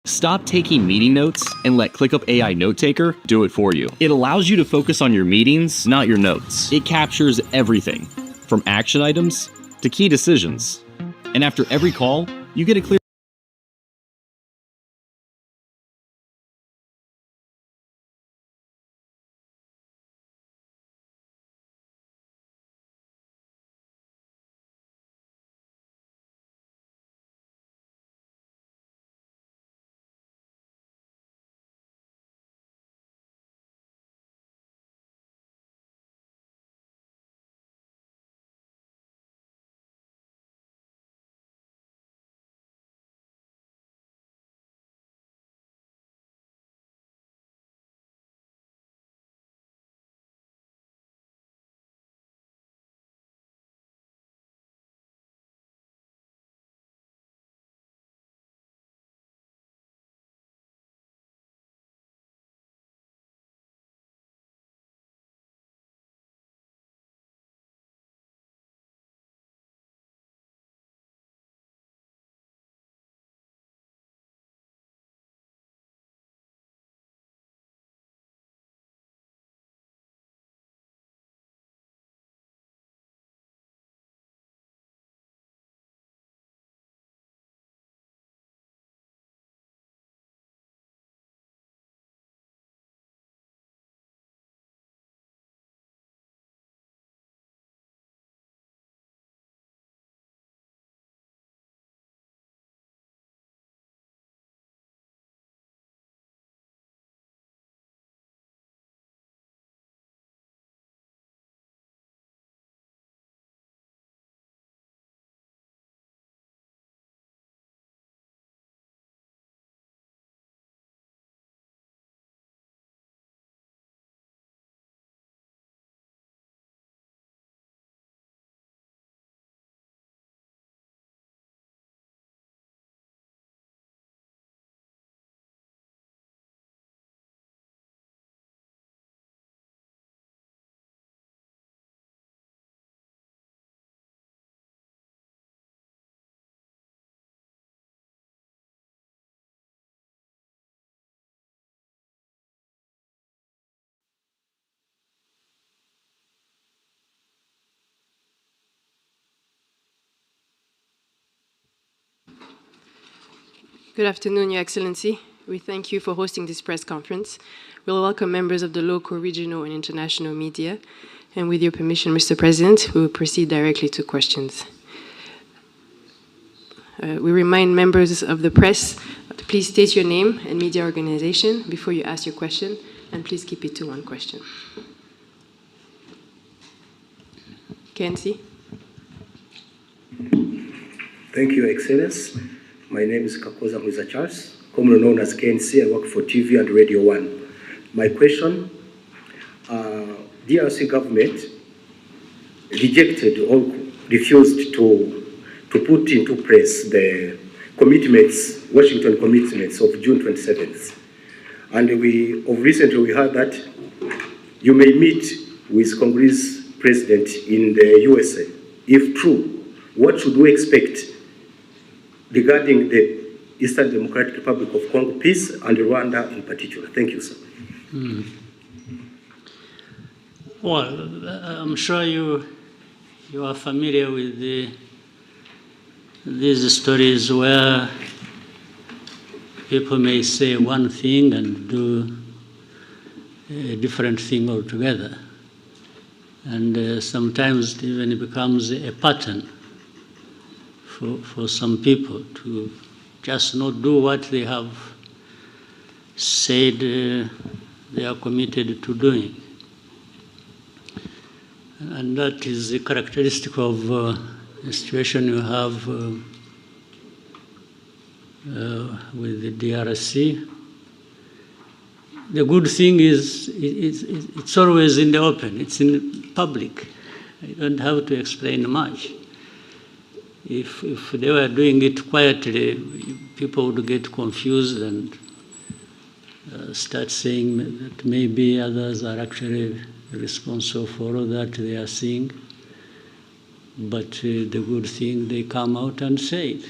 Stop taking meeting notes and let ClickUp AI Note Taker do it for you. It allows you to focus on your meetings, not your notes. It captures everything, from action items to key decisions. And after every call, you get a clear Good afternoon, Your Excellency. We thank you for hosting this press conference. We'll welcome members of the local, regional, and international media. And with your permission, Mr. President, we will proceed directly to questions. We remind members of the press to please state your name and media organization before you ask your question, and please keep it to one question. KNC. Thank you, Excellence. My name is Kakoza Mwiza Charles, commonly known as KNC. I work for TV and Radio 1. My question, DRC government rejected or refused to put into place the commitments, Washington commitments of June 27th. And recently we heard that you may meet with Congress President in the USA. If true, what should we expect regarding the Eastern Democratic Republic of Congo peace and Rwanda in particular. Thank you, sir. Well, I'm sure you are familiar with these stories where people may say one thing and do a different thing altogether. And sometimes it even becomes a pattern for some people to just not do what they have said they are committed to doing. And that is a characteristic of the situation you have with the DRC. The good thing is it's always in the open, it's in public. You don't have to explain much. If they were doing it quietly, people would get confused and start saying that maybe others are actually responsible for all that they are seeing. But the good thing, they come out and say it.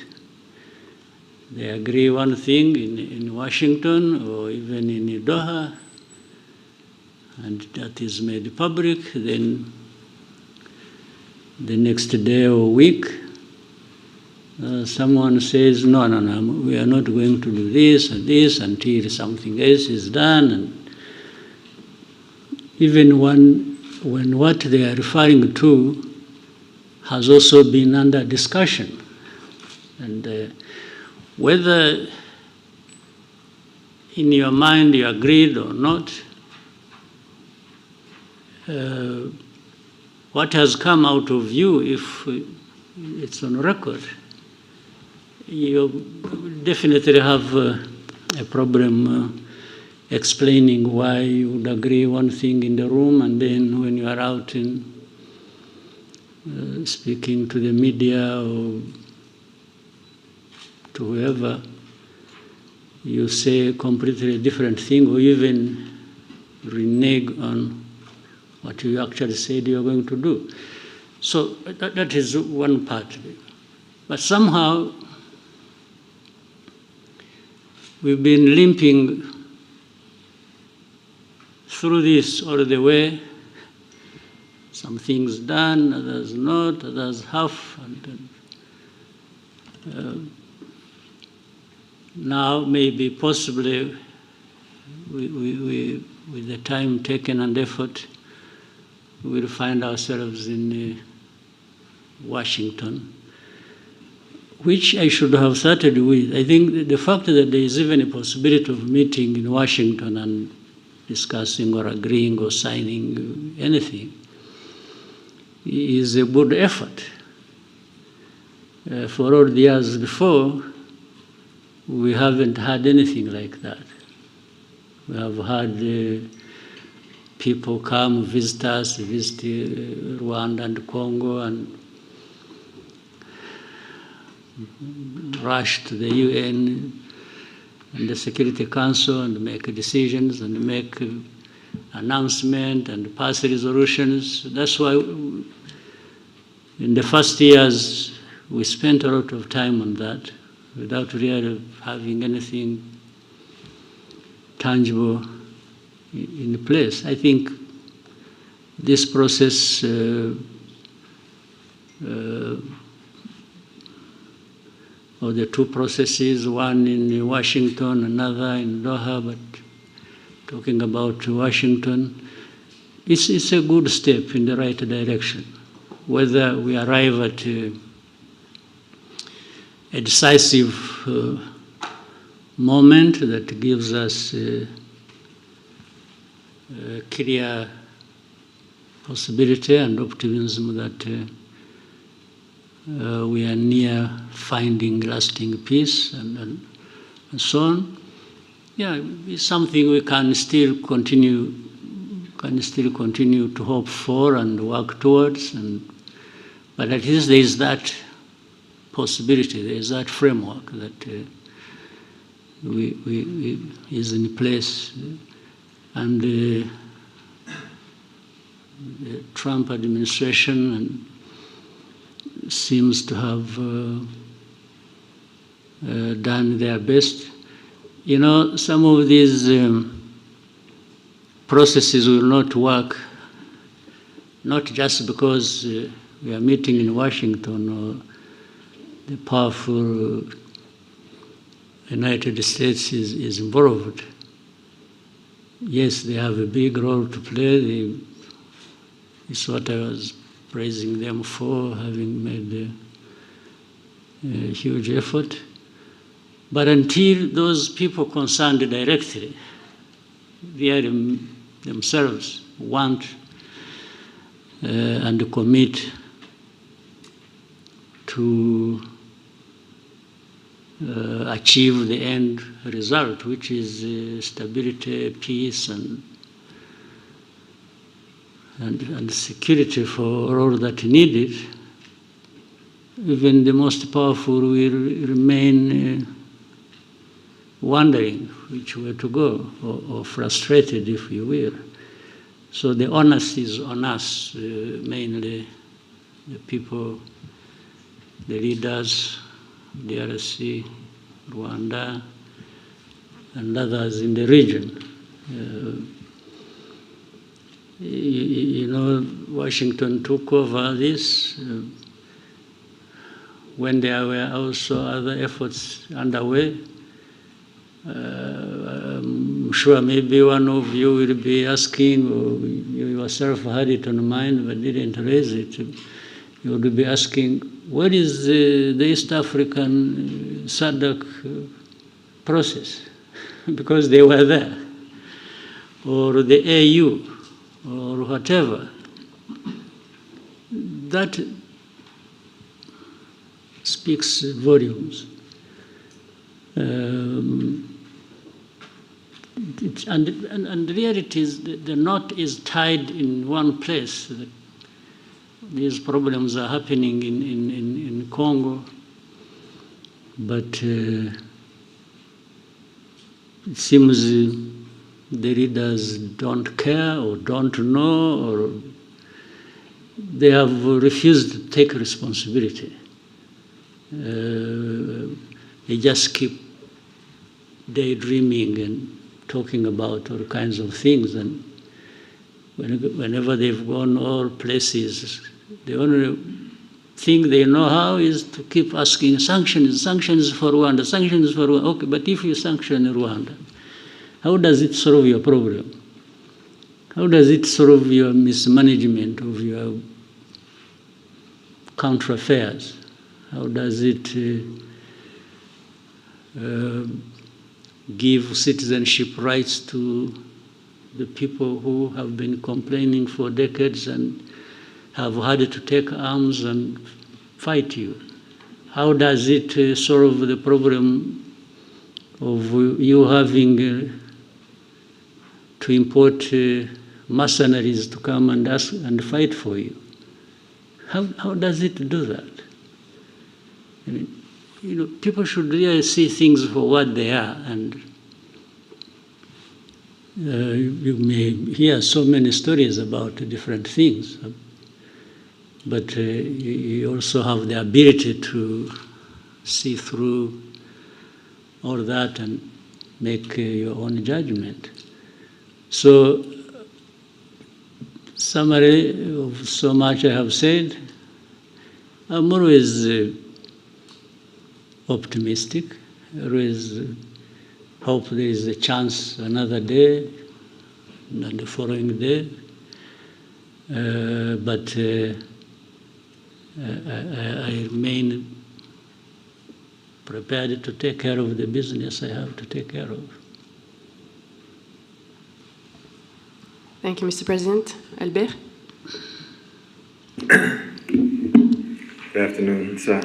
They agree one thing in Washington or even in Doha, and that is made public. Then the next day or week, someone says, no, we are not going to do this and this until something else is done. And even when what they are referring to has also been under discussion. And whether in your mind you agreed or not, what has come out of you, if it's on record, you definitely have a problem explaining why you would agree one thing in the room, and then when you are out in speaking to the media or to whoever, you say a completely different thing, or even renege on what you actually said you're going to do. So that is one part of it. But somehow we've been limping through this all the way. Some things done, others not, others half. And now maybe possibly with the time taken and effort, we will find ourselves in Washington, which I should have started with. I think the fact that there is even a possibility of meeting in Washington and discussing or agreeing or signing anything is a good effort. For all the years before, we haven't had anything like that. We have had people come visit us, visit Rwanda and Congo, and rush to the UN and the Security Council and make decisions and make announcements and pass resolutions. That's why in the first years we spent a lot of time on that without really having anything tangible in place. I think this process or the two processes, one in Washington, another in Doha, but talking about Washington, it's a good step in the right direction. Whether we arrive at a decisive moment that gives us a clear possibility and optimism that we are near finding lasting peace and so on. Yeah, it's something we can still continue to hope for and work towards. But at least there is that possibility, there is that framework that is in place. And the Trump administration seems to have done their best. You know, some of these processes will not work, not just because we are meeting in Washington or the powerful United States is involved. Yes, they have a big role to play. It's what I was praising them for, having made a huge effort. But until those people concerned directly, they themselves want and commit to achieve the end result, which is stability, peace, and security for all that needed, even the most powerful will remain wondering which way to go, or frustrated, if you will. So the onus is on us, mainly the people, the leaders, DRC, Rwanda, and others in the region. You know, Washington took over this when there were also other efforts underway. I'm sure maybe one of you will be asking, or you yourself had it on mind but didn't raise it. You would be asking, what is the East African SADC process? Because they were there. Or the AU, or whatever. That speaks volumes. And the reality is the knot is tied in one place. These problems are happening in Congo, but it seems the leaders don't care or don't know, or they have refused to take responsibility. They just keep daydreaming and talking about all kinds of things, and whenever they've gone all places, the only thing they know how is to keep asking sanctions for Rwanda, sanctions for Rwanda. Okay, but if you sanction Rwanda, how does it solve your problem? How does it solve your mismanagement of your counter affairs? How does it give citizenship rights to the people who have been complaining for decades and have had to take arms and fight you? How does it solve the problem of you having to import mercenaries to come and ask and fight for you? How does it do that? I mean, you know, people should really see things for what they are, and you may hear so many stories about different things, but you also have the ability to see through all that and make your own judgment. So, summary of so much I have said, I'm always optimistic. I always hope there is a chance another day and the following day. But I remain prepared to take care of the business I have to take care of. Thank you, Mr. President. Albert? Good afternoon, sir.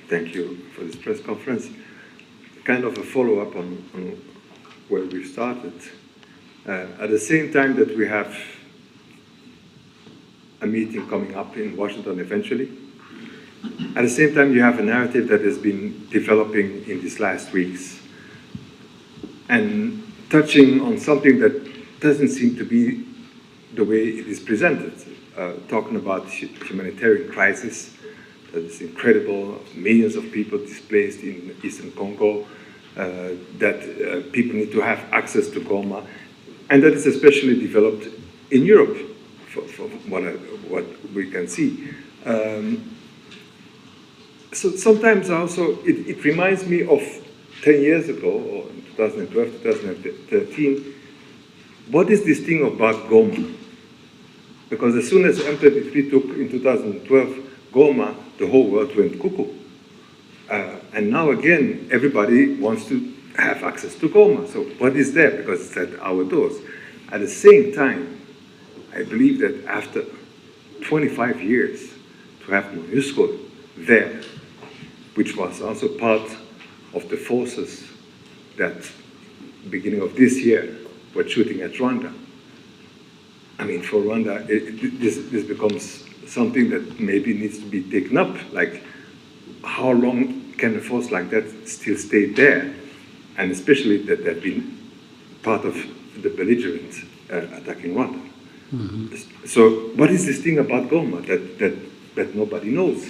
Thank you for this press conference. Kind of a follow-up on where we started. At the same time that we have a meeting coming up in Washington eventually, at the same time you have a narrative that has been developing in these last weeks and touching on something that doesn't seem to be the way it is presented, talking about humanitarian crisis, that is incredible, millions of people displaced in Eastern Congo, that people need to have access to Goma, and that is especially developed in Europe, for what we can see. So sometimes also it reminds me of 10 years ago, or in 2012, 2013, what is this thing about Goma? Because as soon as M23 took in 2012 Goma, the whole world went cuckoo. And now again, everybody wants to have access to Goma. So what is there? Because it's at our doors. At the same time, I believe that after 25 years, to have MONUSCO there, which was also part of the forces that, beginning of this year, were shooting at Rwanda. I mean, for Rwanda, this becomes something that maybe needs to be taken up. Like, how long can a force like that still stay there? And especially that they've been part of the belligerents attacking Rwanda. Mm-hmm. So what is this thing about Goma that nobody knows?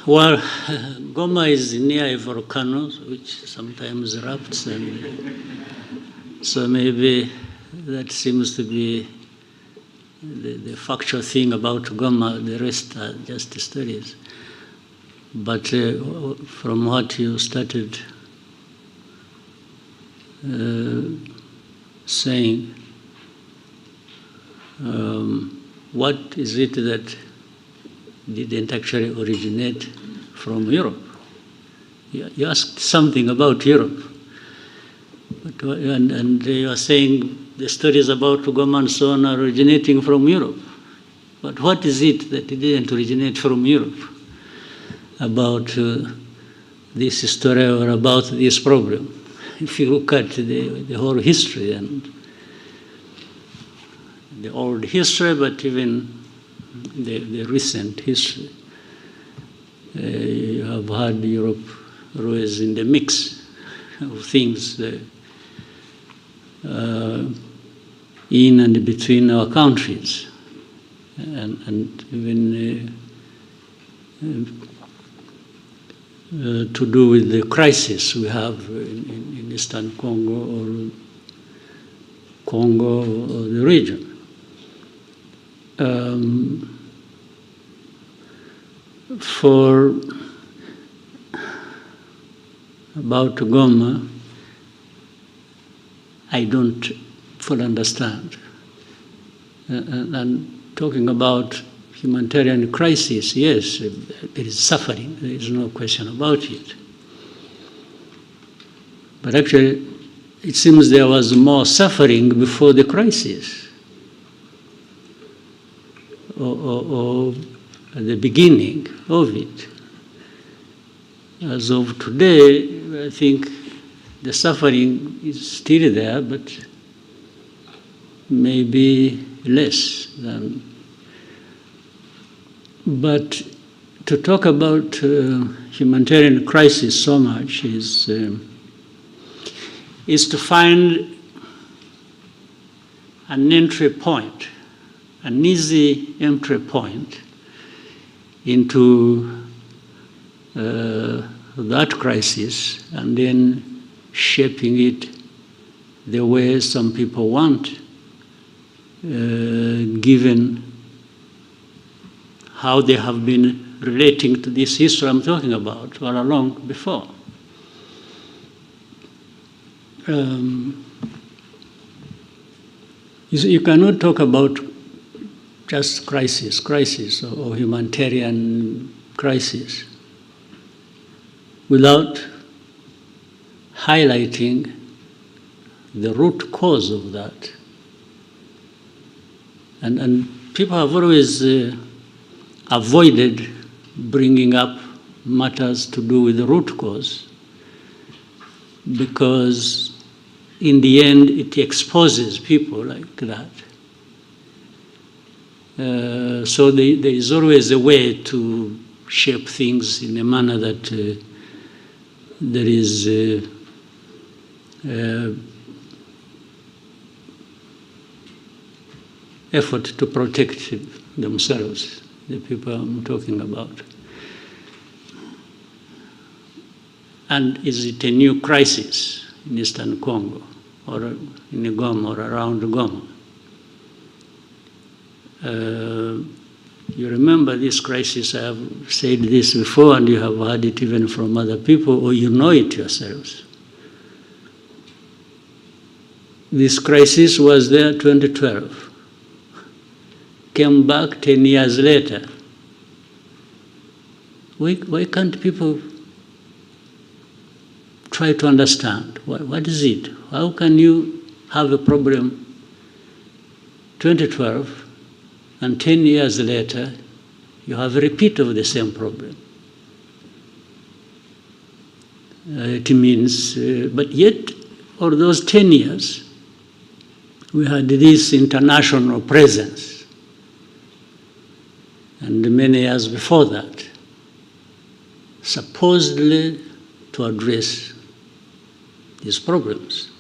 Well, Goma is near a volcano which sometimes erupts, and so maybe that seems to be the factual thing about Goma. The rest are just studies. But from what you started saying, what is it that didn't actually originate from Europe? You asked something about Europe, and you are saying the stories about Goma and so on are originating from Europe. But what is it that didn't originate from Europe about this story or about this problem? If you look at the whole history and the old history, but even the recent history, you have had Europe always in the mix of things in and between our countries, and even to do with the crisis we have in Eastern Congo or the region. For about Goma, I don't fully understand. And talking about humanitarian crisis, yes, there is suffering. There is no question about it. But actually, it seems there was more suffering before the crisis, or at the beginning of it. As of today, I think the suffering is still there, but maybe less than. But to talk about humanitarian crisis so much is to find an entry point, an easy entry point into that crisis, and then shaping it the way some people want, given how they have been relating to this history I'm talking about all along before. You cannot talk about just crisis or humanitarian crisis without highlighting the root cause of that. And people have always avoided bringing up matters to do with the root cause, because in the end it exposes people like that. So there is always a way to shape things in a manner that there is effort to protect themselves, the people I'm talking about. And is it a new crisis in Eastern Congo, or in Goma, or around Goma? You remember this crisis, I have said this before, and you have heard it even from other people, or you know it yourselves. This crisis was there 2012, came back 10 years later. Why can't people try to understand? What is it? How can you have a problem 2012 and 10 years later you have a repeat of the same problem? It means, but yet, for those 10 years, we had this international presence. And many years before that, supposedly to address these problems.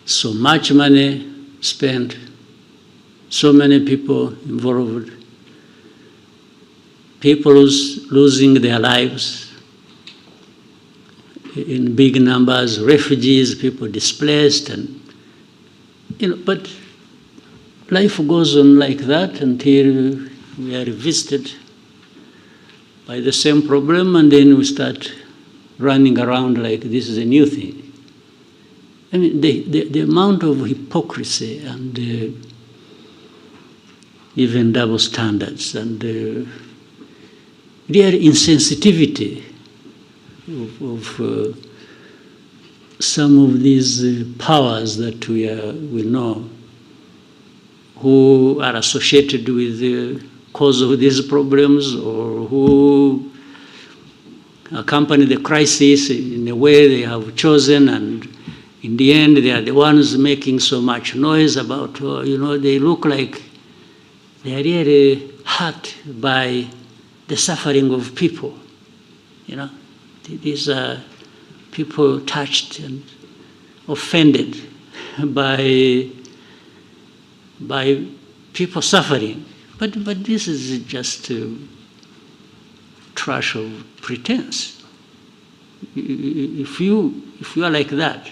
So much money spent, so many people involved, people losing their lives in big numbers, refugees, people displaced, and but life goes on like that until we are visited by the same problem, and then we start running around like this is a new thing. I mean, the amount of hypocrisy and even double standards and real insensitivity of some of these powers that we know who are associated with the cause of these problems, or who accompany the crisis in a way they have chosen, and in the end they are the ones making so much noise about, they look like they are really hurt by the suffering of people. These are people touched and offended by people suffering. But this is just trash of pretense. If you are like that,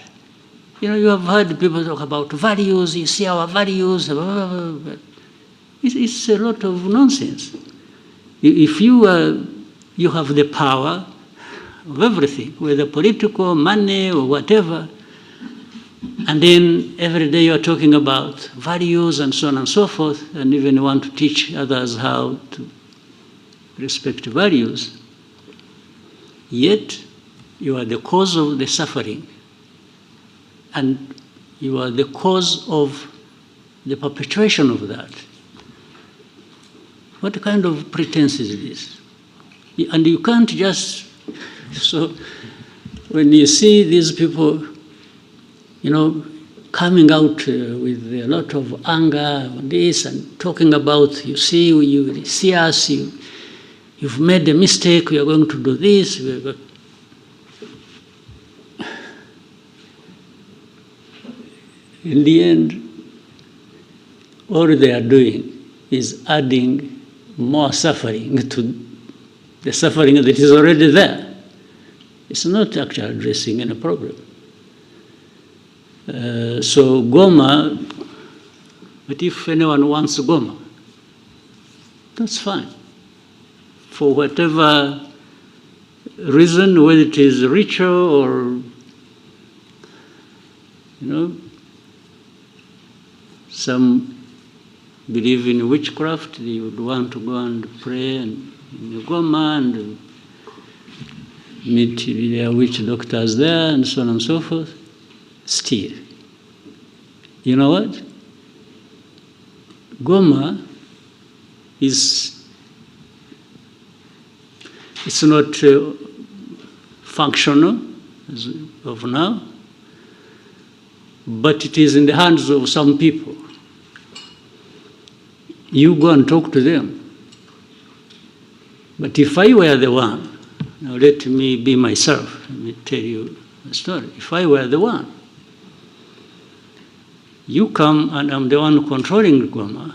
you have heard people talk about values. You see our values. Blah, blah, blah, but it's a lot of nonsense. If you have the power of everything, whether political, money, or whatever, and then every day you're talking about values and so on and so forth, and even want to teach others how to respect values, yet you are the cause of the suffering, and you are the cause of the perpetuation of that. What kind of pretense is this? And you can't just... So when you see these people, coming out with a lot of anger on this and talking about, you see us, you've made a mistake, we are going to do this. In the end, all they are doing is adding more suffering to the suffering that is already there. It's not actually addressing any problem. So Goma, but if anyone wants Goma, that's fine. For whatever reason, whether it is ritual or, some believe in witchcraft, they would want to go and pray in Goma and meet their witch doctors there and so on and so forth. Still, you know what? Goma it's not functional as of now, but it is in the hands of some people. You go and talk to them. But if I were the one, now let me be myself, let me tell you the story. If I were the one, you come and I'm the one controlling Goma,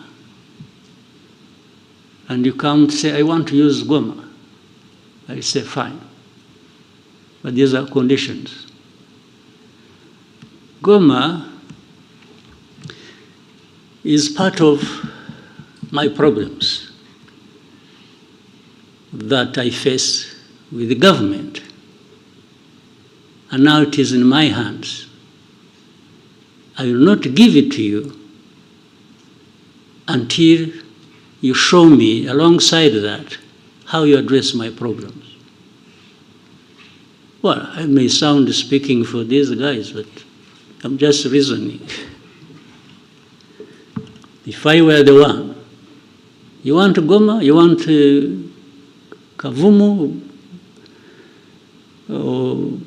and you come to say, I want to use Goma. I say, fine. But these are conditions. Goma is part of my problems that I face with the government. And now it is in my hands. I will not give it to you until you show me, alongside that, how you address my problems. Well, I may sound speaking for these guys, but I'm just reasoning. If I were the one, you want Goma, you want Kavumu, or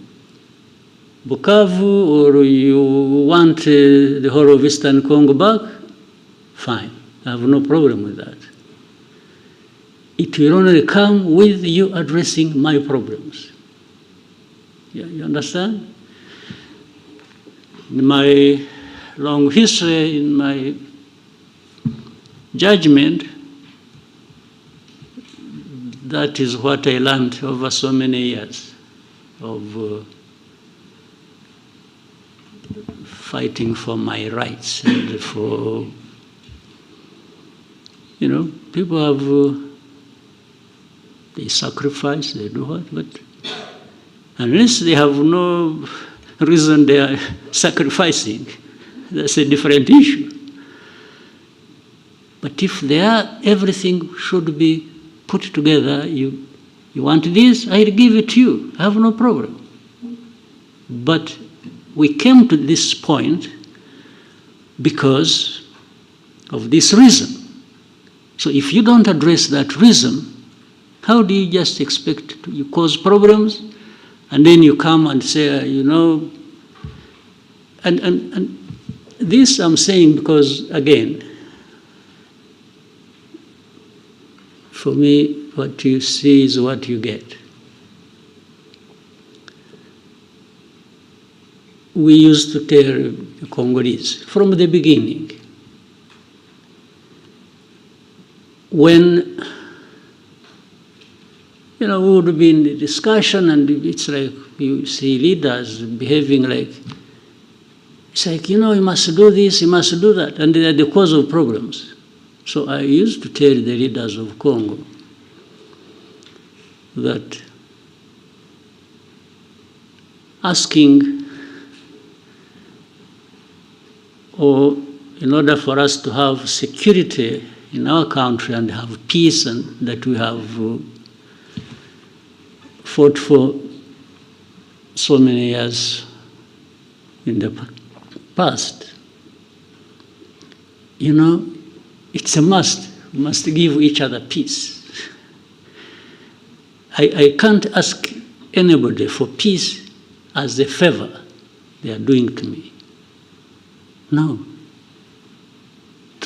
Bukavu, or you want the whole of Eastern Congo back, fine. I have no problem with that. It will only come with you addressing my problems. Yeah, you understand? In my long history, in my judgment, that is what I learned over so many years of fighting for my rights and for, people have, they sacrifice, they do what, but unless they have no reason they are sacrificing, that's a different issue. But if they are, everything should be put together. You want this, I'll give it to you. I have no problem. But we came to this point because of this reason. So if you don't address that reason, how do you just expect you cause problems, and then you come and say, and this I'm saying because, again, for me, what you see is what you get. We used to tell the Congolese from the beginning, when we would be in the discussion, and it's like you see leaders behaving like, it's like, you must do this, you must do that, and they are the cause of problems. So I used to tell the leaders of Congo that asking, or in order for us to have security in our country and have peace, and that we have fought for so many years in the past, it's a must. We must give each other peace. I can't ask anybody for peace as a favor they are doing to me. No.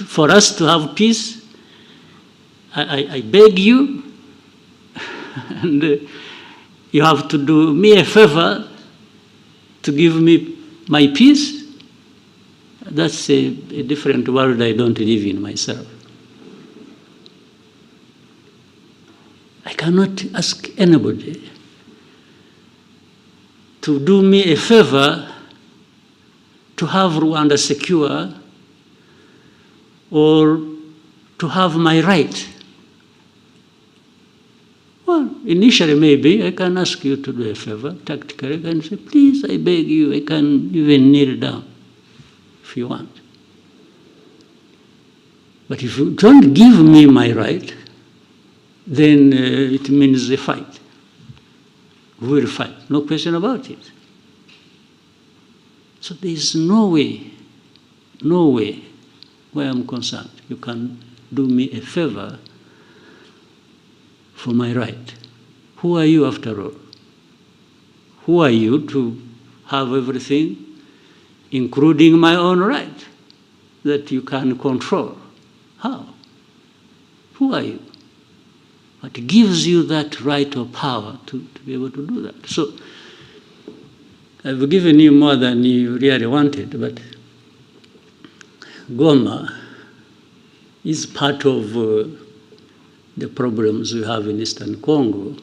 For us to have peace, I beg you, and you have to do me a favor to give me my peace. That's a different world I don't live in myself. I cannot ask anybody to do me a favor to have Rwanda secure or to have my right. Well, initially maybe I can ask you to do a favor, tactically, I can say, please, I beg you, I can even kneel down if you want. But if you don't give me my right, then it means a fight. We will fight, no question about it. So there is no way, where I'm concerned, you can do me a favor for my right. Who are you after all? Who are you to have everything, including my own right, that you can control? How? Who are you? What gives you that right or power to be able to do that? So I've given you more than you really wanted, but Goma is part of the problems we have in Eastern Congo.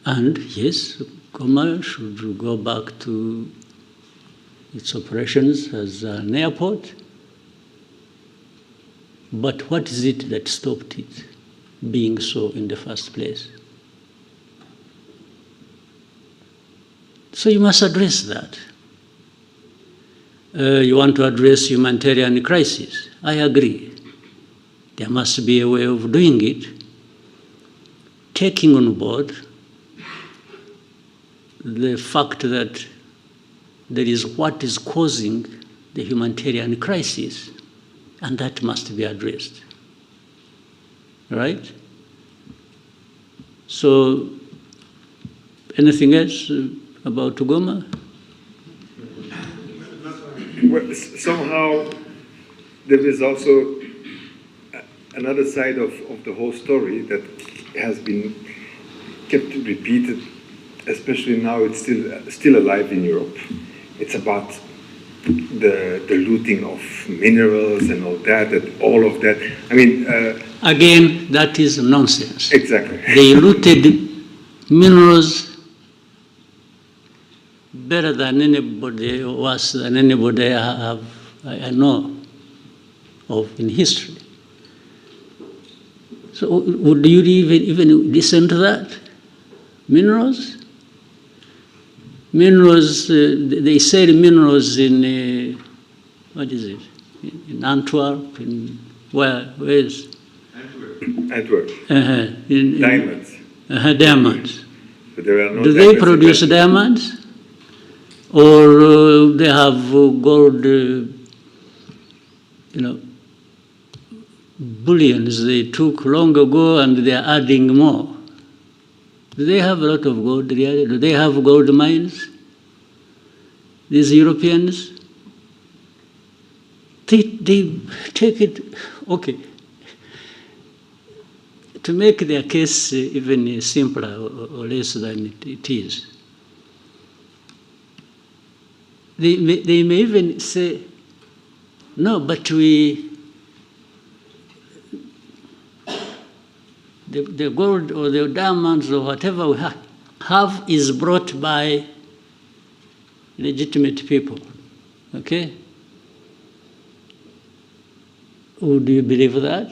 And yes, Goma should go back to its operations as an airport. But what is it that stopped it being so in the first place? So you must address that. You want to address humanitarian crisis. I agree. There must be a way of doing it, taking on board the fact that there is what is causing the humanitarian crisis, and that must be addressed. Right? So, anything else about Goma? Well, somehow there is also another side of the whole story that has been kept repeated, especially now it's still alive in Europe. It's about the looting of minerals and all of that. I mean... Again, that is nonsense. Exactly. They looted minerals better than anybody, worse than anybody I know of in history. So would you even listen to that? Minerals? Minerals, they sell minerals in, what is it? In Antwerp, in where is? Antwerp. Diamonds. Diamonds. But there are no Do they produce diamonds? Or they have gold, bullions they took long ago and they are adding more? Do they have a lot of gold? Do they have gold mines? These Europeans? They take it, okay. To make their case even simpler or less than it is, they may even say, no, but the gold or the diamonds or whatever we have is brought by legitimate people, okay? Would you believe that?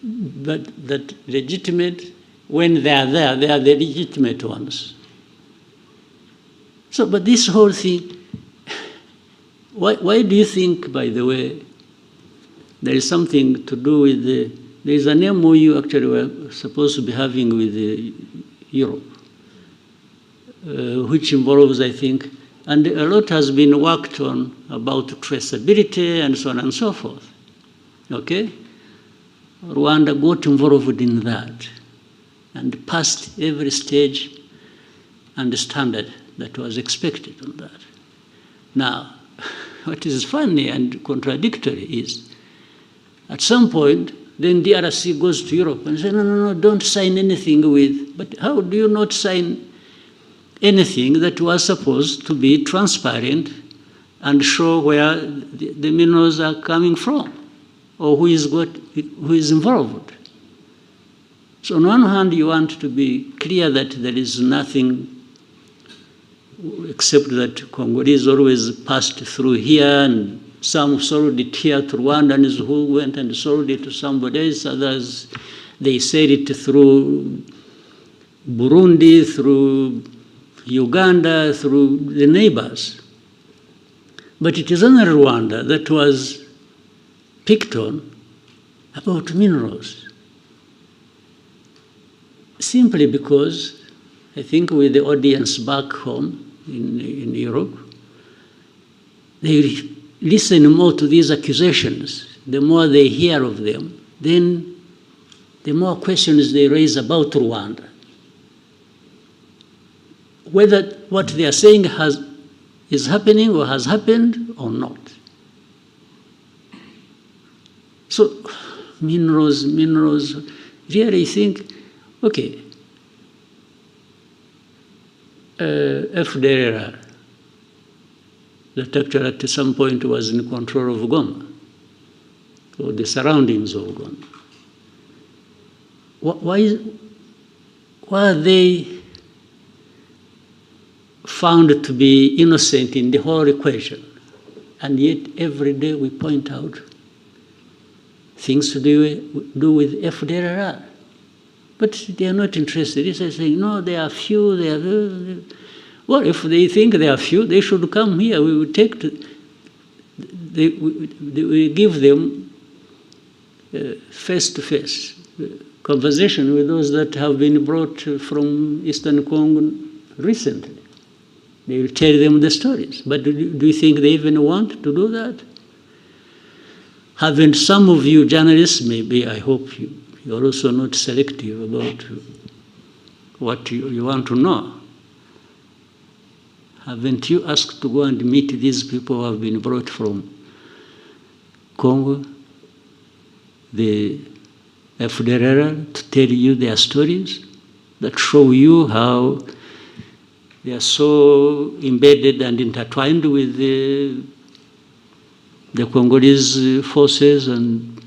But that legitimate, when they are there, they are the legitimate ones. So, but this whole thing, why do you think, by the way, there is something to do with there is an MOU actually we're supposed to be having with Europe, which involves, I think, and a lot has been worked on about traceability and so on and so forth, okay? Rwanda got involved in that and passed every stage and standard that was expected on that. Now, what is funny and contradictory is, at some point, then DRC goes to Europe and says, no, don't sign anything with, but how do you not sign anything that was supposed to be transparent and show where the minerals are coming from or who is involved? So on one hand, you want to be clear that there is nothing except that Congolese always passed through here and some sold it here to Rwandans who went and sold it to somebody else. Others, they said it through Burundi, through Uganda, through the neighbors. But it is only Rwanda that was picked on about minerals. Simply because, I think with the audience back home in Europe, they listen more to these accusations. The more they hear of them, then the more questions they raise about Rwanda. Whether what they are saying is happening or has happened or not. So, minerals, really think, okay, FDLR, that actually at some point was in control of Goma, or the surroundings of Goma. Why are they found to be innocent in the whole equation? And yet every day we point out things to do with FDLR. But they are not interested. They say, no, they are few, they are... Well, if they think they are few, they should come here. We will take we give them face-to-face conversation with those that have been brought from Eastern Congo recently. They will tell them the stories. But do you think they even want to do that? Haven't some of you journalists, maybe, I hope you're also not selective about what you want to know. Haven't you asked to go and meet these people who have been brought from Congo, the FDLR, to tell you their stories that show you how they are so embedded and intertwined with the Congolese forces and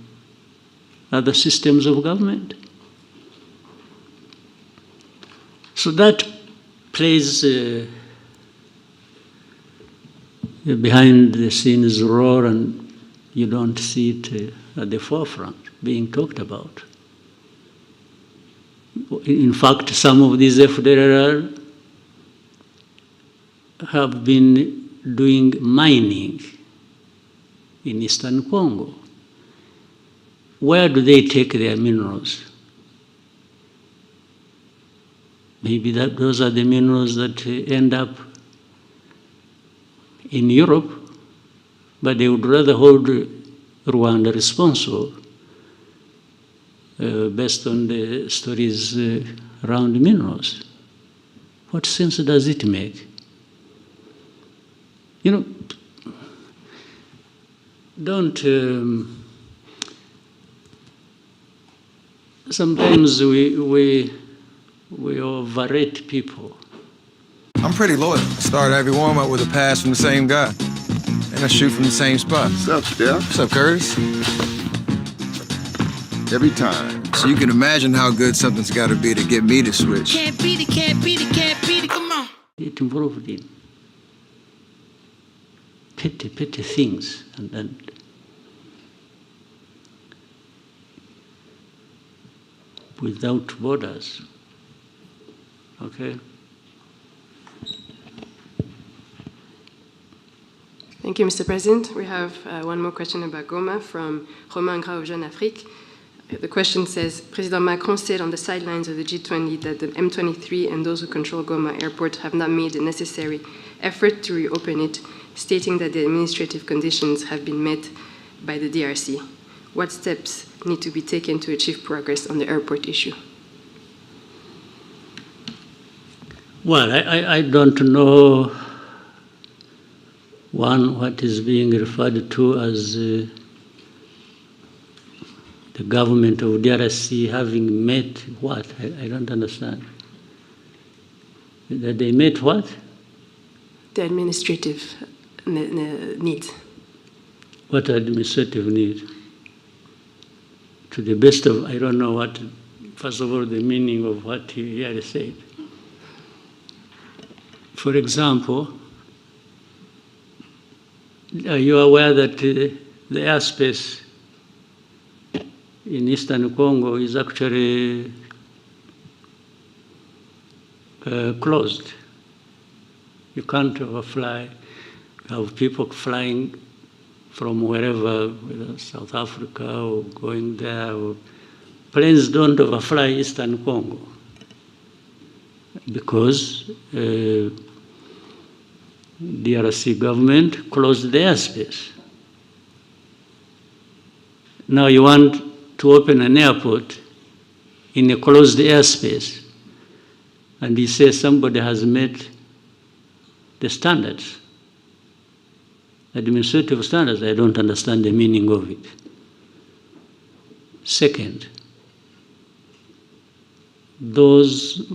other systems of government? So that plays behind the scenes role, and you don't see it at the forefront being talked about. In fact, some of these FDLR have been doing mining in Eastern Congo. Where do they take their minerals? Maybe those are the minerals that end up in Europe, but they would rather hold Rwanda responsible based on the stories around minerals. What sense does it make? You know, don't... sometimes we overrate people. I'm pretty loyal. Start every warm-up with a pass from the same guy. And I shoot from the same spot. What's up, Steph? What's up, Curtis? Every time. So you can imagine how good something's got to be to get me to switch. Can't beat it, can't beat it, can't beat it, come on. Get involved in petty things and without borders. Okay? Thank you, Mr. President. We have one more question about Goma from Romain Gras of Jeune Afrique. The question says, President Macron said on the sidelines of the G20 that the M23 and those who control Goma airport have not made the necessary effort to reopen it, stating that the administrative conditions have been met by the DRC. What steps need to be taken to achieve progress on the airport issue? Well, I don't know, what is being referred to as the government of DRC having met what? I don't understand. That they met what? The administrative needs. What administrative need? To the best of, I don't know what, first of all, the meaning of what he had said. For example, are you aware that the airspace in Eastern Congo is actually closed? You can't overfly. You have people flying from wherever, whether South Africa or going there. Or planes don't overfly Eastern Congo because DRC government closed the airspace. Now you want to open an airport in a closed airspace, and he says somebody has met the standards, administrative standards. I don't understand the meaning of it. Second, those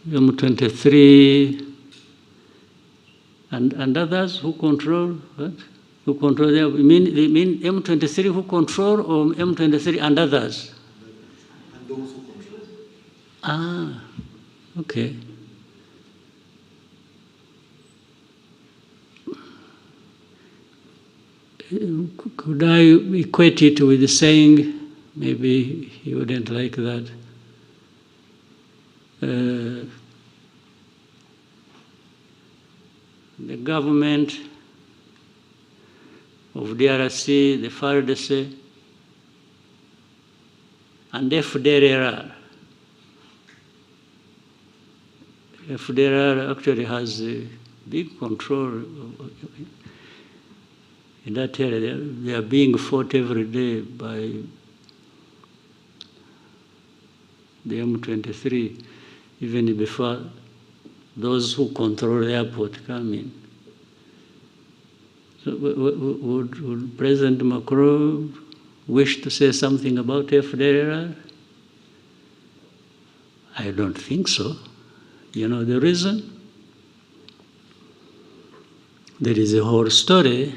M23 and others who control what? Who control the airport? You mean M23 who control or M23 and others? And those who control. Ah, okay. Could I equate it with saying, maybe he wouldn't like that, the government of DRC, the FARDC, and FDLR. FDLR actually has a big control in that area. They are being fought every day by the M23, even before those who control the airport come in. So would President Macron wish to say something about FDLR? I don't think so. You know the reason? There is a whole story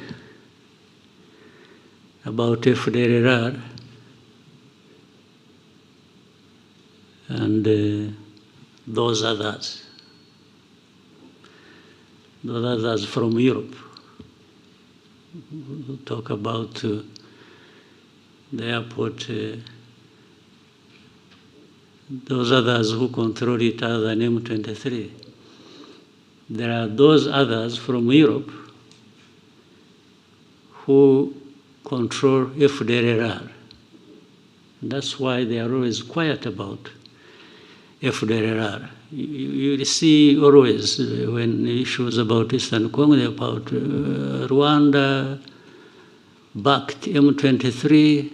about FDLR and those others from Europe. We'll talk about the airport, those others who control it other than M23. There are those others from Europe who control FDLR. That's why they are always quiet about FDLR. You see always when issues about Eastern Congo, about Rwanda backed M23,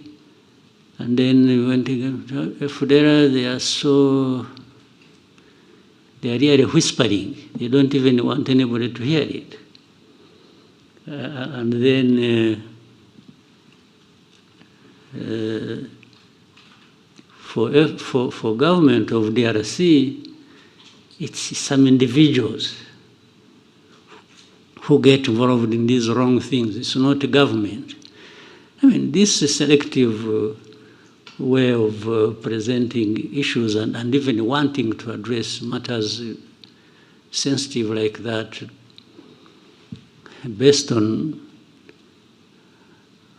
and then when FDLR, they are really whispering. They don't even want anybody to hear it. And then for government of DRC, it's some individuals who get involved in these wrong things. It's not the government. I mean, this selective way of presenting issues and even wanting to address matters sensitive like that, based on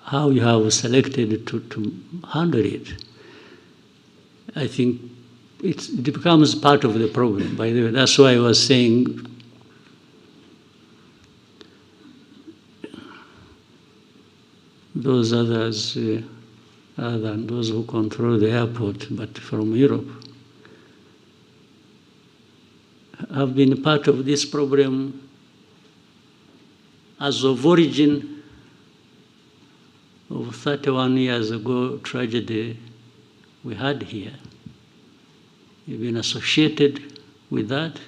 how you have selected to handle it, I think it becomes part of the problem. By the way, that's why I was saying those others, other than those who control the airport, but from Europe, have been part of this problem as of origin of 31 years ago tragedy we had here. You've been associated with that.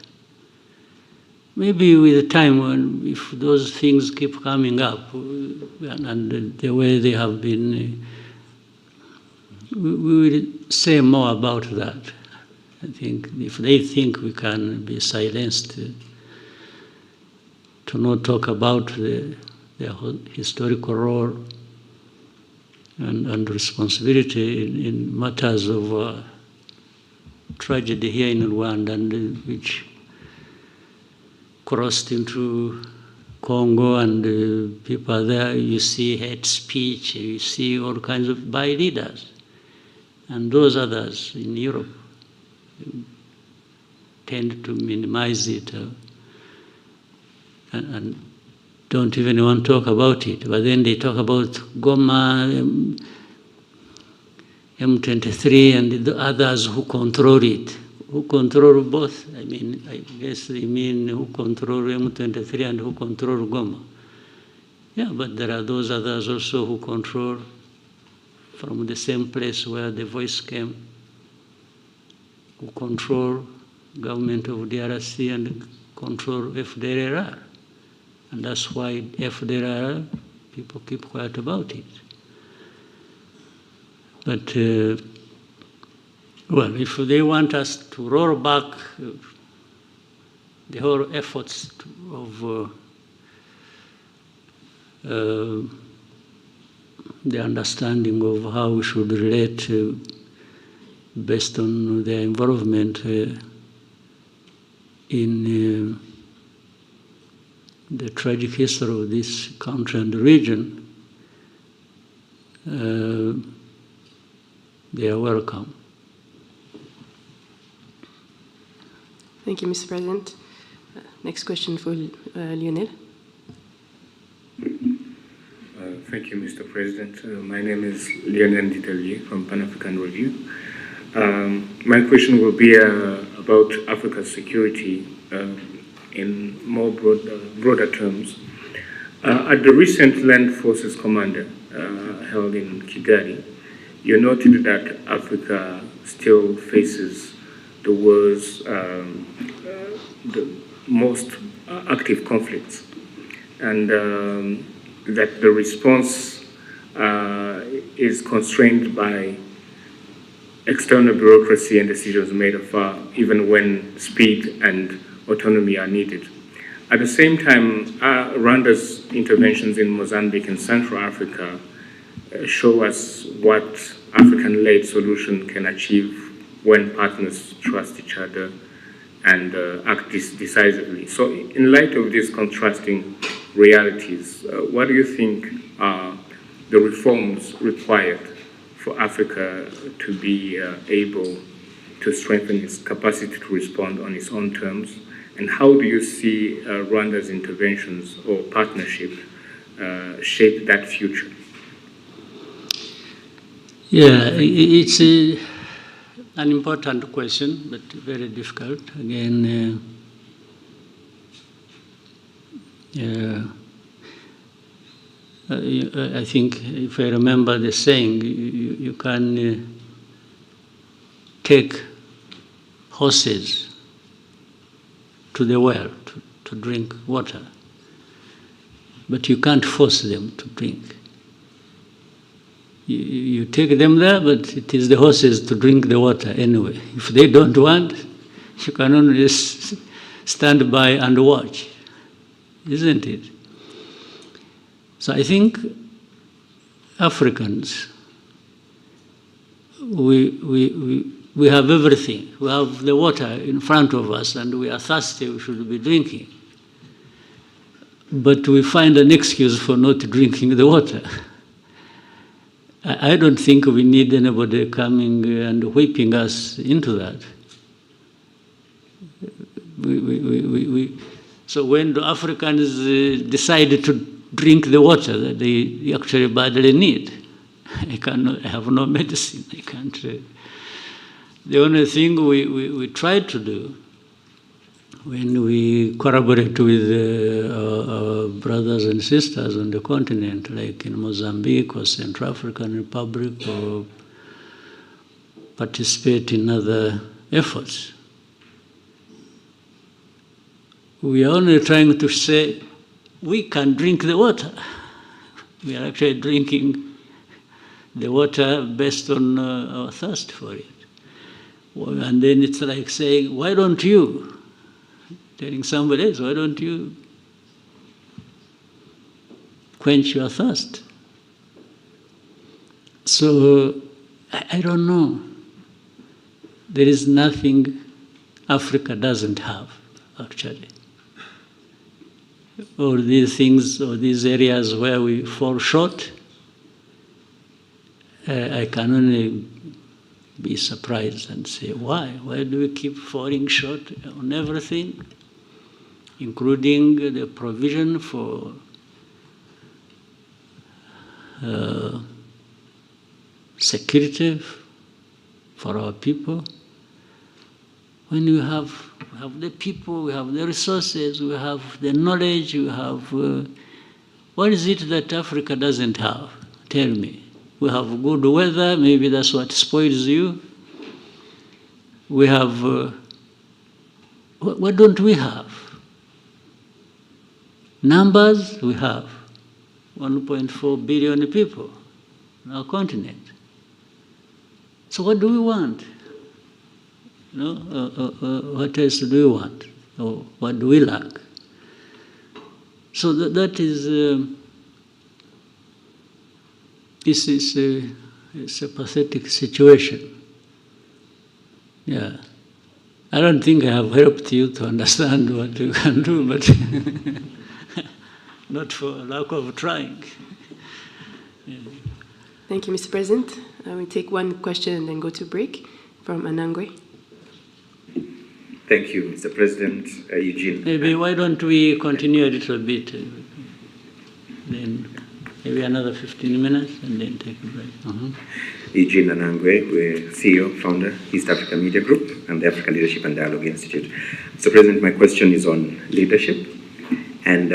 Maybe with time, when if those things keep coming up, and the way they have been, we will say more about that. I think if they think we can be silenced to not talk about their historical role and responsibility in matters of tragedy here in Rwanda, and which crossed into Congo, and people are there, you see hate speech, you see all kinds of by leaders. And those others in Europe tend to minimize it and don't even want to talk about it. But then they talk about Goma, M23, and the others who control it. Who control both? I mean, I guess they mean who control M23 and who control Goma. Yeah, but there are those others also who control from the same place where the voice came, who control government of DRC and control FDLR. And that's why FDLR, people keep quiet about it. But, well, if they want us to roll back the whole efforts of the understanding of how we should relate based on their involvement in the tragic history of this country and region, they are welcome. Thank you, Mr. President. Next question for Lionel. Thank you, Mr. President. My name is Lionel Ditalier from Pan-African Review. My question will be about Africa's security in more broader terms. At the recent Land Forces Commander held in Kigali, you noted that Africa still faces the world's the most active conflicts, and that the response is constrained by external bureaucracy and decisions made afar, even when speed and autonomy are needed. At the same time, Rwanda's interventions in Mozambique and Central Africa show us what African-led solution can achieve when partners trust each other and act decisively. So in light of these contrasting realities, what do you think are the reforms required for Africa to be able to strengthen its capacity to respond on its own terms? And how do you see Rwanda's interventions or partnership shape that future? Yeah, it's an important question, but very difficult. Again, I think if I remember the saying, you can take horses to the well to drink water, but you can't force them to drink. You take them there, but it is the horses to drink the water anyway. If they don't want, you can only stand by and watch, isn't it? So I think Africans, we have everything. We have the water in front of us and we are thirsty, we should be drinking. But we find an excuse for not drinking the water. I don't think we need anybody coming and whipping us into that. So when the Africans decide to drink the water that they actually badly need, I have no medicine. I can't. The only thing we try to do when we collaborate with our brothers and sisters on the continent, like in Mozambique or Central African Republic, or participate in other efforts, we are only trying to say, we can drink the water. We are actually drinking the water based on our thirst for it. And then it's like saying, why don't you? Telling somebody else, why don't you quench your thirst? So, I don't know. There is nothing Africa doesn't have, actually. All these things, or these areas where we fall short, I can only be surprised and say, why? Why do we keep falling short on everything, including the provision for security for our people? When we have the people, we have the resources, we have the knowledge, we have... what is it that Africa doesn't have? Tell me. We have good weather, maybe that's what spoils you. We have... what don't we have? Numbers, we have 1.4 billion people on our continent. So what do we want? What else do we want? Or what do we lack? So that is this is it's a pathetic situation. Yeah. I don't think I have helped you to understand what you can do, but not for lack of trying. Yeah. Thank you, Mr. President. We take one question and then go to break from Anangwe. Thank you, Mr. President. Eugene. Maybe why don't we continue a little bit, then maybe another 15 minutes and then take a break. Eugene Anangwe, we're CEO, founder, East Africa Media Group, and the Africa Leadership and Dialogue Institute. Mr. President, my question is on leadership. And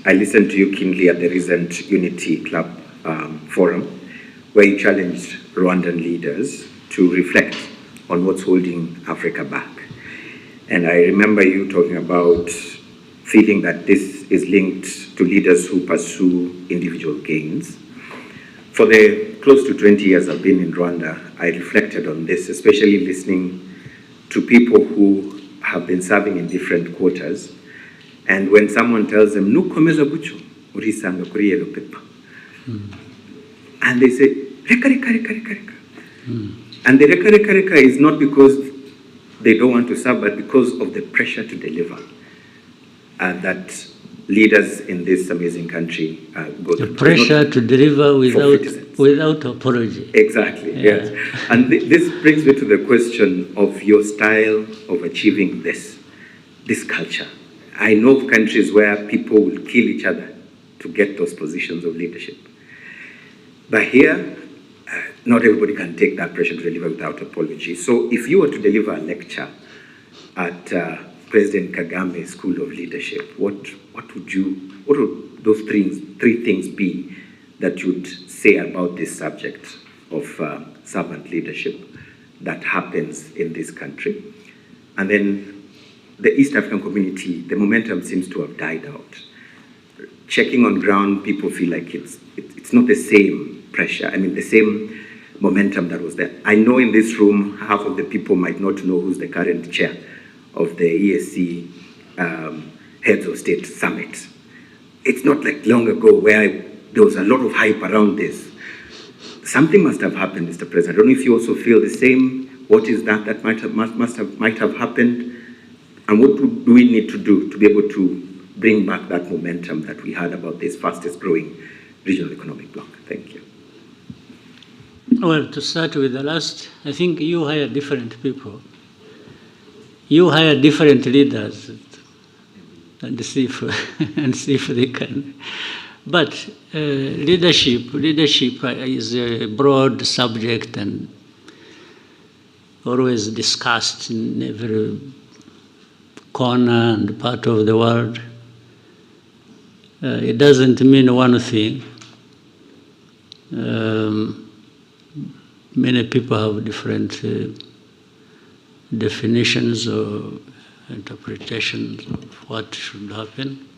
I listened to you keenly at the recent Unity Club forum, where you challenged Rwandan leaders to reflect on what's holding Africa back. And I remember you talking about feeling that this is linked to leaders who pursue individual gains. For the close to 20 years I've been in Rwanda, I reflected on this, especially listening to people who have been serving in different quarters. And when someone tells them, Mukomeze bucho, urisanga kuri yellow paper. And they say, reka, reka, reka, reka, reka. And the reka, reka, reka is not because they don't want to serve, but because of the pressure to deliver that leaders in this amazing country go through. The pressure to deliver without apology. Exactly, Yeah. yes. And this brings me to the question of your style of achieving this culture. I know of countries where people will kill each other to get those positions of leadership. But here, not everybody can take that pressure to deliver without apology. So if you were to deliver a lecture at President Kagame's School of Leadership, what would those three things be that you'd say about this subject of servant leadership that happens in this country? And then the East African community, the momentum seems to have died out. Checking on ground, people feel like it's not the same pressure, the same momentum that was there. I know in this room, half of the people might not know who's the current chair of the ESC Heads of State Summit. It's not like long ago where there was a lot of hype around this. Something must have happened, Mr. President. I don't know if you also feel the same. What is that might have happened? And what do we need to do to be able to bring back that momentum that we had about this fastest growing regional economic bloc? Thank you. Well, to start with the last, I think you hire different people. You hire different leaders and see if they can. But leadership is a broad subject and always discussed in every corner and part of the world. It doesn't mean one thing. Many people have different definitions or interpretations of what should happen.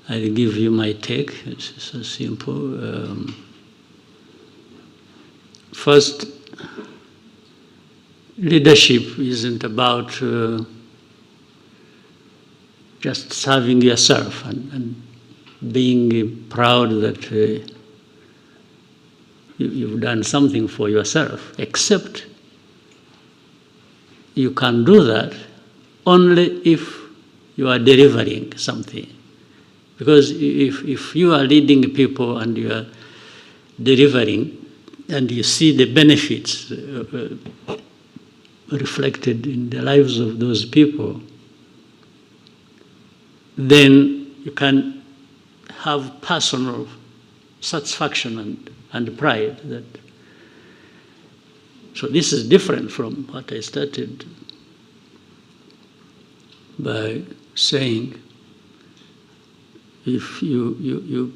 I'll give you my take. It's so simple. First, leadership isn't about just serving yourself and being proud that you've done something for yourself, except you can do that only if you are delivering something. Because if you are leading people and you are delivering and you see the benefits reflected in the lives of those people, then you can have personal satisfaction and pride. So this is different from what I started by saying. If you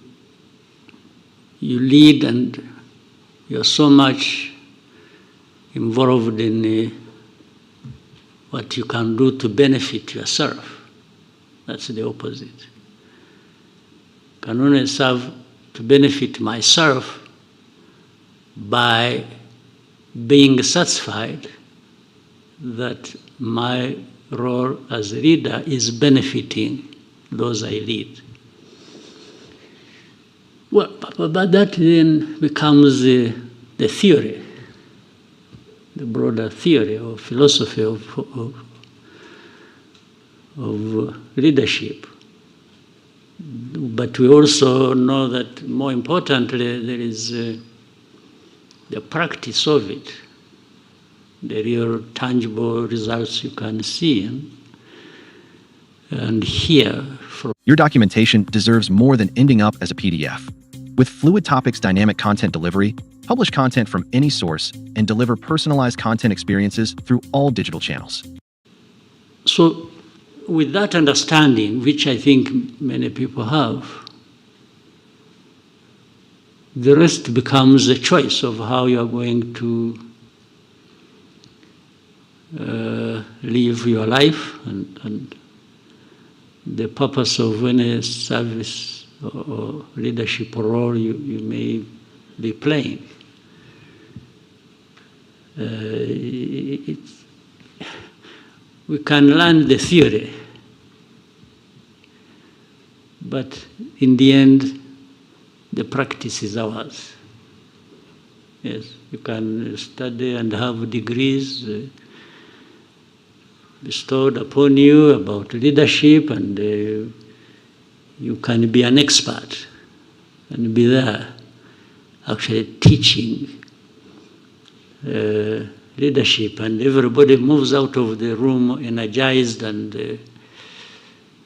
lead and you're so much involved in what you can do to benefit yourself, that's the opposite. I can only serve to benefit myself by being satisfied that my role as a leader is benefiting those I lead. Well, but that then becomes the theory, the broader theory or philosophy of leadership. But we also know that more importantly, there is the practice of it, the real tangible results you can see and hear from. Your documentation deserves more than ending up as a PDF. With Fluid Topics dynamic content delivery, publish content from any source and deliver personalized content experiences through all digital channels. So with that understanding, which I think many people have, the rest becomes a choice of how you are going to live your life and the purpose of any service or leadership role you may be playing. We can learn the theory, but in the end, the practice is ours. Yes, you can study and have degrees bestowed upon you about leadership, and you can be an expert and be there actually teaching leadership, and everybody moves out of the room energized and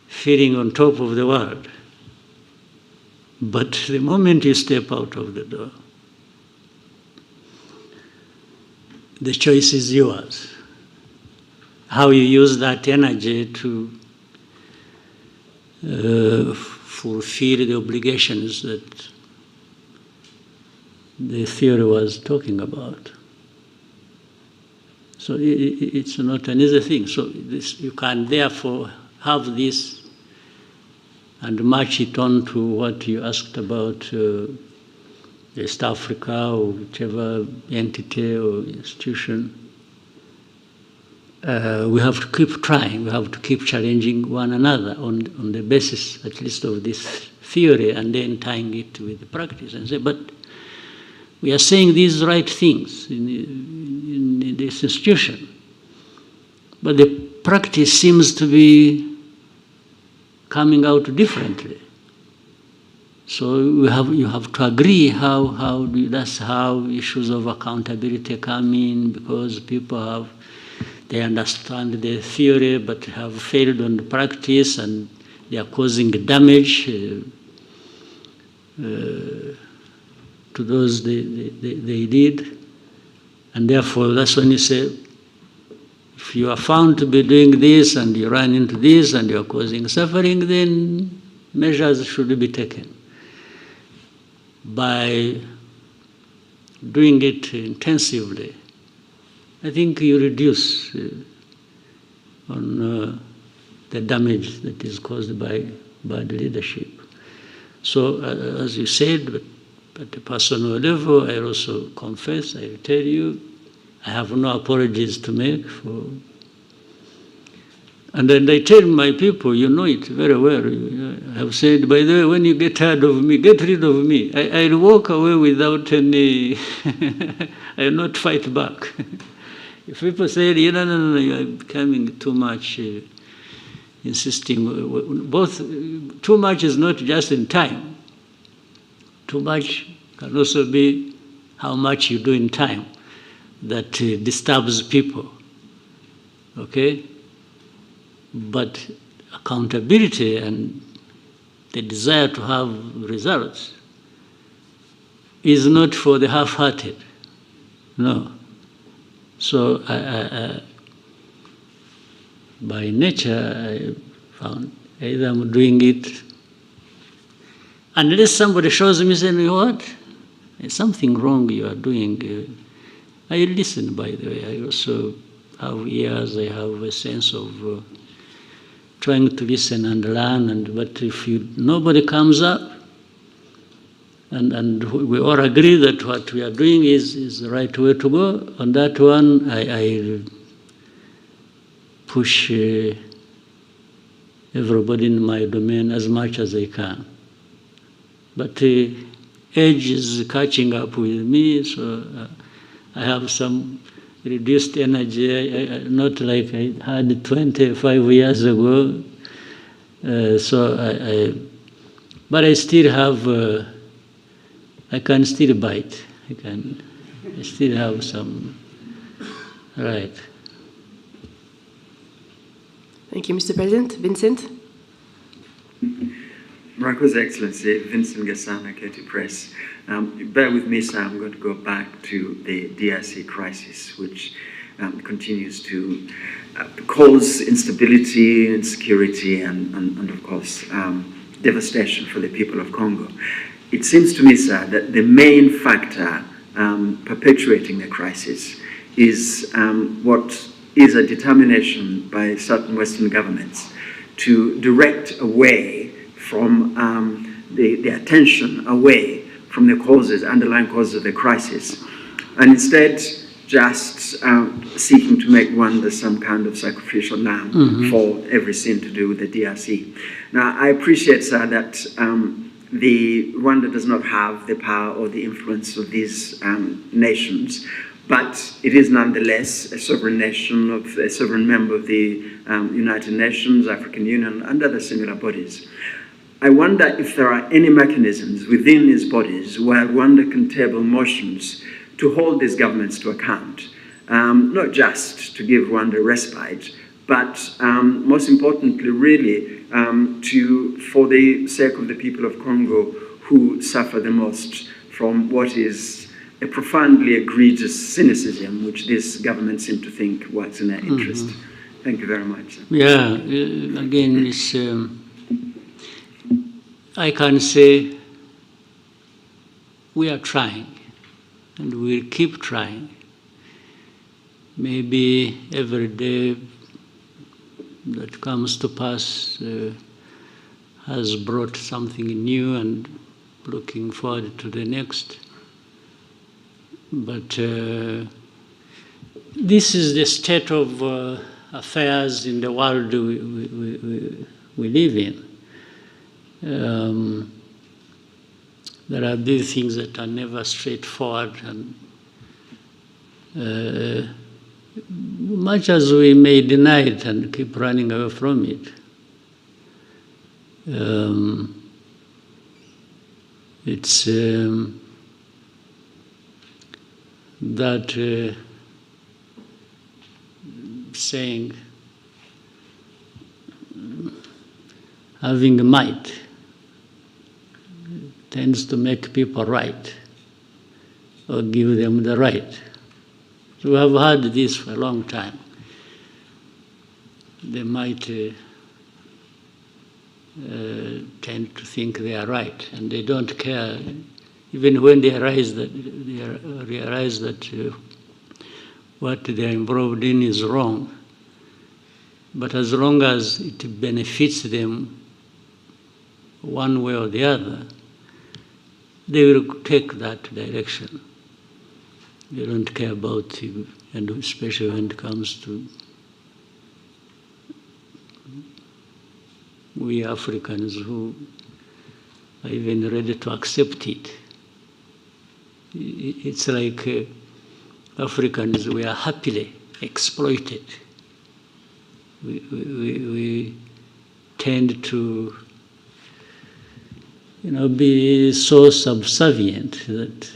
feeling on top of the world. But the moment you step out of the door, the choice is yours. How you use that energy to fulfill the obligations that the theory was talking about. So it's not an easy thing. So you can therefore have this and match it on to what you asked about East Africa or whichever entity or institution. We have to keep trying, we have to keep challenging one another on the basis at least of this theory, and then tying it with the practice and say, but we are saying these right things in this institution, but the practice seems to be coming out differently. So you have to agree that's how issues of accountability come in, because people they understand the theory but have failed on the practice, and they are causing damage to those they did. And therefore, that's when you say, if you are found to be doing this and you run into this and you are causing suffering, then measures should be taken. By doing it intensively, I think you reduce on the damage that is caused by bad leadership. So, as you said, at a personal level, I also confess, I tell you, I have no apologies to make for. And then I tell my people, you know it very well. I have said, by the way, when you get tired of me, get rid of me. I'll walk away without any, I will not fight back. If people say, no, you're becoming too much, insisting, both, too much is not just in time. Too much can also be how much you do in time that disturbs people, okay? But accountability and the desire to have results is not for the half-hearted, no. So by nature, I found either I'm doing it, unless somebody shows me saying, what? There's something wrong you are doing. I listen, by the way. I also have ears, I have a sense of trying to listen and learn, but if nobody comes up, and we all agree that what we are doing is the right way to go, on that one I push everybody in my domain as much as I can. But age is catching up with me, so I have some reduced energy, not like I had 25 years ago. But I still have, I can still bite. I still have some, right. Thank you, Mr. President. Vincent? Marco's Excellency, Vincent Gassana, Katie Press. Bear with me, sir, I'm going to go back to the DRC crisis, which continues to cause instability, insecurity, and of course, devastation for the people of Congo. It seems to me, sir, that the main factor perpetuating the crisis is what is a determination by certain Western governments to direct away from the attention away from the causes, underlying causes of the crisis, and instead just seeking to make Rwanda some kind of sacrificial lamb for everything to do with the DRC. Now, I appreciate, sir, that the Rwanda does not have the power or the influence of these nations, but it is nonetheless a sovereign nation, a sovereign member of the United Nations, African Union, and other similar bodies. I wonder if there are any mechanisms within these bodies where Rwanda can table motions to hold these governments to account, not just to give Rwanda respite, but most importantly, really, for the sake of the people of Congo who suffer the most from what is a profoundly egregious cynicism which this government seem to think works in their interest. Thank you very much. Sir. Yeah, again, it's, I can say we are trying, and we'll keep trying. Maybe every day that comes to pass has brought something new, and looking forward to the next. But this is the state of affairs in the world we live in. There are these things that are never straightforward, and much as we may deny it and keep running away from it, it's that saying, having might tends to make people right, or give them the right. So we have had this for a long time. They might tend to think they are right, and they don't care, even when they realize that what they are involved in is wrong. But as long as it benefits them one way or the other, they will take that direction. They don't care about it, and especially when it comes to we Africans who are even ready to accept it. It's like Africans, we are happily exploited. We tend to, be so subservient that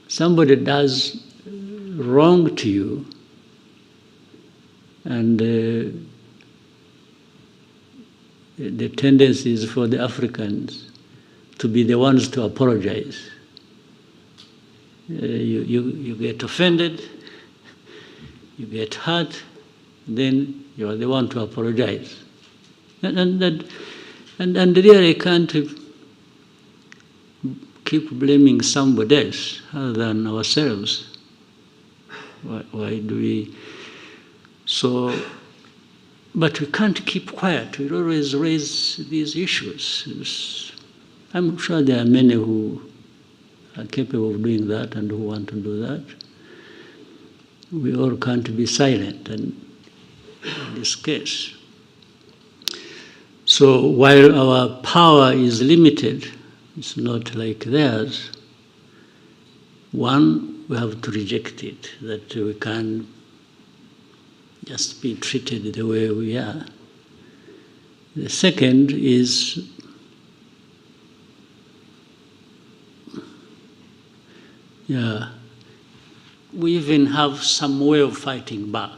somebody does wrong to you, and the tendency is for the Africans to be the ones to apologize. You get offended, you get hurt, then you are the one to apologize. And really can't keep blaming somebody else other than ourselves. Why do we? So, but we can't keep quiet. We always raise these issues. I'm sure there are many who are capable of doing that and who want to do that. We all can't be silent in this case. So while our power is limited, it's not like theirs. One, we have to reject it, that we can't just be treated the way we are. The second is we even have some way of fighting back.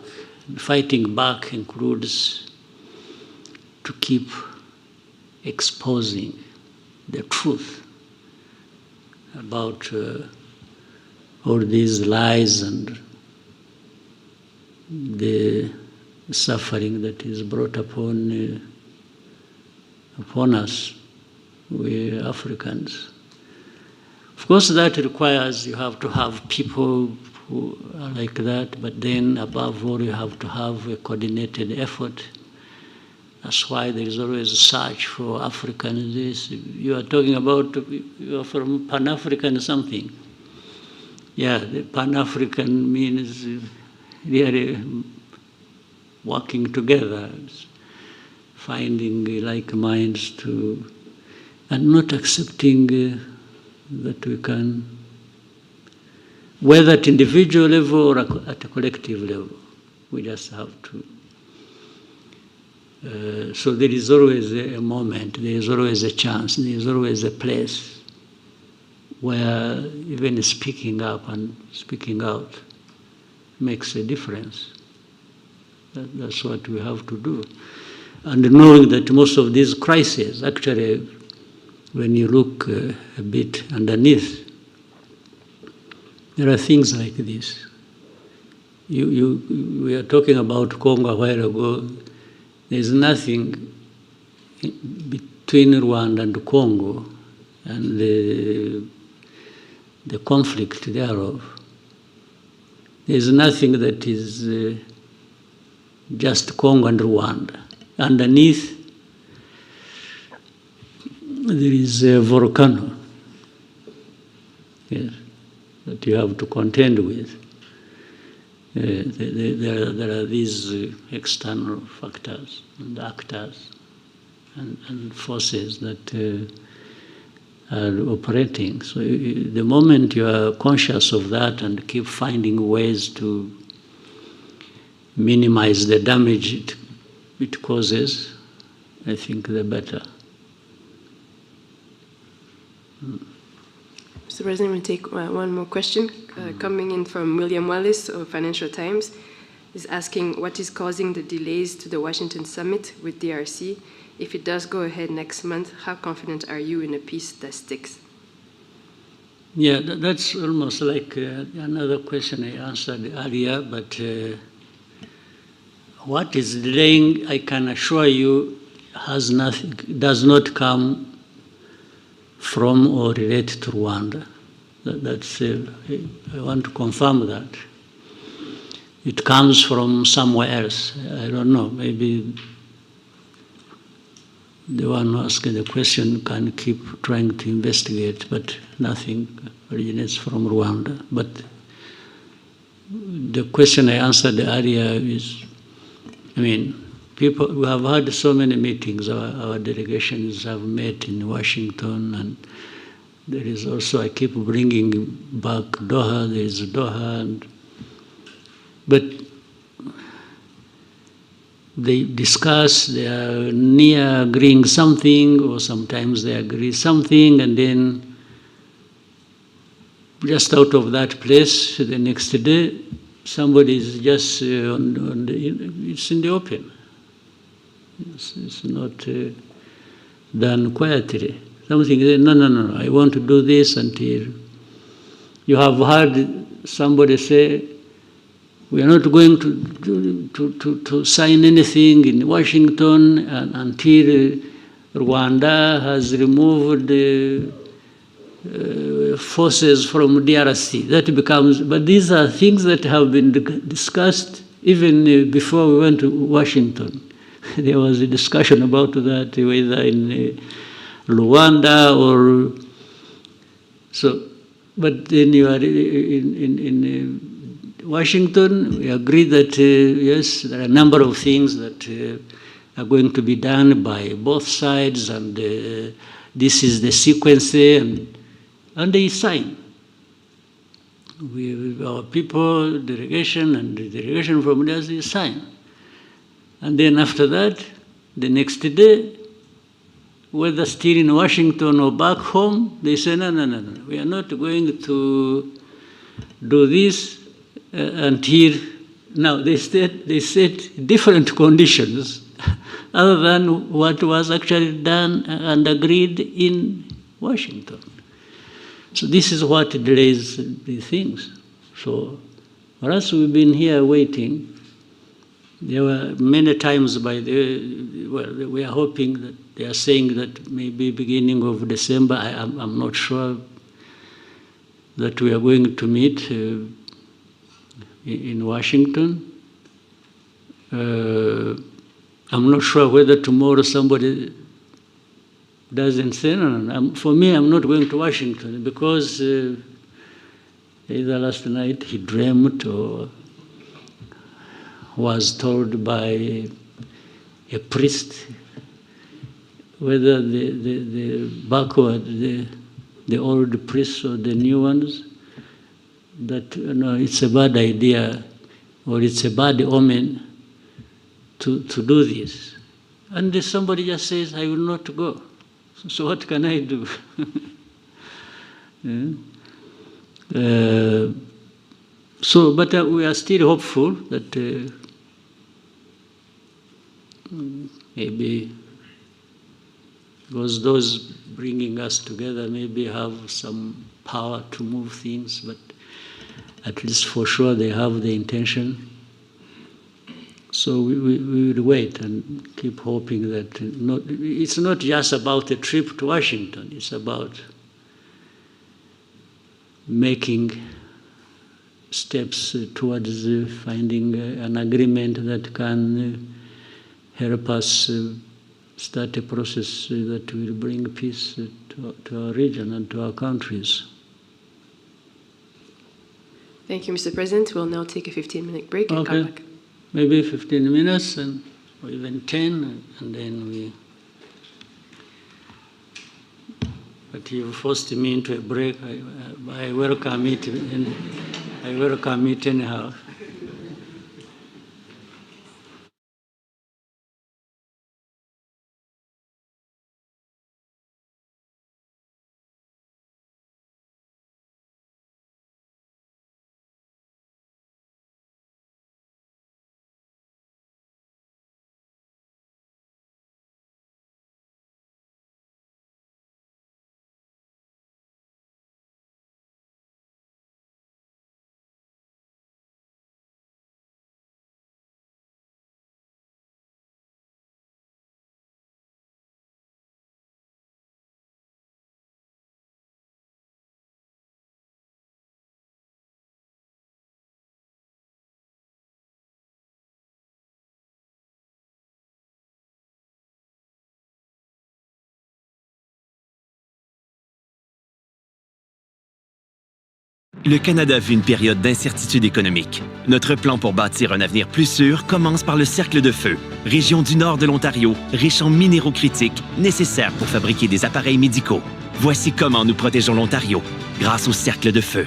Fighting back includes to keep exposing the truth about all these lies and the suffering that is brought upon us, we Africans. Of course, that requires you have to have people who are like that, but then above all, you have to have a coordinated effort. That's why there is always a search for African this. You are talking about, you are from Pan-African something. Yeah, the Pan-African means really working together, finding like minds to, and not accepting that we can, whether at individual level or at a collective level, we just have to. So there is always a moment, there is always a chance, there is always a place where even speaking up and speaking out makes a difference. That's what we have to do. And knowing that most of these crises, actually, when you look a bit underneath, there are things like this. We are talking about Congo a while ago. There's nothing between Rwanda and Congo and the conflict thereof. There's nothing that is just Congo and Rwanda. Underneath, there is a volcano, yes, that you have to contend with. There are these external factors and actors and forces that are operating. So the moment you are conscious of that and keep finding ways to minimize the damage it causes, I think the better. Mr. President, we'll take one more question coming in from William Wallace of Financial Times. He's asking what is causing the delays to the Washington summit with DRC. If it does go ahead next month, how confident are you in a peace that sticks? Yeah, that's almost like another question I answered earlier, but what is delaying, I can assure you, does not come from or relate to Rwanda. That's I want to confirm that. It comes from somewhere else. I don't know, maybe the one who asked the question can keep trying to investigate, but nothing originates from Rwanda. But the question I answered earlier is, I mean, people, we have had so many meetings, our delegations have met in Washington, and there is also, I keep bringing back Doha, there is Doha, but they discuss, they are near agreeing something, or sometimes they agree something, and then just out of that place, the next day, somebody is just it's in the open. It's not done quietly. Something, no, I want to do this until you have heard somebody say, we are not going to sign anything in Washington until Rwanda has removed the forces from DRC. That becomes, but these are things that have been discussed even before we went to Washington. There was a discussion about that, whether in Rwanda or so. But then you are in Washington, we agree that yes, there are a number of things that are going to be done by both sides, and this is the sequence, and they sign. Our people, delegation, and the delegation from there, they sign. And then after that, the next day, whether still in Washington or back home, they say, no, we are not going to do this until now. They set different conditions other than what was actually done and agreed in Washington. So this is what delays the things. So for us, we've been here waiting. There were many times we are hoping that they are saying that maybe beginning of December, I'm not sure that we are going to meet in Washington. I'm not sure whether tomorrow somebody doesn't say, no. For me, I'm not going to Washington because either last night he dreamt or was told by a priest whether the backward, the old priests or the new ones, that it's a bad idea or it's a bad omen to do this. And somebody just says, I will not go. So what can I do? But we are still hopeful that maybe because those bringing us together maybe have some power to move things, but at least for sure they have the intention. So we will wait and keep hoping that it's not just about a trip to Washington, it's about making steps towards finding an agreement that can help us start a process that will bring peace to our region and to our countries. Thank you, Mr. President. We'll now take a 15-minute break and come back. Maybe 15 minutes or even 10, and then we... But you forced me into a break. I welcome it, and I welcome it anyhow. Le Canada vit une période d'incertitude économique. Notre plan pour bâtir un avenir plus sûr commence par le Cercle de Feu, région du nord de l'Ontario, riche en minéraux critiques nécessaires pour fabriquer des appareils médicaux. Voici comment nous protégeons l'Ontario, grâce au Cercle de Feu.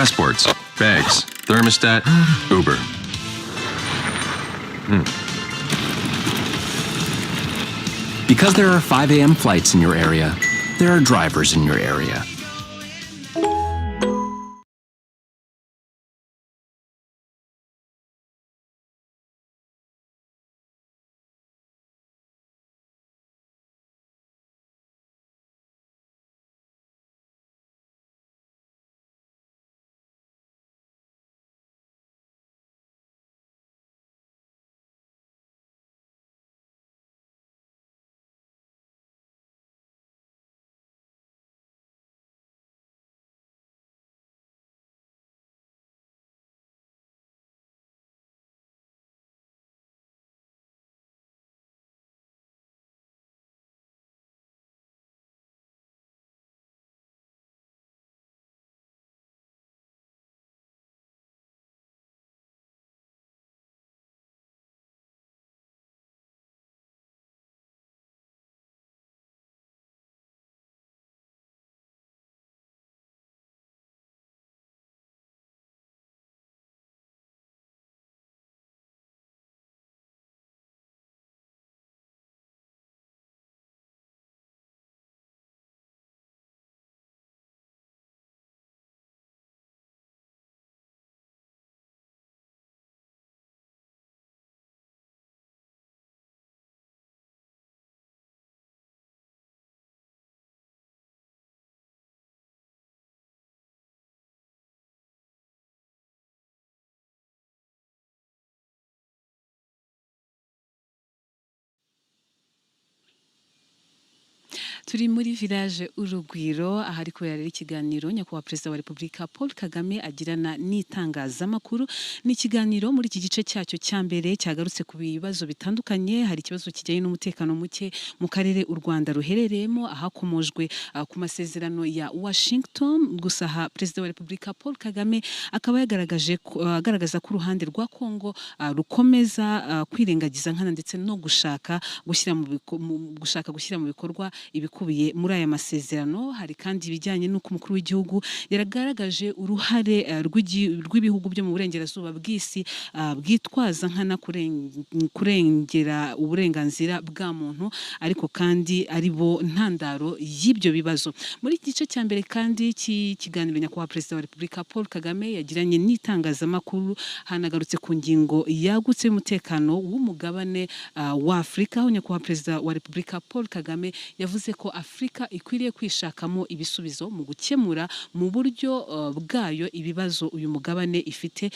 passports, bags, thermostat, Uber. Because there are 5 a.m. flights in your area, there are drivers in your area. turi muri village Urugwiro ahari kubera ikiganiro Nyakubahwa Perezida wa Repubulika Paul Kagame agirana n'itangazamakuru. Ni ikiganiro muri iki gice cyacyo cya mbere cyagarutse ku bibazo bitandukanye. Hari ikibazo kijyanye n'umutekano muke mu karere u Rwanda ruherereyemo, ahakomojwe ku masezerano ya Washington. Gusa Perezida wa Repubulika Paul Kagame akaba agaragaza ko uruhande rwa Kongo rukomeza kwirengagiza nkana ndetse no gushaka gushyira mu bikorwa ibikubiye muri aya masezerano. Hari kandi ibijyanye n'uko umukuru w'igihugu yaragaragaje uruhare rw'ibihugu byo mu burengerazuba bw'isi bwitwaza nkana kurengera uburenganzira bwa muntu, ariko kandi ari bo ntandaro y'ibyo bibazo. Muri iki gice cya mbere kandi cy'ikiganiro Nyakubahwa Perezida wa Repubulika Paul Kagame yagiranye n'itangazamakuru, hanagarutse ku ngingo yagutse y'umutekano w'umugabane wa Afurika, aho Nyakubahwa Perezida wa Repubulika Paul Kagame yavuze ko Afurika ikwiriye kwishakamo ibisubizo mu gukemura mu buryo bwayo ibibazo uyu mugabane ifite.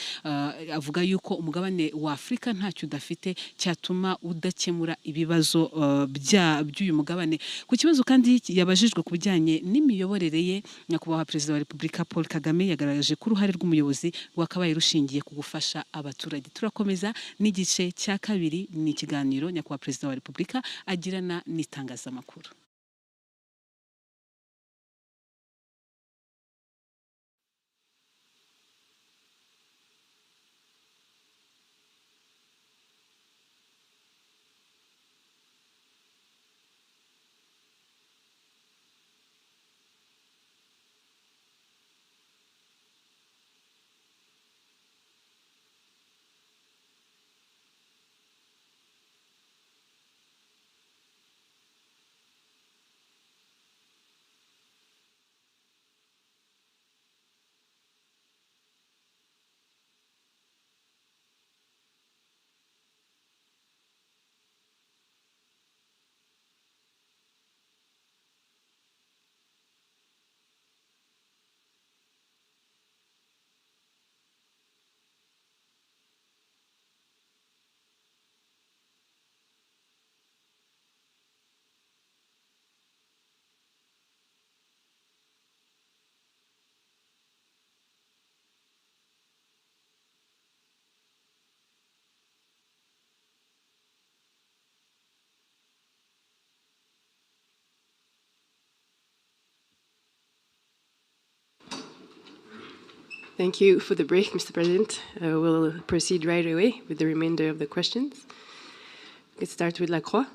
Avuga yuko umugabane wa Afurika ntacyo udafite cyatuma udakemura ibibazo by'uyu mugabane. Ku kibazo kandi yabajijwe ku bijyanye n'imiyoborere ye, Nyakubahwa Perezida wa Repubulika Paul Kagame yagaragaje ko uruhare rw'umuyobozi rwakabaye rushingiye ku gufasha abaturage. Turakomeza n'igice cya kabiri, ni ikiganiro Nyakubahwa Perezida wa Repubulika agirana n'itangazamakuru. Thank you for the break, Mr. President. We'll proceed right away with the remainder of the questions. Let's start with Lacroix.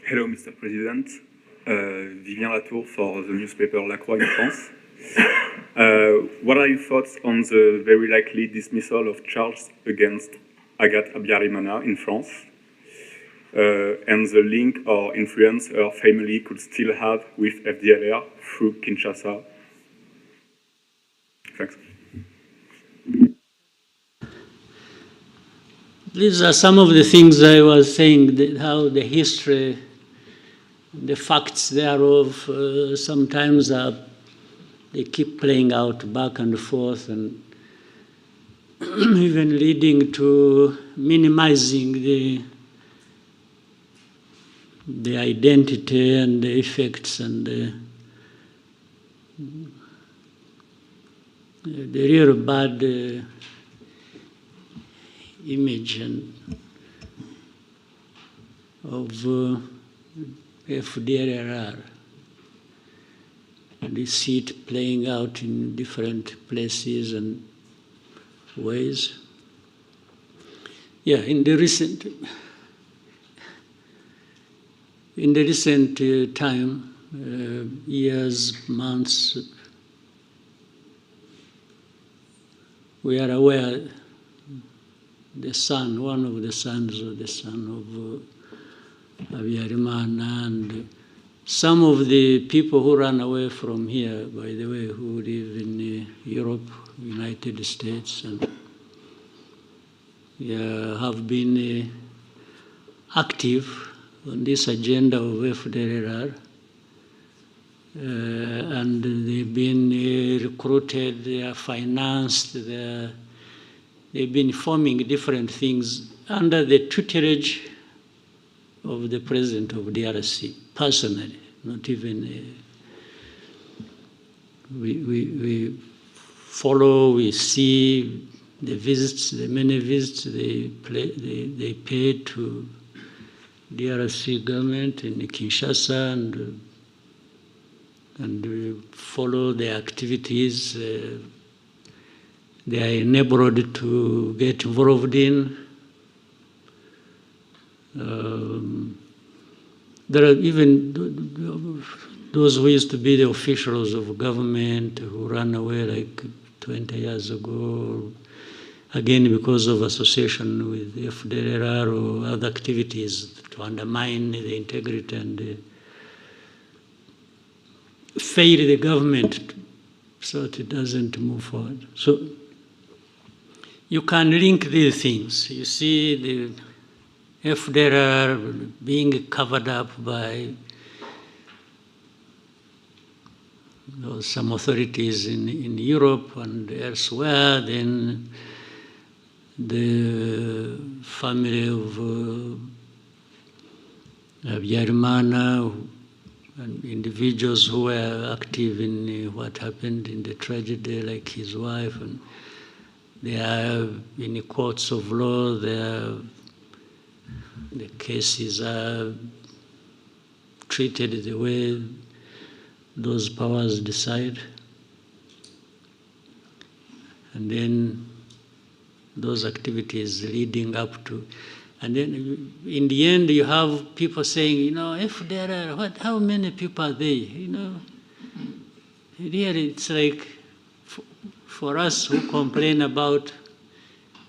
Hello, Mr. President. Vivien Latour for the newspaper Lacroix in France. What are your thoughts on the very likely dismissal of charges against Agathe Habyarimana in France, and the link or influence her family could still have with FDLR through Kinshasa? Thanks. These are some of the things I was saying, how the history, the facts thereof, sometimes they keep playing out back and forth, and even leading to minimizing the identity and the effects and the real bad image of FDLR. And you see it playing out in different places and ways. Yeah, in the recent time, years, months, we are aware the son, one of the sons of the son of Habyarimana, and some of the people who ran away from here, by the way, who live in Europe, United States, and have been active on this agenda of FDLR, and they've been recruited, they are financed, they've been forming different things under the tutelage of the president of DRC, personally, not even we follow, we see the visits, the many visits they pay to DRC government in Kinshasa, and we follow their activities. They are enabled to get involved in. There are even those who used to be the officials of government who ran away like 20 years ago, again because of association with FDLR or other activities to undermine the integrity and fail the government so that it doesn't move forward. So you can link these things. You see the FDLR being covered up by some authorities in Europe and elsewhere, then the family of Habyarimana and individuals who were active in what happened in the tragedy, like his wife, and they are in the courts of law, the cases are treated the way those powers decide. And then those activities leading up to, and then in the end you have people saying, if there are, how many people are they? Really it's like, for us who complain about,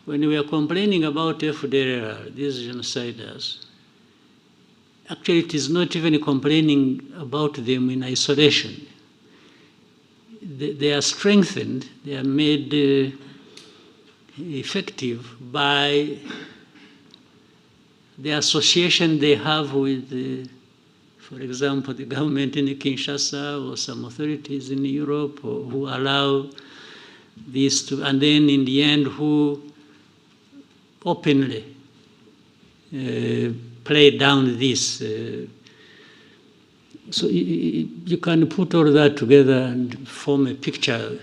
when we are complaining about FDLR, these genociders, actually it is not even complaining about them in isolation. They are strengthened, they are made effective by the association they have with, for example, the government in Kinshasa or some authorities in Europe, or who allow this to, and then in the end who openly play down this. So you can put all that together and form a picture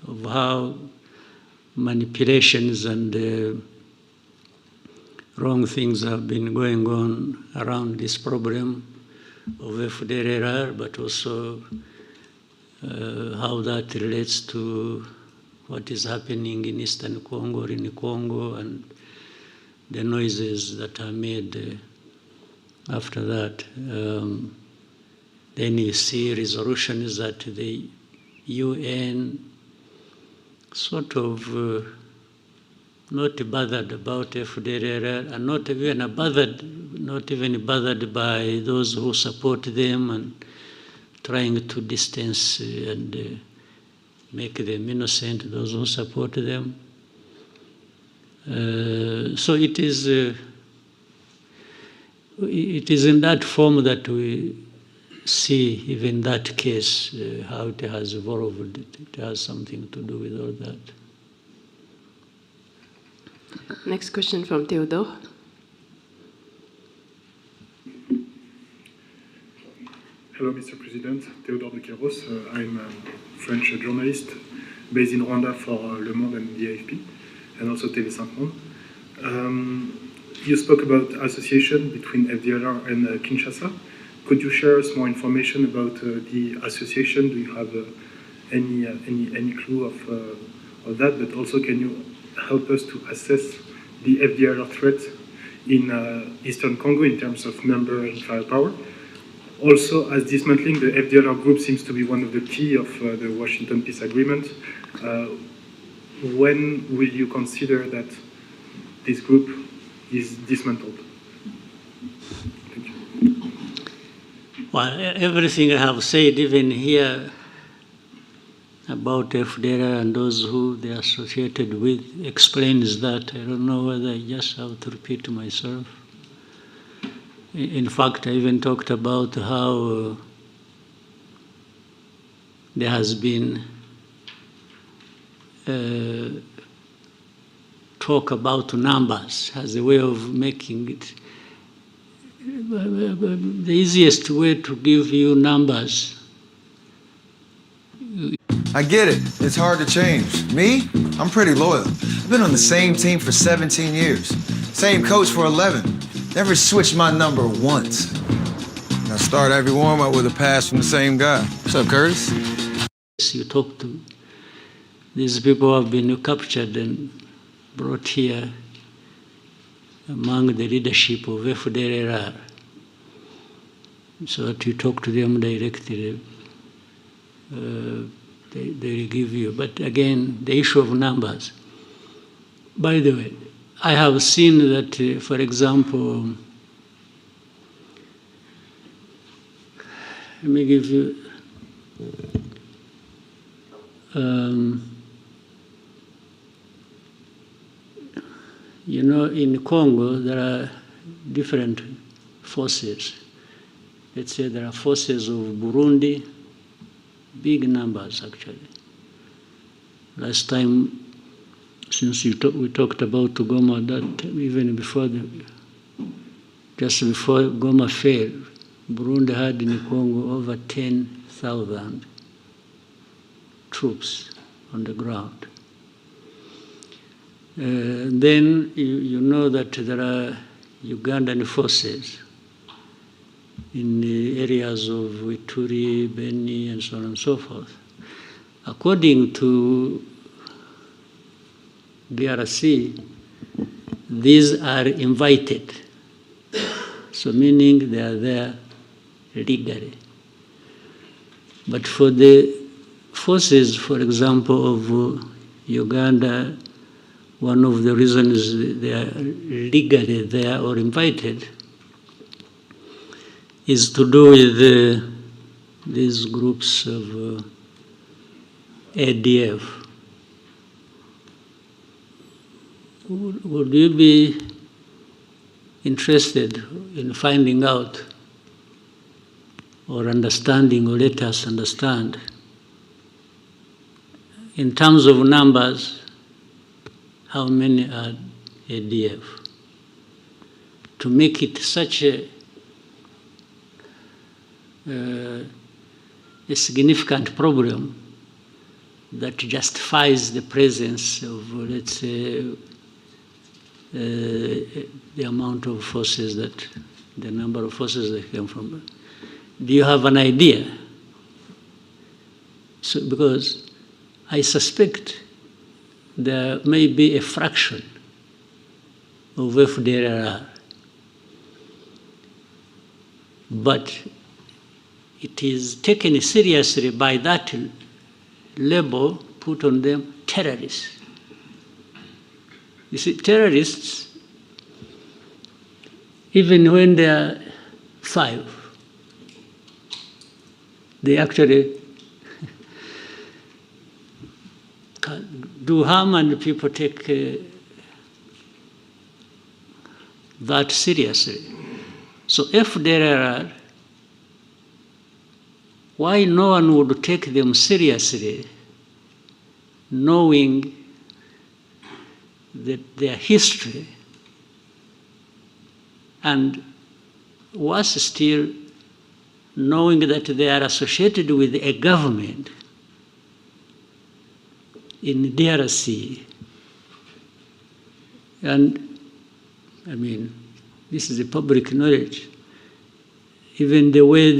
of how manipulations and wrong things have been going on around this problem of FDLR, but also how that relates to what is happening in Eastern Congo or in Congo, and the noises that are made after that. Then you see resolutions that they UN sort of not bothered about FDLR and not even bothered by those who support them and trying to distance and make them innocent, those who support them. So it is in that form that we see even that case, how it has evolved. It has something to do with all that. Next question from Theodore. Hello, Mr. President. Theodore de Queiroz. I'm a French journalist based in Rwanda for Le Monde and the AFP, and also TV5 Monde. You spoke about association between FDLR and Kinshasa. Could you share us more information about the association? Do you have any clue of that? But also, can you help us to assess the FDLR threat in Eastern Congo in terms of number and firepower? Also, as dismantling the FDLR group seems to be one of the key of the Washington Peace Agreement, when will you consider that this group is dismantled? Thank you. Well, everything I have said, even here, about FDLR and those who they are associated with, explains that. I don't know whether I just have to repeat myself. In fact, I even talked about how there has been talk about numbers as a way of making it. The easiest way to give you numbers. I get it. It's hard to change. Me? I'm pretty loyal. I've been on the same team for 17 years. Same coach for 11. Never switched my number once. I start every warm-up with a pass from the same guy. What's up, Curtis? You talk to these people who have been captured and brought here among the leadership of FDLR. So that you talk to them directly. They will give you. But again, the issue of numbers. By the way, I have seen that, for example, let me give you, you know, in Congo, there are different forces. Let's say there are forces of Burundi, big numbers actually. Last time, since we talked about Goma, that even before just before Goma fell, Burundi had in Congo over 10,000 troops on the ground. Then you know that there are Ugandan forces in the areas of Ituri, Beni, and so on and so forth. According to DRC, these are invited, so meaning they are there legally. But for the forces, for example, of Uganda, one of the reasons they are legally there or invited is to do with these groups of ADF. Would you be interested in finding out or understanding, or let us understand, in terms of numbers, how many are ADF? To make it such a significant problem that justifies the presence of, let's say, the amount of forces that, the number of forces that came from. Do you have an idea? So, because I suspect there may be a fraction of FDLR, but it is taken seriously by that label put on them terrorists. You see, terrorists, even when they are 5, they actually do harm, and people take that seriously. So if there are, why no one would take them seriously, knowing that their history, and worse still, knowing that they are associated with a government in DRC. And I mean, this is a public knowledge. Even the way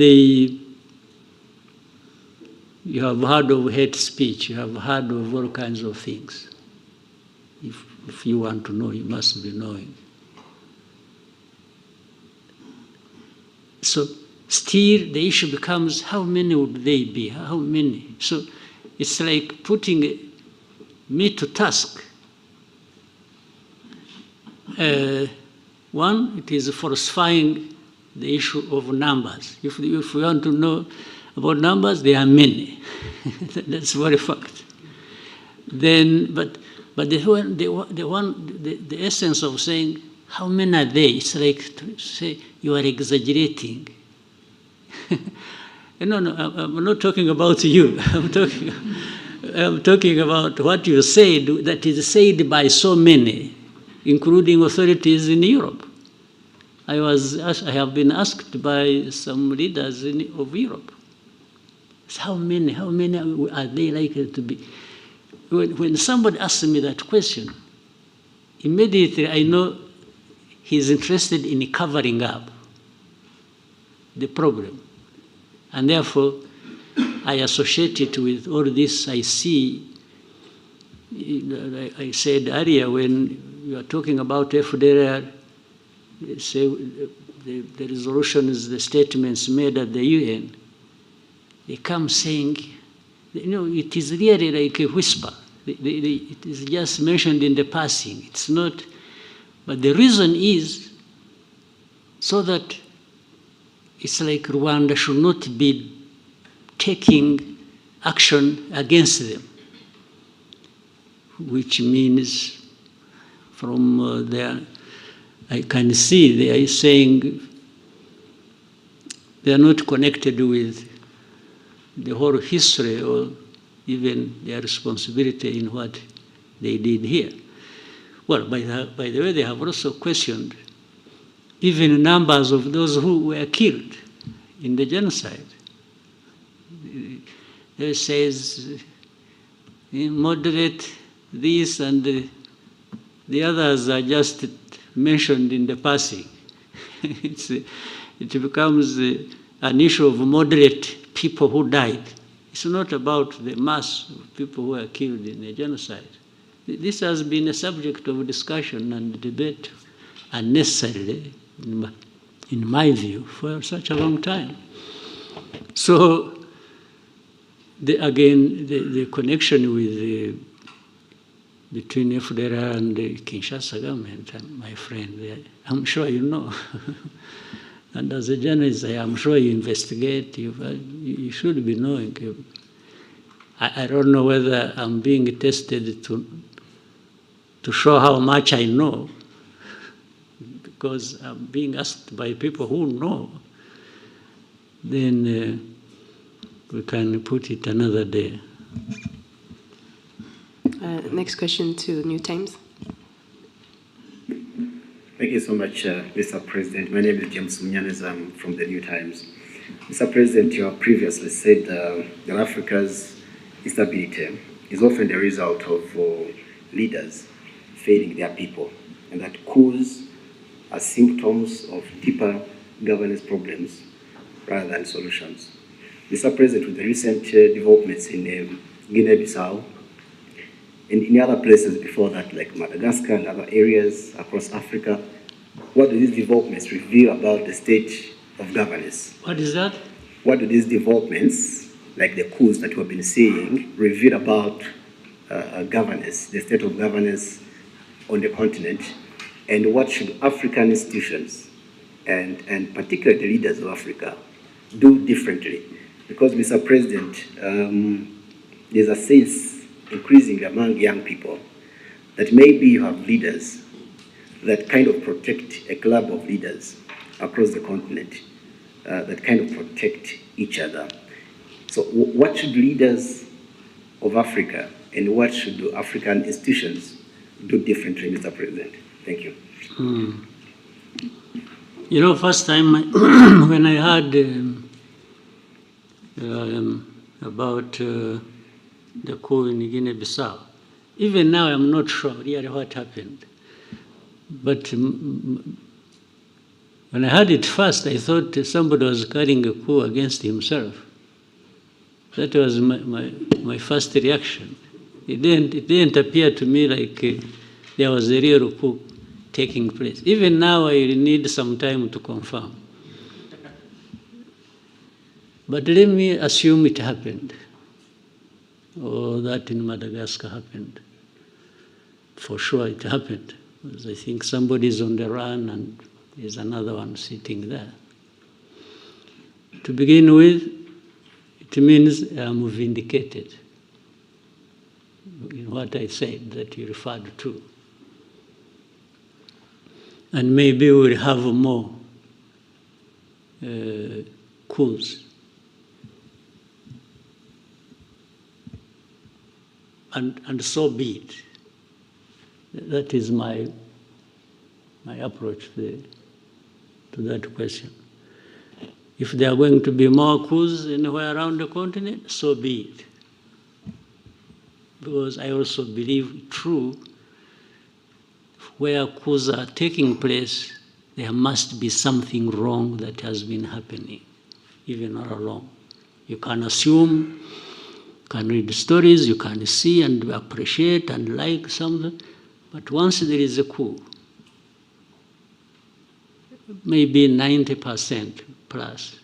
you have heard of hate speech, you have heard of all kinds of things. If you want to know, you must be knowing. So still the issue becomes, how many would they be? How many? So it's like putting me to task. One, it is falsifying the issue of numbers. If we want to know about numbers, there are many. That's very fact. Then, but the essence of saying how many are they? It's like to say you are exaggerating. No, I'm not talking about you. I'm talking about what you said that is said by so many, including authorities in Europe. I have been asked by some leaders of Europe, how many are they likely to be? When somebody asks me that question, immediately I know he's interested in covering up the problem. And therefore, I associate it with all this I see. I said earlier, when you are talking about FDR, say the resolutions, the statements made at the UN, they come saying, it is really like a whisper. It is just mentioned in the passing. It's not, but the reason is so that it's like Rwanda should not be taking action against them, which means from there, I can see they are saying they are not connected with the whole history or even their responsibility in what they did here. Well, by the way, they have also questioned even numbers of those who were killed in the genocide. It says moderate this, and the others are just mentioned in the passing. It becomes an issue of moderate people who died. It's not about the mass of people who were killed in the genocide. This has been a subject of discussion and debate unnecessarily, in my view, for such a long time. So, the connection with between FDR and the Kinshasa government, my friend, I'm sure you know. And as a journalist, I'm sure you investigate, you should be knowing. I don't know whether I'm being tested to show how much I know, because I'm being asked by people who know. Then we can put it another day. Next question to New Times. Thank you so much, Mr. President. My name is James Munyanez. I'm from the New Times. Mr. President, you have previously said that Africa's instability is often the result of leaders failing their people, and that coups are symptoms of deeper governance problems rather than solutions. Mr. President, with the recent developments in Guinea-Bissau and in other places before that, like Madagascar and other areas across Africa, what do these developments reveal about the state of governance? What is that? What do these developments like the coups that we've been seeing, reveal about governance, the state of governance on the continent, and what should African institutions and particularly the leaders of Africa do differently. Because, Mr. President, there's a sense increasing among young people that maybe you have leaders that kind of protect a club of leaders across the continent, that kind of protect each other. So what should leaders of Africa and what should the African institutions do differently, Mr. President? Thank you. You know, first time when I heard about the coup in Guinea-Bissau, even now I'm not sure really what happened. But when I heard it first, I thought somebody was carrying a coup against himself. That was my first reaction. It didn't appear to me like there was a real coup taking place. Even now, I need some time to confirm. But let me assume it happened, or that in Madagascar happened. For sure it happened, because I think somebody's on the run and there's another one sitting there. To begin with, it means I'm vindicated in what I said that you referred to. And maybe we'll have more coups. And so be it. That is my approach to that question. If there are going to be more coups anywhere around the continent, so be it. Because I also believe, true, where coups are taking place, there must be something wrong that has been happening, even all along. You can assume, you can read stories, you can see and appreciate and like something, but once there is a coup, maybe 90% plus,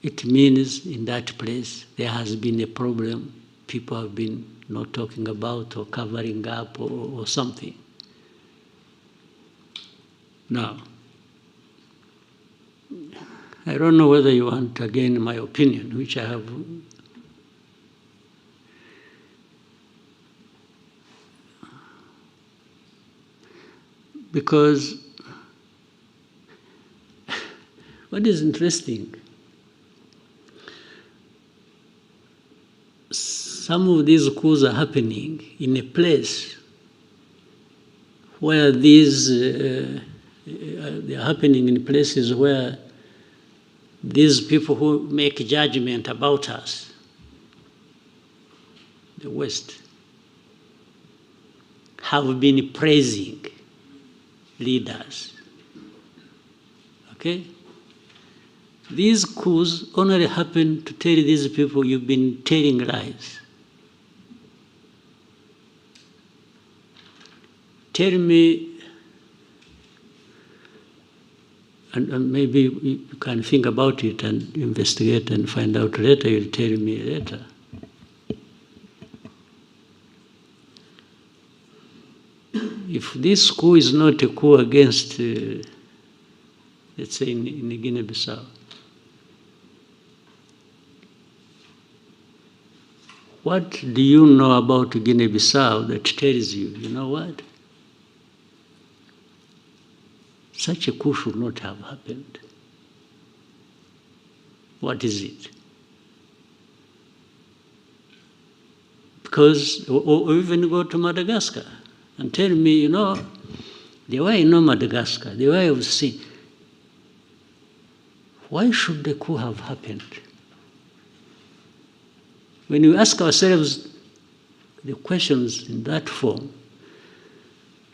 it means in that place there has been a problem people have been not talking about or covering up or something. Now, I don't know whether you want again my opinion, which I have. Because what is interesting, some of these coups are happening in a place where these, they are happening in places where these people who make judgment about us, the West, have been praising leaders. Okay? These coups only happen to tell these people you've been telling lies. Tell me, and maybe you can think about it and investigate and find out later, you'll tell me later. If this coup is not a coup against, let's say, in Guinea-Bissau, what do you know about Guinea-Bissau that tells you, you know what? Such a coup should not have happened. What is it? Because, or even go to Madagascar and tell me, you know, the way I know Madagascar, the way I've seen, why should the coup have happened? When we ask ourselves the questions in that form,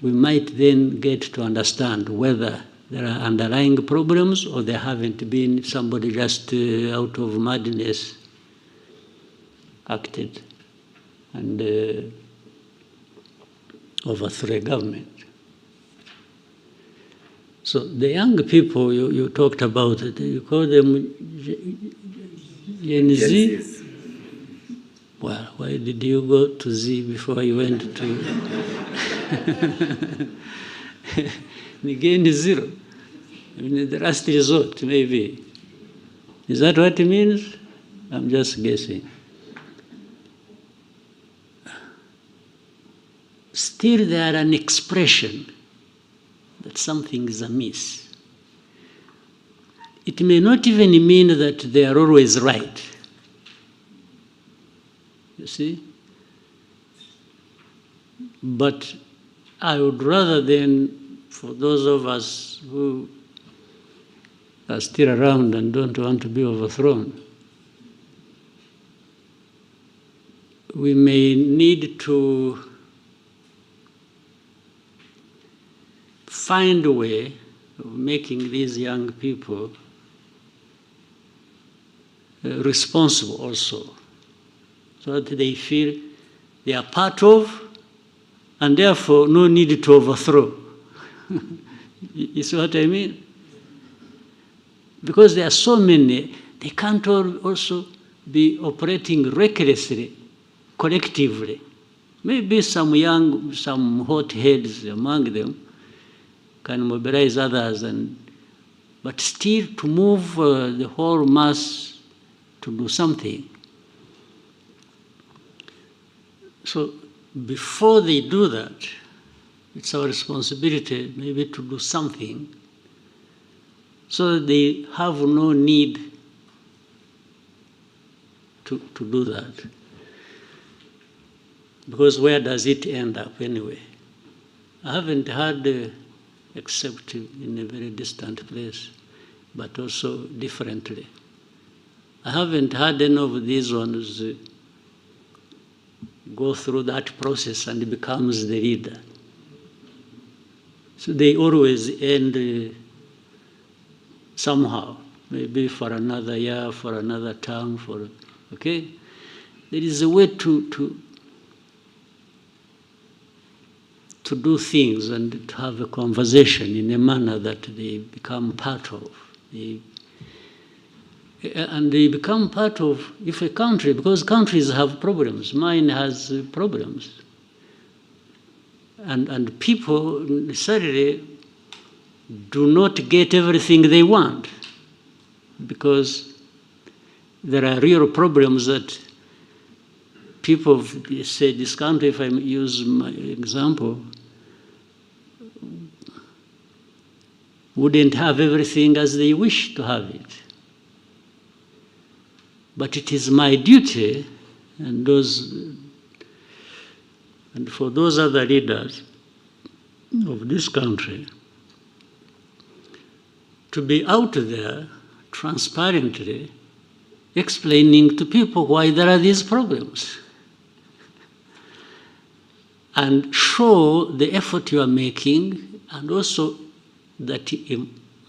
we might then get to understand whether there are underlying problems or there haven't been, somebody just out of madness acted and overthrew a government. So the young people you talked about, you call them Gen Z? Zs. Well, why did you go to Z before you went to Gen Zero? I mean, the last resort, maybe. Is that what it means? I'm just guessing. Still, they are an expression that something is amiss. It may not even mean that they are always right. You see? But I would rather than, for those of us who are still around and don't want to be overthrown, we may need to find a way of making these young people responsible also, so that they feel they are part of, and therefore no need to overthrow. You see what I mean? Because there are so many, they can't all also be operating recklessly, collectively. Maybe some hot heads among them can mobilize others, but still to move the whole mass to do something. So before they do that, it's our responsibility maybe to do something so that they have no need to do that. Because where does it end up anyway? I haven't heard, except in a very distant place, but also differently. I haven't had any of these ones go through that process and becomes the leader. So they always end somehow, maybe for another year, for another term, okay? There is a way to do things and to have a conversation in a manner that they become part of. And they become part of, if a country, because countries have problems, mine has problems. And people necessarily do not get everything they want, because there are real problems that people say, this country, if I use my example, wouldn't have everything as they wish to have it. But it is my duty, and for those other leaders of this country, to be out there transparently explaining to people why there are these problems, and show the effort you are making, and also that it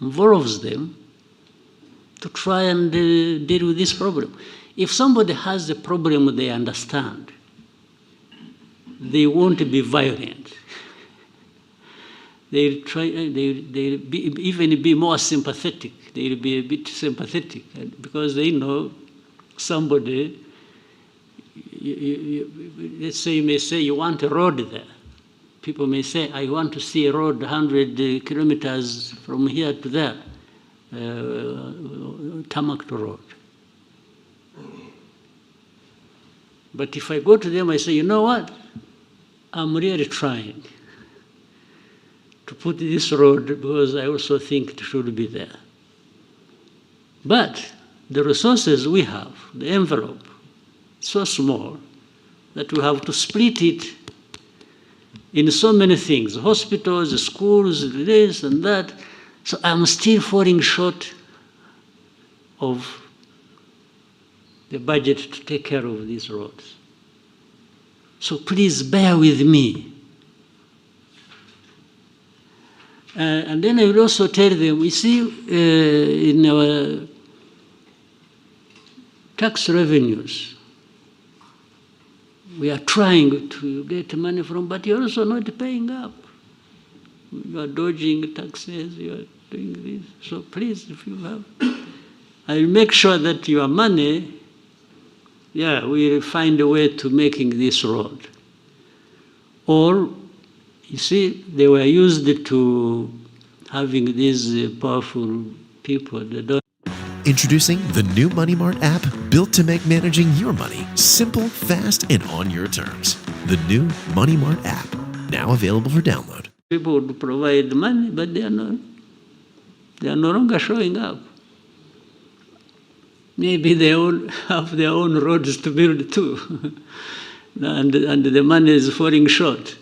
involves them to try and deal with this problem. If somebody has a problem they understand, they won't be violent. They'll even be more sympathetic. They'll be a bit sympathetic because they know somebody, let's say you may say you want a road there. People may say, I want to see a road 100 kilometers from here to there, tarmac road. But if I go to them, I say, you know what? I'm really trying to put this road because I also think it should be there. But the resources we have, the envelope, so small that we have to split it in so many things, hospitals, schools, this and that. So I'm still falling short of the budget to take care of these roads. So please bear with me. And then I will also tell them, we see in our tax revenues, we are trying to get money from, but you're also not paying up. You are dodging taxes, you are doing this. So please, if you have, I'll make sure that your money yeah, we'll find a way to making this road. Or, you see, they were used to having these powerful people. They don't. Introducing the new Money Mart app built to make managing your money simple, fast, and on your terms. The new Money Mart app, now available for download. People would provide money, but they are no longer showing up. Maybe they all have their own roads to build too, and the money is falling short.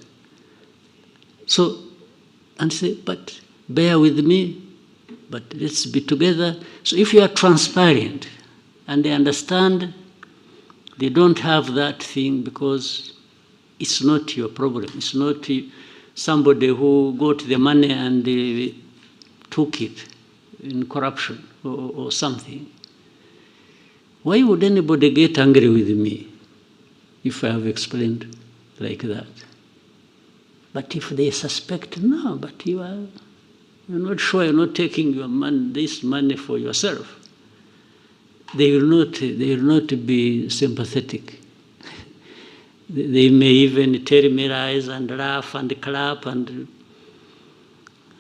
So, and say, but bear with me, but let's be together. So if you are transparent and they understand, they don't have that thing because it's not your problem. It's not somebody who got the money and took it in corruption or something. Why would anybody get angry with me if I have explained like that? But if they suspect, no, but you're not sure, you're not taking your this money for yourself, they will not be sympathetic. They may even tear me eyes and laugh and clap and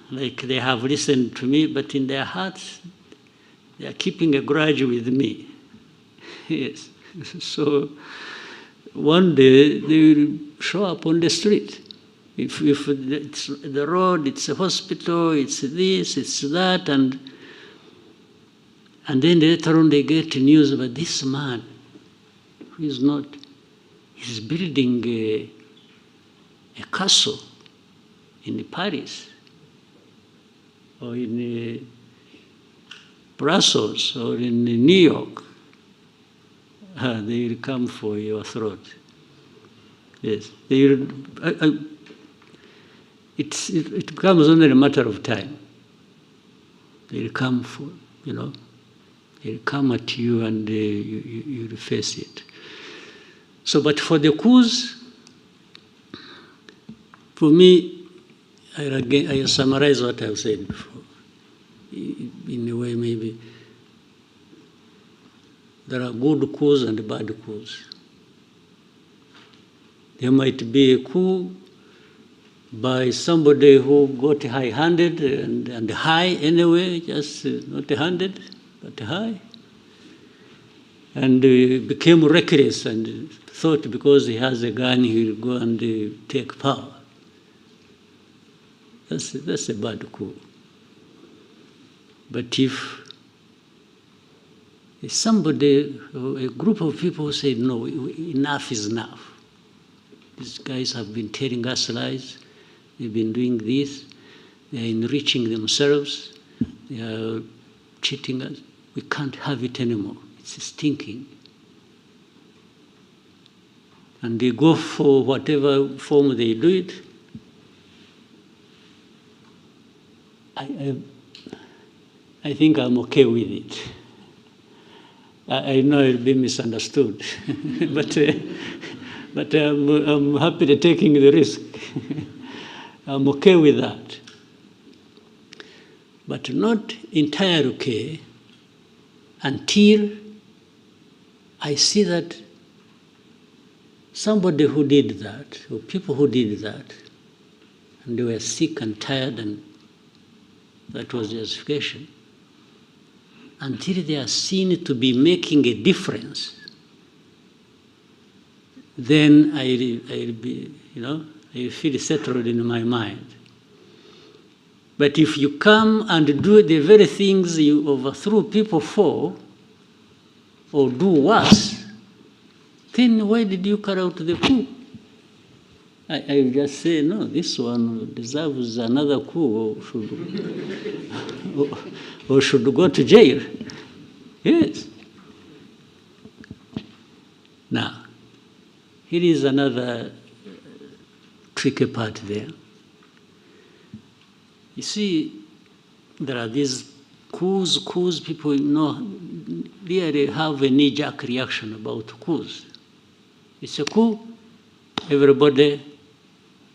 like they have listened to me, but in their hearts they are keeping a grudge with me. Yes. So one day they will show up on the street. If it's the road, it's a hospital, it's this, it's that, and then later on they get news about this man who is not, he's building a castle in Paris or in Brussels or in New York. They will come for your throat. Yes, they will. It becomes only a matter of time. They'll come for, they'll come at you and you'll face it. So, but for the coups, for me, I summarize what I've said before. In a way, maybe there are good coups and bad coups. There might be a coup by somebody who got high-handed and high anyway, just not 100, but high, and became reckless and thought because he has a gun he will go and take power. That's a bad coup. But if somebody, a group of people say, no, enough is enough. These guys have been telling us lies. They've been doing this. They're enriching themselves. They are cheating us. We can't have it anymore. It's stinking. And they go for whatever form they do it. I think I'm okay with it. I know it'll be misunderstood, but I'm happy to taking the risk. I'm okay with that. But not entirely okay until I see that somebody who did that, or people who did that, and they were sick and tired, and that was justification, until they are seen to be making a difference, then I'll be, I feel settled in my mind. But if you come and do the very things you overthrew people for, or do worse, then why did you carry out the coup? I just say, no, this one deserves another coup, or should go to jail. Yes. Now, here is another tricky part there. You see, there are these coups, people really have a knee-jerk reaction about coups. It's a coup, everybody,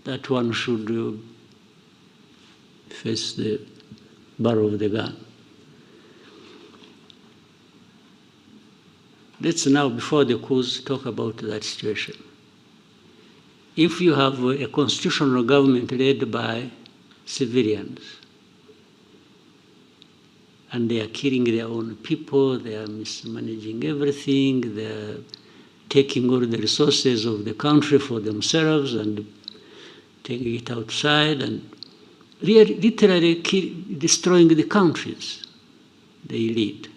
that one should face the barrel of the gun. let's now, before the coups, talk about that situation. If you have a constitutional government led by civilians, and they are killing their own people, they are mismanaging everything, they are taking all the resources of the country for themselves and taking it outside and literally destroying the countries they lead.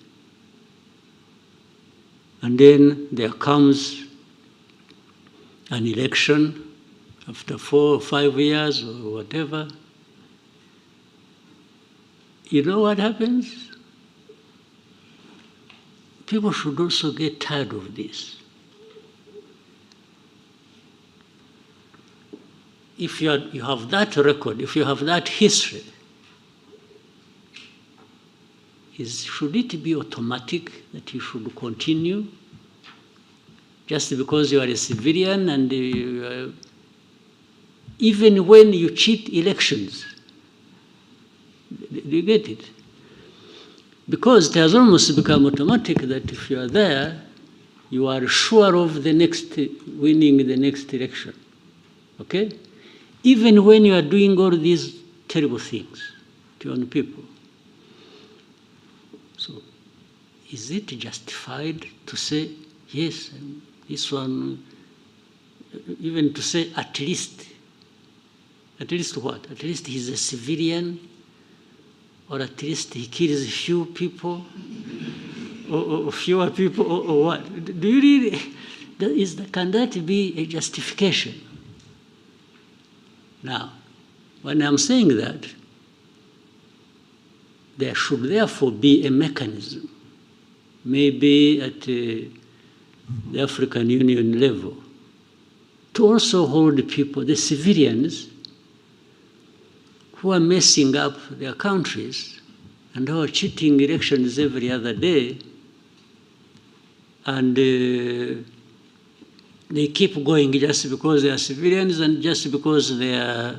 And then there comes an election after 4 or 5 years or whatever. You know what happens? People should also get tired of this. If you have that record, if you have that history, should it be automatic that you should continue just because you are a civilian and even when you cheat elections? Do you get it? Because it has almost become automatic that if you are there, you are sure of winning the next election. Okay? Even when you are doing all these terrible things to your own people. So, is it justified to say, yes, this one, even to say at least what? At least he's a civilian, or at least he kills few people, or fewer people, or what? Do you really, can that be a justification? Now, when I'm saying that, there should therefore be a mechanism, maybe at the African Union level, to also hold the people, the civilians, who are messing up their countries and who are cheating elections every other day, and they keep going just because they are civilians and just because they are...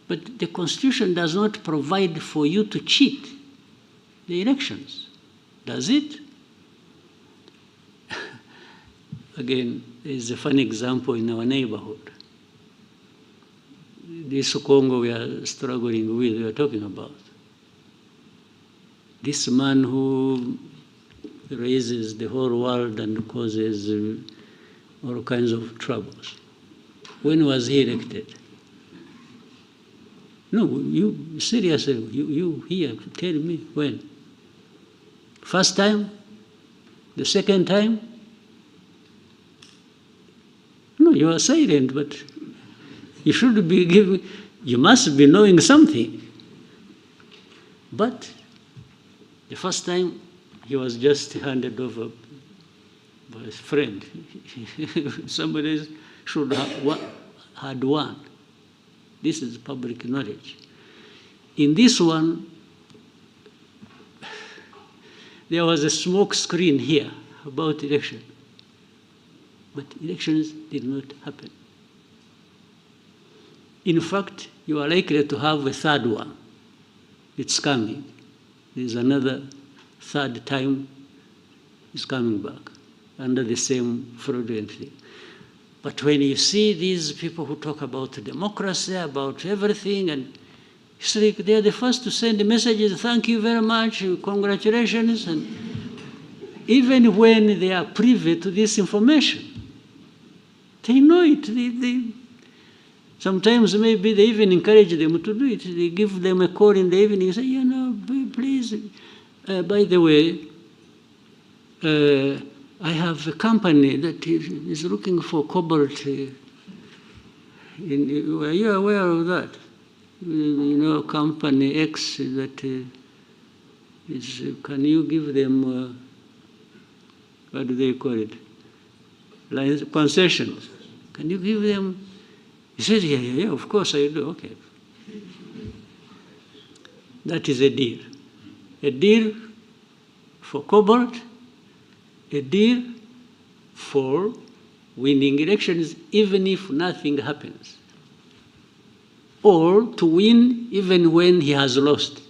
But the Constitution does not provide for you to cheat the elections, does it? Again, there is a funny example in our neighborhood. This Congo we are struggling with, we are talking about. This man who raises the whole world and causes all kinds of troubles. When was he elected? No, you seriously, you here, tell me when. First time? The second time? No, you are silent, but you should be giving, you must be knowing something. But the first time, he was just handed over by his friend. Somebody should have had won. This is public knowledge. In this one, there was a smoke screen here about election. But elections did not happen. In fact, you are likely to have a third one. It's coming. There's another third time is coming back under the same fraudulent thing. But when you see these people who talk about democracy, about everything, and it's like they're the first to send messages, thank you very much, congratulations, and even when they are privy to this information, they know it. Sometimes maybe they even encourage them to do it. They give them a call in the evening and say, please, by the way, I have a company that is looking for cobalt. Are you aware of that? Company X that is, can you give them, what do they call it? Concessions. Can you give them? He said, yeah, of course I do. Okay. That is a deal. A deal for cobalt, a deal for winning elections even if nothing happens, or to win even when he has lost.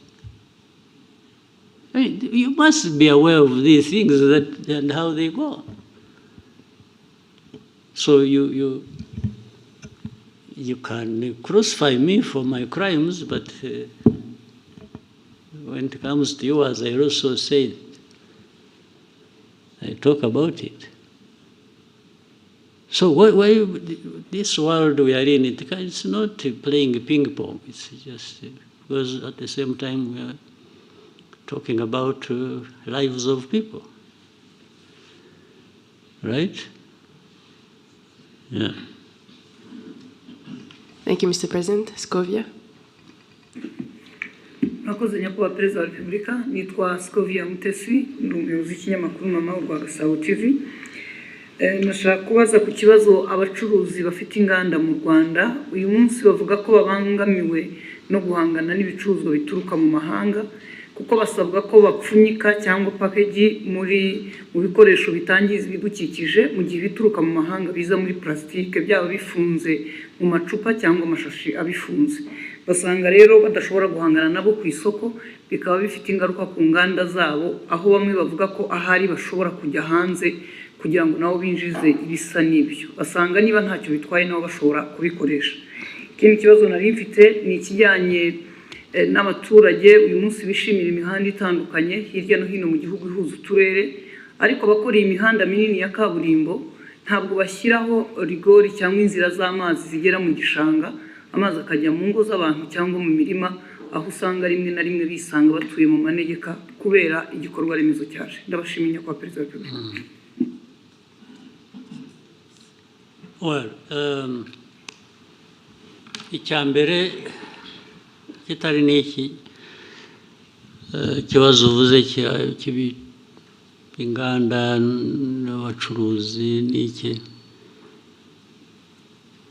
I mean, you must be aware of these things and how they go. So you can crucify me for my crimes, but when it comes to you, as I also said, I talk about it. So why this world we are in, it's not playing ping pong. It's just because at the same time we are talking about lives of people, right? Yeah. Thank you, Mr. President. Scovia. Murakoze Nyakubahwa Perezida wa Repubulika, nitwa Scovia Mutesi, ndi umuyobozi w'ikinyamakuru Mama urwa Gasabo TV. Nashaka kubaza ku kibazo abacuruzi bafite inganda mu Rwanda uyu munsi bavuga ko babangamiwe no guhangana n'ibicuruzwa bituruka mu mahanga kuko basabwa ko bapfunyika cyangwa package mu bikoresho bitangiza ibidukikije mu gihe bituruka mu mahanga biza muri plastique byaba bifunze mu macupa cyangwa amashashi abifunze. Basanga rero badashobora guhangana nabo ku isoko, bikaba bifite ingaruka ku nganda zabo, aho bamwe bavuga ko ahari bashobora kujya hanze kugira ngo nabo binjize ibisa n'ibyo. Basanga niba ntacyo bitwaye nabo bashobora kubikoresha. Ikindi kibazo nari mfite ni ikijyanye n'abaturage uyu munsi bishimira imihanda itandukanye hirya no hino mu gihugu ihuza uturere, ariko abakora iyi mihanda minini ya kaburimbo ntabwo bashyiraho rigori cyangwa inzira z'amazi zigera mu gishanga, amazi akajya mu ngo z'abantu cyangwa mu mirima, aho usanga rimwe na rimwe bisanga batuye mu manegeka kubera igikorwa remezo cyaje. Ndabashimiye Nyakubahwa Perezida wa Repubulika. Well, icyambere kitari n'iki kibazo uvuze inganda n'abacuruzi n'iki.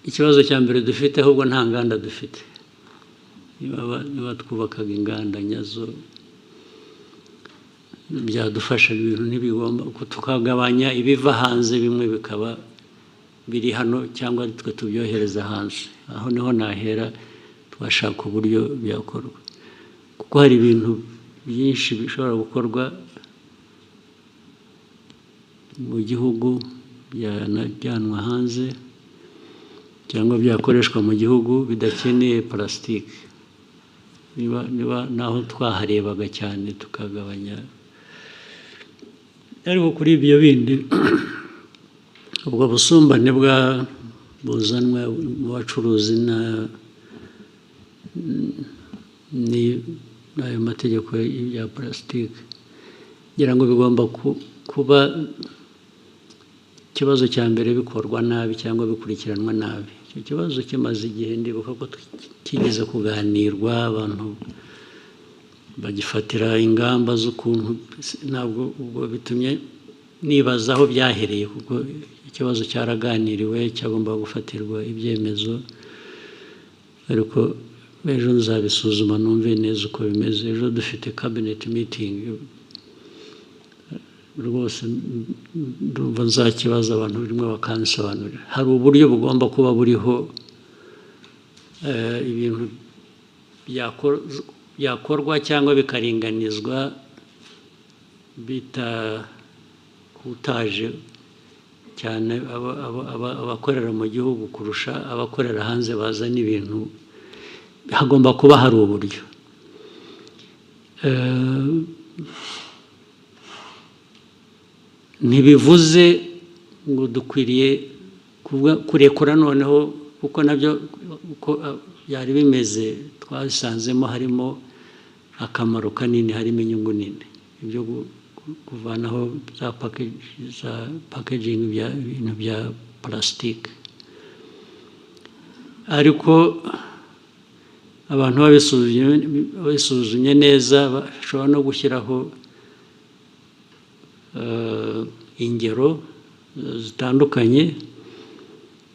Ikibazo cya mbere dufite ahubwo nta nganda dufite. Niba twubakaga inganda nyazo byadufasha ibintu ntibigomba tukagabanya ibiva hanze, bimwe bikaba biri hano cyangwa twe tubyohereza hanze. Aho niho nahera twashaka uburyo byakorwa, kuko hari ibintu byinshi bishobora gukorwa mu gihugu byanajyanwa hanze cyangwa byakoreshwa mu gihugu bidakeneye plastique. Niba naho twaharebaga cyane tukagabanya, ariko kuri ibyo bindi ubwo busumbane buzanwa mu bacuruzi n'ayo mategeko ya plastique, ngira ngo bigomba kuba ikibazo cya mbere bikorwa nabi cyangwa bikurikiranwa nabi. Icyo kibazo kimaze igihe ndibuka ko kigeze kuganirwa, abantu bagifatira ingamba z'ukuntu, ntabwo ubwo bitumye nibaza aho byahereye, kuko ikibazo cyaraganiriwe cyagomba gufatirwa ibyemezo, ariko ejo nzabisuzuma numve neza uko bimeze. Ejo dufite cabinet meeting rwose, ndumva nzakibaza abantu birimo bakansobanurira. Hari uburyo bugomba kuba buriho ibintu byakorwa cyangwa bikaringanizwa bitakutaje cyane abakorera mu gihugu kurusha abakorera hanze bazana ibintu. Hagomba kuba hari uburyo. Ntibivuze ngo dukwiriye kurekura noneho, kuko nabyo uko byari bimeze twasanzemo harimo akamaro kanini, harimo inyungu nini. Ibyo kuvanaho za packaging ibintu bya plastique, ariko abantu babisuzumye neza bashobora no gushyiraho ingero zitandukanye,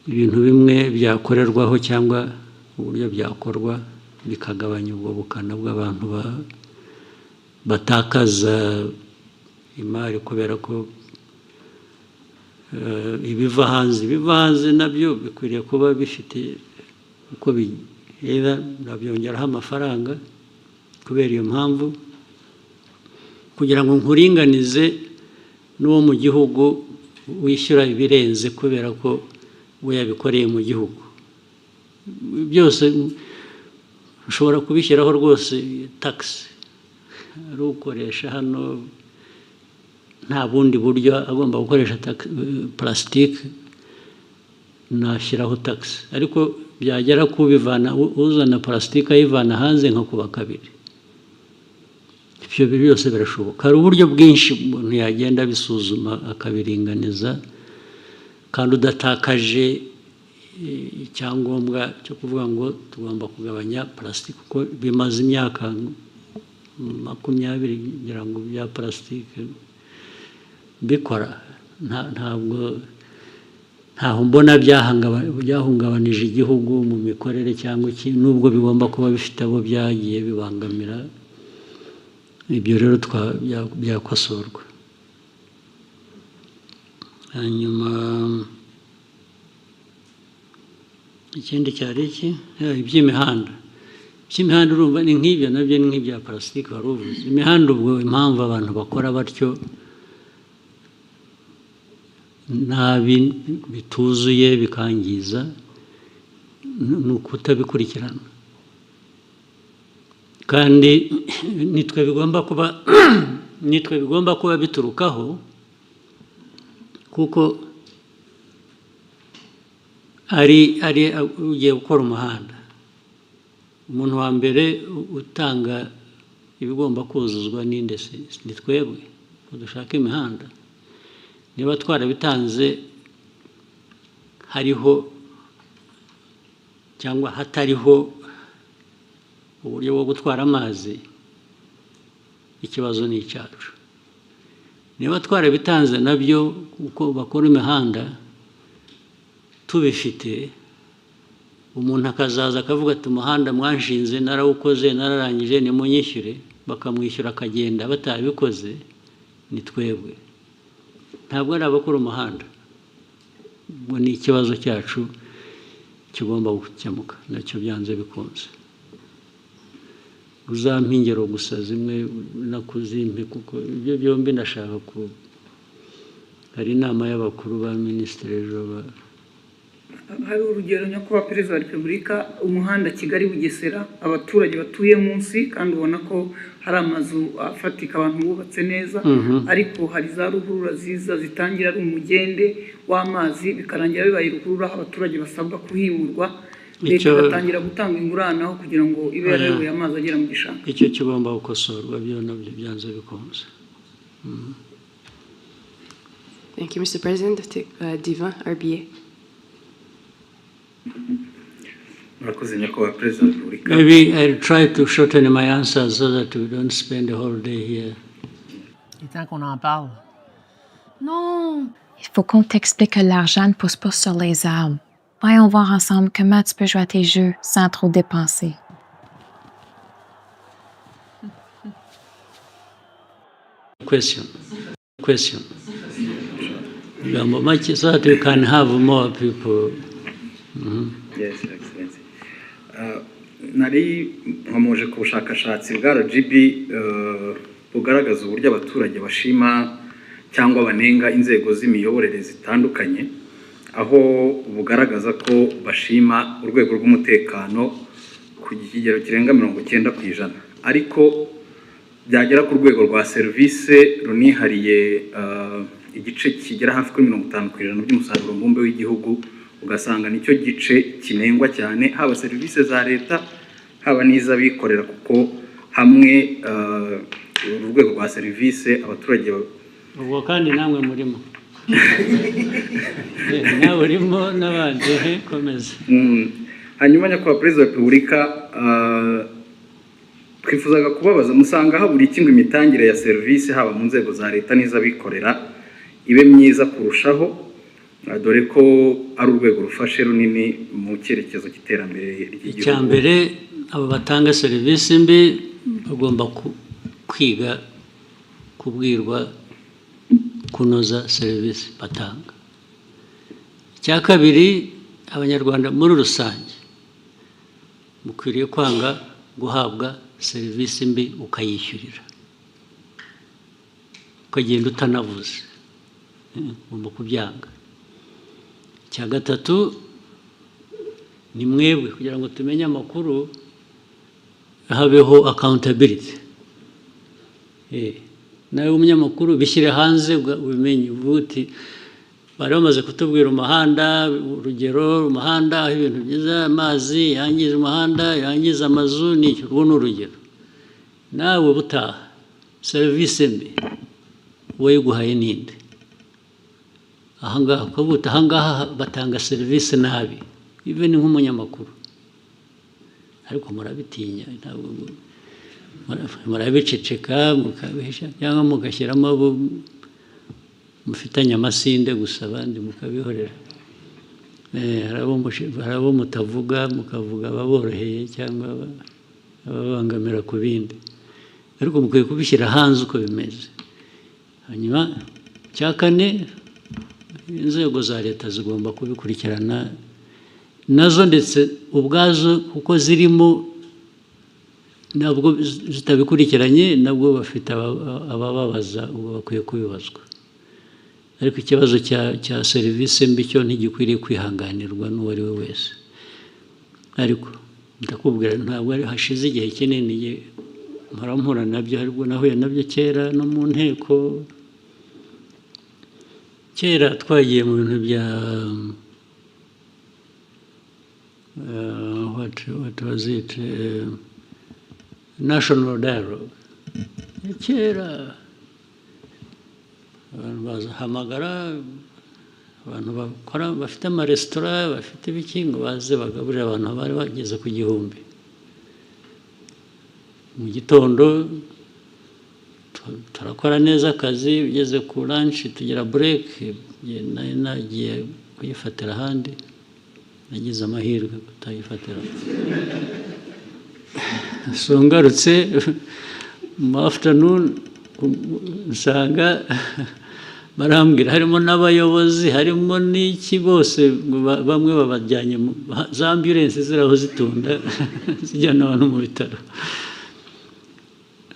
ibintu bimwe byakorerwaho cyangwa uburyo byakorwa bikagabanya ubwo bukana bw'abantu batakaza imari kubera ko ibiva hanze nabyo bikwiriye kuba bifite uko bihera, nabyongeraho amafaranga kubera iyo mpamvu, kugira ngo nkuringanize n'uwo mu gihugu wishyura ibirenze kubera ko we yabikoreye mu gihugu. Byose ushobora kubishyiraho rwose tax, ari ukoresha hano nta bundi buryo agomba gukoresha plastique nashyiraho tax, ariko byagera kubivana uzana plastique ayivana hanze nko kuba kabiri. Ibyo byose birashoboka. Hari uburyo bwinshi umuntu yagenda bisuzuma akabiringaniza kandi udatakaje icyangombwa cyo kuvuga ngo tugomba kugabanya plastique, kuko bimaze imyaka 20 ngira ngo bya plastique bikora. Ntabwo mbona byahungabanije igihugu mu mikorere cyangwa iki, nubwo bigomba kuba bifite abo byagiye bibangamira. Ibyo rero byakosorwa. Hanyuma ikindi cyari iki, iby'imihanda. Iby'imihanda urumva ni nk'ibyo nabyo ni nk'ibya plastique wari uvuze. Imihanda ubwo impamvu abantu bakora batyo nabi bituzuye bikangiza ni ukutabikurikirana, kandi nitwe bigomba kuba biturukaho, kuko ari ugiye gukora umuhanda, umuntu wa mbere utanga ibigomba kuzuzwa n'inde? Ni twebwe dushaka imihanda. Niba twarabitanze hariho cyangwa hatariho uburyo bwo gutwara amazi, ikibazo ni icyacu. Niba twarabitanze nabyo uko bakora imihanda tubifite, umuntu akazaza akavuga ati umuhanda mwanshinze narawukoze nararangije nimunyishyure, bakamwishyura akagenda batabikoze, ni twebwe, ntabwo ari abakora umuhanda. Ubwo ni ikibazo cyacu kigomba gukemuka, nacyo byanze bikunze. Uzampa ingero gusa zimwe nakuzimpe, kuko ibyo byombi ndashaka hari inama y'abakuru ba minisitiri ejo. Hari urugero nyakubahwa Perezida wa Repubulika, umuhanda Kigali-Bugesera, abaturage batuye munsi kandi ubona ko hari amazu afatika abantu bubatse neza, ariko hari za ruhurura ziza zitangira ari umugende w'amazi bikarangira bibaye ruhurura, aho abaturage basabwa kuhimurwa, leta igatangira gutanga ingurane aho kugira ngo ibe yarayoboye amazi agera mu gishanga. Icyo kigomba gukosorwa, byo nabyo byanze bikunze. Thank you, Mr. President. Divan, RBA. Maybe I'll try to shorten my answers so that we don't spend the whole day here. Il est temps qu'on en parle. Non! Il faut qu'on t'explique que l'argent ne pousse pas sur les arbres. Voyons voir ensemble comment tu peux jouer à tes jeux sans trop dépenser. Question. So that we can have more people. Yes, Excellency. Nari nkomoje ku bushakashatsi bwa RGB bugaragaza uburyo abaturage bashima cyangwa banenga inzego z'imiyoborere zitandukanye, aho bugaragaza ko bashima urwego rw'umutekano ku kigero kirenga 90%, ariko byagera ku rwego rwa serivisi runihariye igice kigera hafi kuri 50% by'umusaruro mbumbe w'igihugu ugasanga nicyo gice kinengwa cyane, haba serivisi za leta haba n'iz'abikorera, kuko hamwe urwego rwa serivisi abaturage ubwo kandi namwe murimo nawe urimo n'abandi komeza. Hanyuma nyakubahwa Perezida wa Repubulika, twifuzaga kubabaza, musanga habura iki ngo imitangire ya serivisi haba mu nzego za leta n'iz'abikorera ibe myiza kurushaho, dore ko ari urwego rufashe runini mu cyerekezo cy'iterambere ry'igihugu? Icya mbere, abo batanga serivisi mbi bagomba kwiga kubwirwa kunoza serivisi batanga. Icya kabiri, abanyarwanda muri rusange mukwiriye kwanga guhabwa serivisi mbi ukayishyurira. ukagenda utanavuze ugomba kubyanga. Icya gatatu ni mwebwe kugira ngo tumenye amakuru habeho accountability. Nawe umunyamakuru bishyire hanze ubimenye uvuga uti bari bamaze kutubwira umuhanda, urugero umuhanda aho ibintu byiza, amazi yangiza umuhanda, yangiza amazu, n'icyo urwo ni urugero. Nawe butaha serivisi mbi wayiguhaye ninde? Ahangaha ukavuga ahangaha batanga serivisi nabi, even nk'umunyamakuru, ariko murabitinya, murabiceceka mukabihisha, cyangwa mugashyiramo abo mufitanye amasinde gusa, abandi mukabihorera. Hari abo mutavuga, mukavuga ababoroheye cyangwa ababangamira ku bindi, ariko mukwiye kubishyira hanze uko bimeze. Hanyuma cya kane, inzego za leta zigomba kubikurikirana nazo ndetse ubwazo, kuko zirimo nabwo zitabikurikiranye nabwo bafite abababaza, ubwo bakwiye kubibazwa. Ariko ikibazo cya serivisi mbi cyo ntigikwiriye kwihanganirwa n'uwo ari we wese. Ariko ndakubwira ntabwo hashize igihe kinini mpora nabyo, ariko nahuye nabyo kera no mu nteko. Kera twagiye mu bintu bya what was it, national dialogue. Kera abantu bazahamagara abantu bakora, bafite amaresitora, bafite ibiki, ngo baze bagaburira abantu bari bageze ku 1000 mu gitondo. Turakora neza akazi, ugeze ku lunch tugira break, nagiye kuyifatira ahandi, nagize amahirwe kutayifatira. So ngarutse mu afternoon usanga barambwira harimo n'abayobozi, harimo n'iki, bose bamwe babajyanye za ambulance ziraho zitunda zijyana abantu mu bitaro.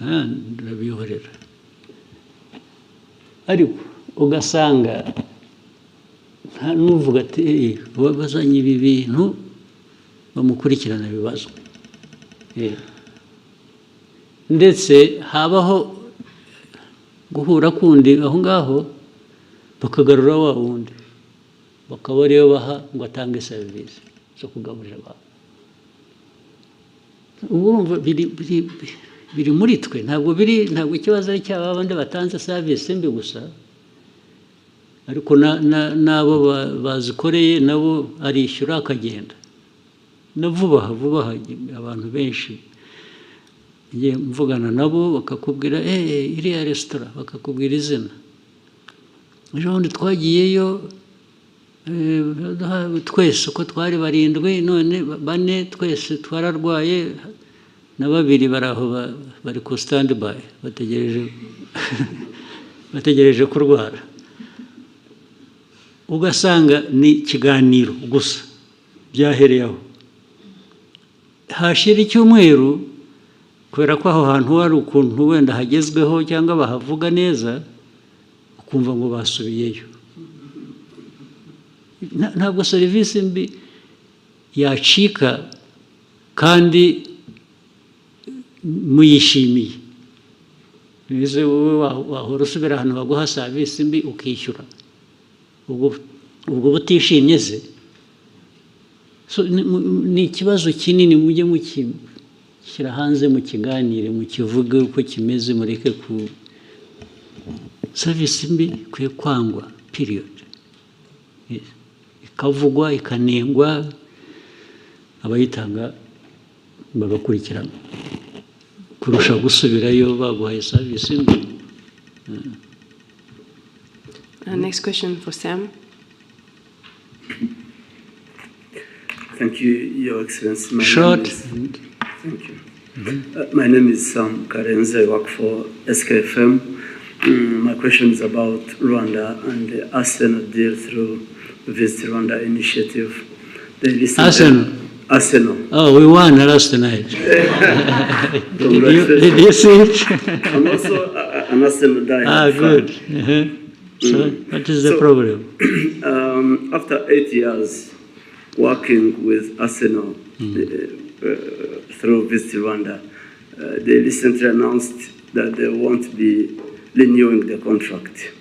Ndabihorera. Ariko ugasanga nta n'uvuga ati bazanye ibi bintu bamukurikirana ibibazo. Ndetse habaho guhura kundi aho ngaho, bakagarura wa wundi, bakaba ariyo baha ngo atange serivisi zo kugaburira abantu. Urumva biri muri twe, ntabwo ikibazo ari cy'aba bandi batanze serivisi mbi gusa, ariko n'abo bazikoreye nabo arishyura akagenda. Na vuba aha abantu benshi ngiye mvugana nabo bakakubwira iriya resitora, bakakubwira izina. Ejo bundi twagiyeyo twese uko twari 7, none 4 twese twararwaye, na 2 bari aho bari ku standby bategereje kurwara. Ugasanga ni ikiganiro gusa byahereyeho. Hashira icyumweru, kubera ko aho hantu hari ukuntu wenda hagezweho cyangwa bahavuga neza, ukumva ngo basubiyeyo. Ntabwo serivisi mbi yacika kandi muyishimiye. Bize wowe wahora usubira ahantu baguha serivisi mbi ukishyura, ubwo butishimye se. Ni ikibazo kinini, mujye mukishyira hanze, mukiganire, mukivuge uko kimeze, mureke ku serivisi mbi kwiye kwangwa period. Ikavugwa, ikanengwa, abayitanga bagakurikirana kurusha gusubirayo baguhaye serivisi mbi. Next question for Sam. Thank you, Your Excellency. Short. Thank you. My name is Sam Karenze. I work for SKFM. My question is about Rwanda and the Arsenal deal through Visit Rwanda initiative. Arsenal? Arsenal. Oh, we won last night. Did you see it? I'm also an Arsenal diehard Ah, good. So, what is the problem? After 8 years working with Arsenal through Visit Rwanda, they recently announced that they won't be renewing the contract.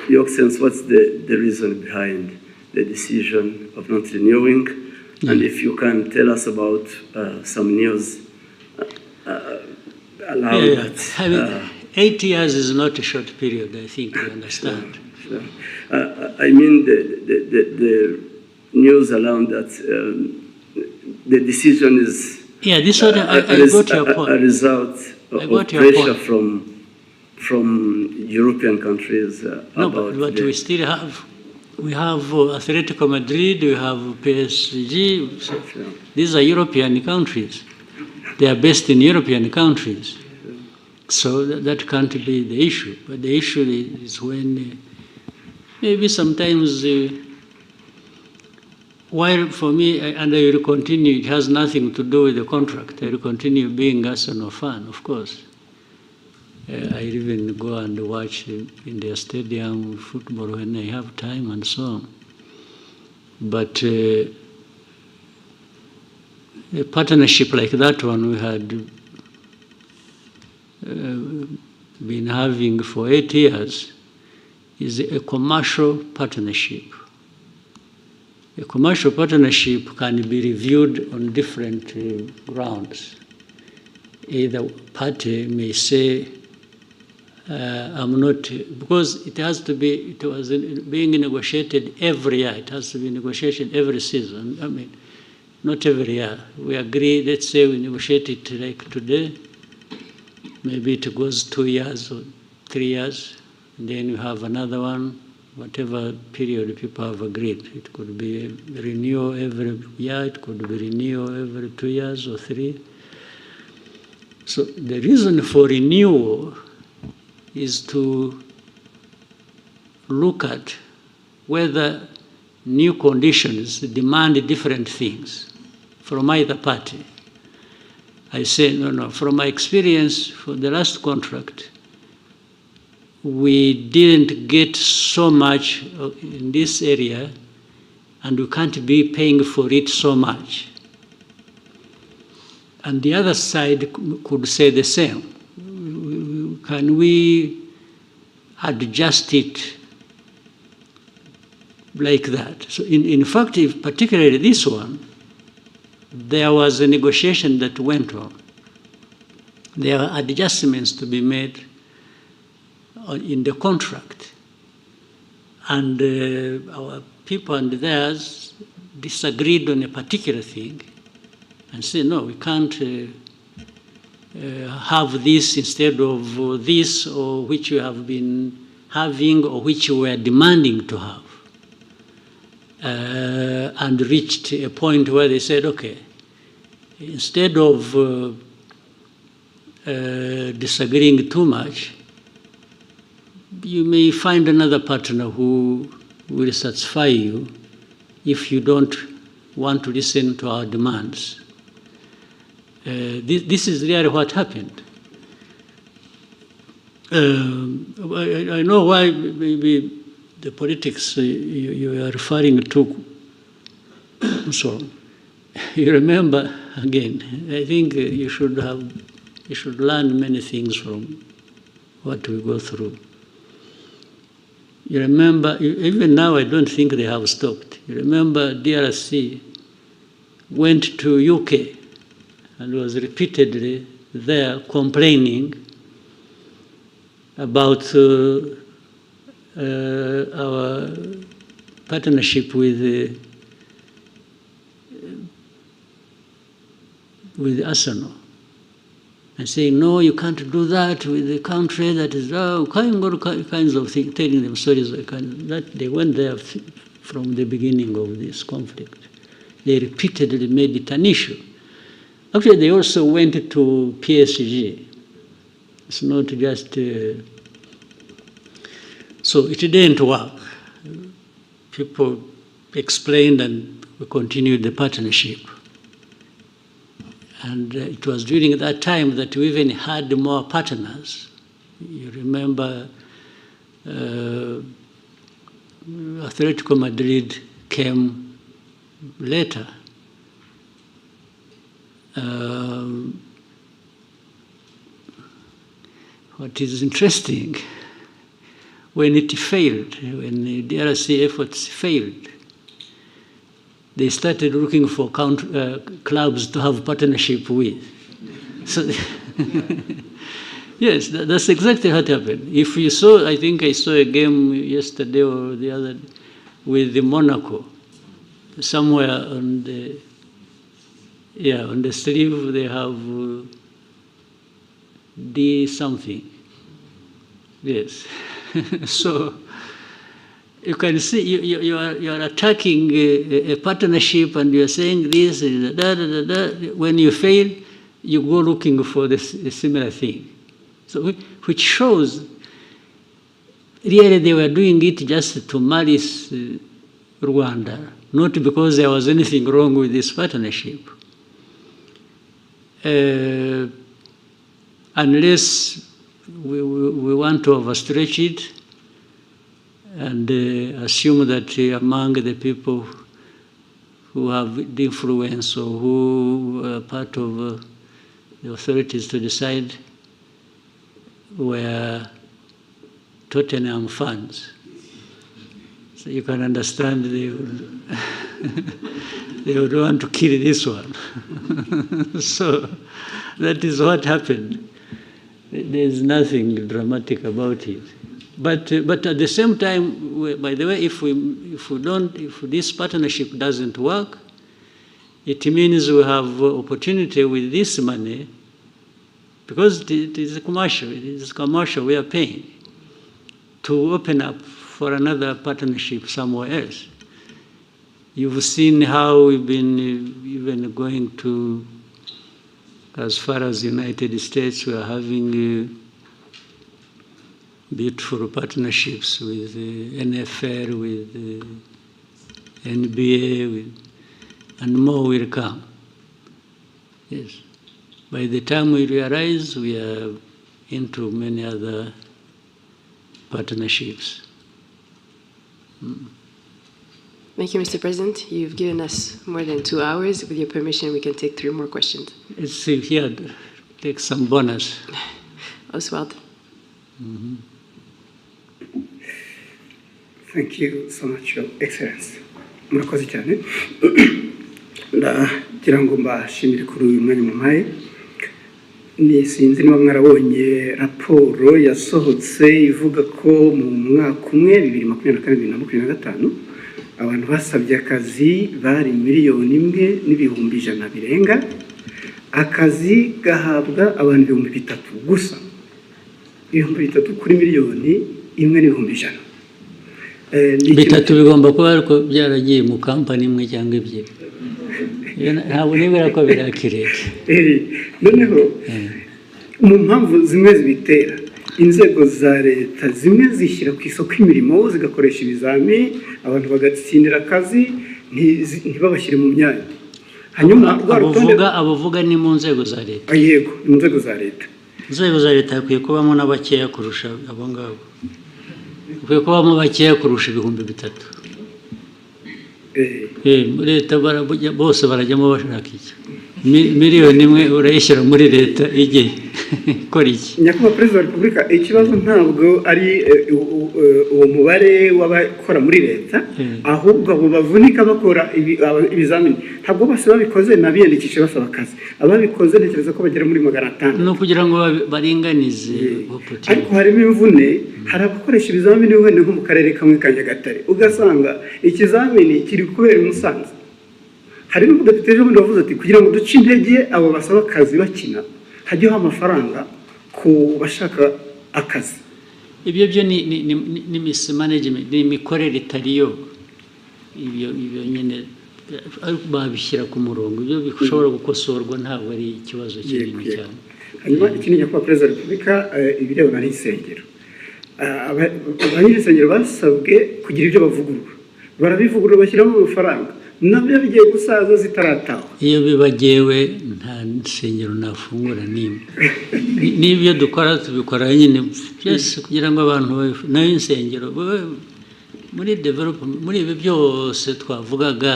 Your Excellency, what's the reason behind the decision of not renewing? And if you can tell us about some news that. I mean, 8 years is not a short period, I think you understand. Sure. I mean the news around that the decision is this one, I got your point. A result of pressure from European countries but we still have. We have Atletico Madrid, we have PSG. These are European countries. They are based in European countries. So that can't be the issue. But the issue is when maybe sometimes, while for me, and I will continue, it has nothing to do with the contract. I will continue being Arsenal fan, of course. I even go and watch in their stadium football when I have time and so on. But a partnership like that one we had been having for 8 years is a commercial partnership. A commercial partnership can be reviewed on different grounds. Either party may say, I'm not, because it has to be, it was being negotiated every year. It has to be negotiated every season. I mean, not every year. We agree, let's say we negotiate it like today. Maybe it goes 2 years or 3 years. And then you have another one, whatever period people have agreed. It could be a renewal every year. It could be renewal every 2 years or 3. So the reason for renewal is to look at whether new conditions demand different things from either party. I say, no, from my experience for the last contract, we didn't get so much in this area and we can't be paying for it so much. And the other side could say the same. Can we adjust it like that? So in fact, particularly this one, there was a negotiation that went on. There are adjustments to be made in the contract. And our people and theirs disagreed on a particular thing and said, no, we can't have this instead of this, or which you have been having, or which you were demanding to have. And reached a point where they said, okay, instead of disagreeing too much, you may find another partner who will satisfy you if you don't want to listen to our demands. This is really what happened. I know why maybe the politics you are referring to. So you remember again. I think you should learn many things from what we go through. You remember, even now I don't think they have stopped. You remember DRC went to UK and was repeatedly there complaining about our partnership with Arsenal, and saying, no, you can't do that with a country that is, kinds of things, telling them stories like that. They went there from the beginning of this conflict. They repeatedly made it an issue. Actually, they also went to PSG. It's not just... so it didn't work. People explained and we continued the partnership. And it was during that time that we even had more partners. You remember Atletico Madrid came later. What is interesting, when it failed, when the DRC efforts failed, they started looking for clubs to have partnership with. So, yes, that's exactly what happened. If you saw, I think I saw a game yesterday or the other with the Monaco. Somewhere on the sleeve they have D something. Yes. So you can see you are attacking a partnership and you are saying this, da, da, da, da. When you fail, you go looking for a similar thing. So which shows really they were doing it just to malice Rwanda, not because there was anything wrong with this partnership. Unless we want to overstretch it and assume that among the people who have the influence or who are part of the authorities to decide were Tottenham fans. So you can understand they would want to kill this one. So that is what happened. There's nothing dramatic about it. But at the same time, by the way, if this partnership doesn't work, it means we have opportunity with this money, because it is commercial, we are paying, to open up for another partnership somewhere else. You've seen how we've been even going to, as far as the United States, we are having beautiful partnerships with NFL, with NBA, and more will come. Yes. By the time we realize, we are into many other partnerships. Thank you, Mr. President. You've given us more than 2 hours. With your permission, we can take 3 more questions. Let's see here, take some bonus. Oswald. Thank you so much, Your Excellency. Murakoze cyane. Ndagira ngo mbashimire kuri uyu mwanya mumpaye. Sinzi niba mwarabonye raporo yasohotse ivuga ko mu mwaka umwe 2024-2025 abantu basabye akazi bari 1,100,000 birenga. Akazi gahabwa abantu 3,000 gusa. 3,000 kuri 1,100,000. Bitatu bigomba kuba ariko byaragiye mu kampani imwe cyangwa ebyiri. Ntabwo nibwira ko birakireka. Noneho mu mpamvu zimwe zibitera, inzego za leta zimwe zishyira ku isoko imirimo zigakoresha ibizami, abantu bagatsindira akazi ntibabashyire mu myanya. Hanyuma abavuga ni mu nzego za leta. Yego, mu nzego za leta. Inzego za leta hakwiye kubamo n'abakeya kurusha abo ngabo. Hakwiye kubamo bakeya kurusha 3,000. Leta bose barajyamo bashaka iki? 1,000,000 urayishyira muri leta igihe ikora iki? Nyakubahwa Perezida wa Repubulika, ikibazo ntabwo ari uwo mubare w'abakora muri leta, ahubwo abo bavunika bakora ibizamini ntabwo bose babikoze n'abiyandikisha basaba akazi. Ababikoze ntekereza ko bagera muri 500. No kugira ngo baringanize. Ariko harimo imvune, hari abakoresha ibizamini wenda nko mu karere kamwe ka Nyagatare, ugasanga ikizamini kiri kubera Musanze. Hari n'umudepite ejo bundi wavuze ati kugira ngo duce intege abo basaba akazi bakina, hajyaho amafaranga ku bashaka akazi. Ibyo byo ni mismanagement, ni imikorere itariyo. Ibyo nyine babishyira ku murongo, ibyo bishobora gukosorwa, ntabwo ari ikibazo kinini cyane. Hanyuma ikindi Nyakubahwa Perezida wa Repubulika, ibirebana n'insengero, abanyirinsengero basabwe kugira ibyo bavugurura, barabivugurura bashyiramo amafaranga, nabyo bigiye gusaza zitarataha. Iyo bibagewe nta nsengero nafungura nimwe. N'ibyo dukora tubikora nyine byose kugira ngo abantu nayo insengero muri development muri ibi byose twavugaga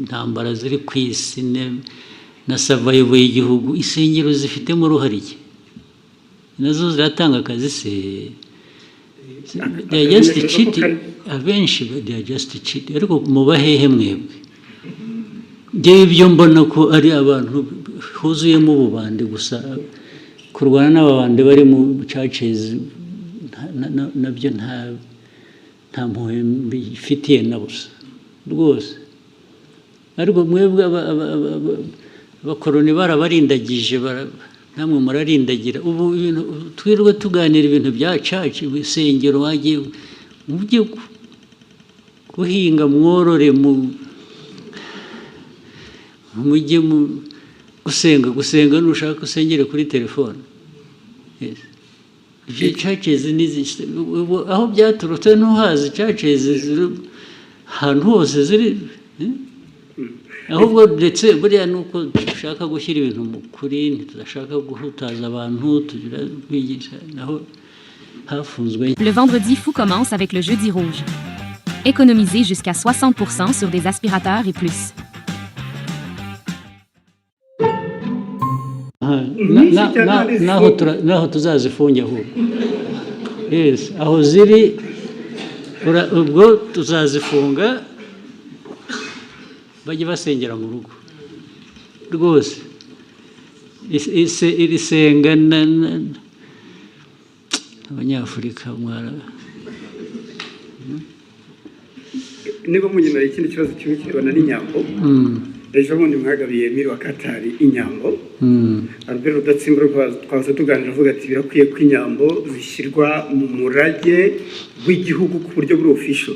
intambara ziri ku isi na survival y'igihugu, insengero zifitemo uruhare iki? Nazo ziratanga akazi se. They are just cheating. Abenshi they are just cheating. Ariko mubahehe mwebwe. Ngewe ibyo mbona ko ari abantu huzuyemo ububande gusa, kurwana n'ababande bari mu churches nabyo nta mpuhwe mbifitiye na busa rwose. Ariko mwebwe abakoroni barabarindagije namwe murarindagira. Ubu twirwe tuganira ibintu bya church, ibisengero wagiye mujye guhinga mworore mujye gusenga nushaka usengere kuri telefone. Yes. Ibyo churches aho byaturutse ntuhazi churches ziri ahantu hose ziri ahubwo ndetse buriya nuko dushaka gushyira ibintu mu kuri, ntitudashaka guhutaza abantu tugira kwigisha naho hafunzwe. Le vendredi fou commence avec le jeudi rouge. Économisez jusqu'à 60% sur des aspirateurs et plus. Naho tuzazifunga ahubwo. Yes, aho ziri ubwo tuzazifunga bajye basengera mu rugo rwose. Iri senga abanyafurika mwara niba munyina ikindi kibazo kimwe kibona n'inyambo. Ejo bundi mwagabiye Emile wa Katari inyambo. Albert Rudatsimburwa twaza tuganira avuga ati birakwiye ko inyambo zishyirwa mu murage w'igihugu ku buryo buri official.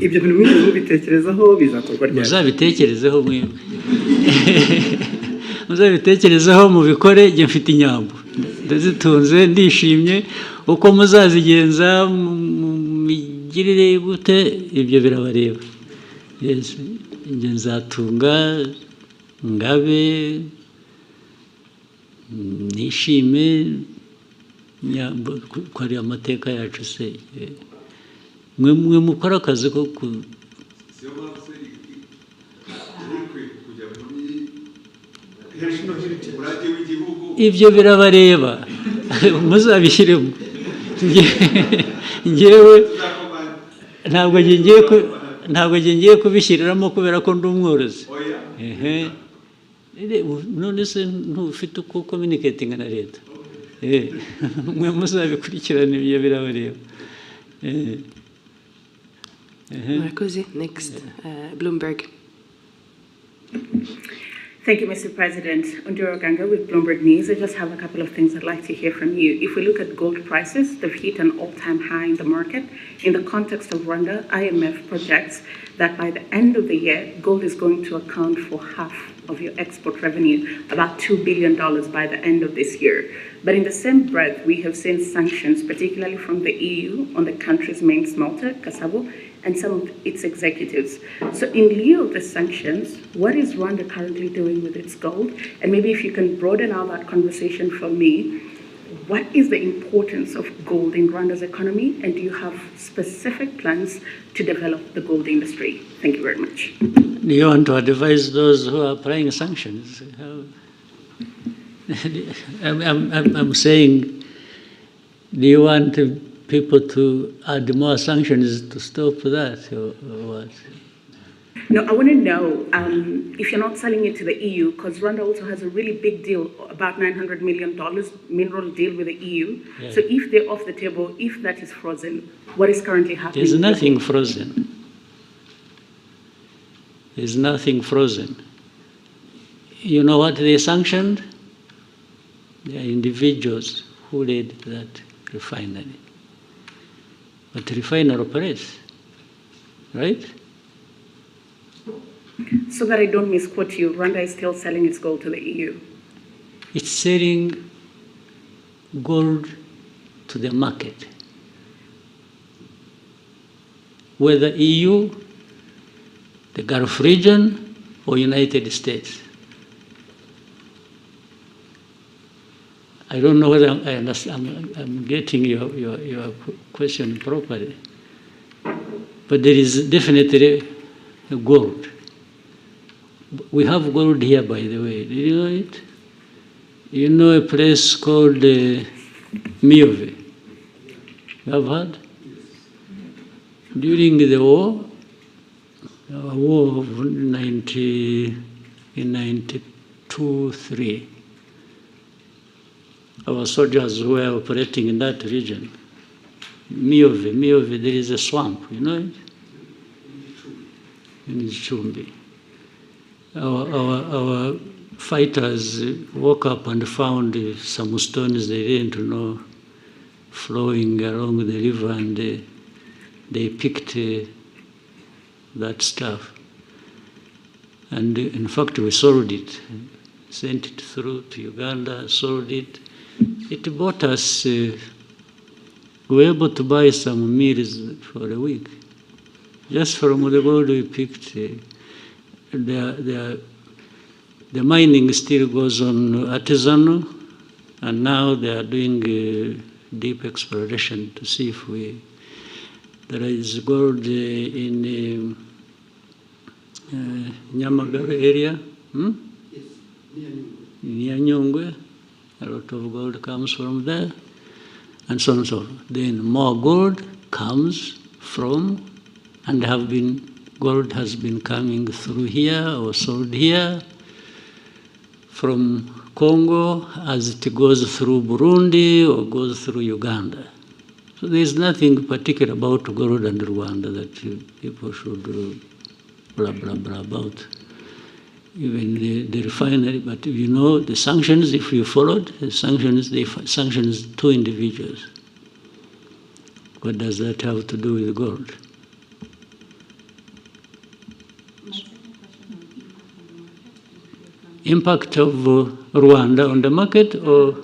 Ibyo bintu mwese mubitekerezaho bizakorwa ryari? Muzabitekerezeho mwebwe. Muzabitekerezaho mubikore. Jye mfite inyambo ndazitunze ndishimye. Uko muzazigenza migirire gute ibyo birabareba. Yes, njye nzatunga ngabe nishime nyambo ko ari amateka yacu se. Mwe mukora akazi ko ibyo birabareba. Muzabishyiremo. Ngewe ntabwo ngiye kubishyiriramo kubera ko ndi umworozi. None se ntufite uko communicating na leta? Mwe muzabikurikirana ibyo birabareba. Mukomeze. Next, Bloomberg. Thank you, Mr. President. Ondiro Ganga with Bloomberg News. I just have a couple of things I'd like to hear from you. If we look at gold prices, they've hit an all-time high in the market. In the context of Rwanda, IMF projects that by the end of the year, gold is going to account for half of your export revenue, about $2 billion by the end of this year. But in the same breath, we have seen sanctions, particularly from the EU, on the country's main smelter, Kasabo, and some of its executives. So in lieu of the sanctions, what is Rwanda currently doing with its gold? And maybe if you can broaden out that conversation for me, what is the importance of gold in Rwanda's economy? And do you have specific plans to develop the gold industry? Thank you very much. Do you want to advise those who are applying sanctions? I'm saying, do you want people to add more sanctions to stop that, or what? No, I want to know if you're not selling it to the EU, because Rwanda also has a really big deal, about $900 million mineral deal with the EU. Yeah. So if they're off the table, if that is frozen, what is currently happening? There's nothing frozen. There's nothing frozen. You know what they sanctioned? They are individuals who led that refinery. But the refinery operates, right? So that I don't misquote you, Rwanda is still selling its gold to the EU? It's selling gold to the market. Whether EU the Gulf region or United States? I don't know whether I understand, I'm getting your question properly. But there is definitely gold. We have gold here, by the way. Do you know it? You know a place called Miove? You have heard? During the war of 92-3, our soldiers were operating in that region. Miove, there is a swamp, you know it? In Chumbi. Our fighters woke up and found some stones they didn't know flowing along the river, and they picked that stuff. And in fact, we sold it, sent it through to Uganda, sold it. It bought us, we were able to buy some meals for a week. Just from the gold we picked. The mining still goes on artisanal, and now they are doing deep exploration to see if there is gold in Nyamagabe area, near Nyungwe. A lot of gold comes from there, and so on and so forth. Then more gold comes from, and gold has been coming through here or sold here from Congo as it goes through Burundi or goes through Uganda. So there's nothing particular about gold and Rwanda that people should blah, blah, blah about. Even the refinery, but you know the sanctions, if you followed, the sanctions, they sanctions 2 individuals. What does that have to do with gold? Impact of Rwanda on the market, or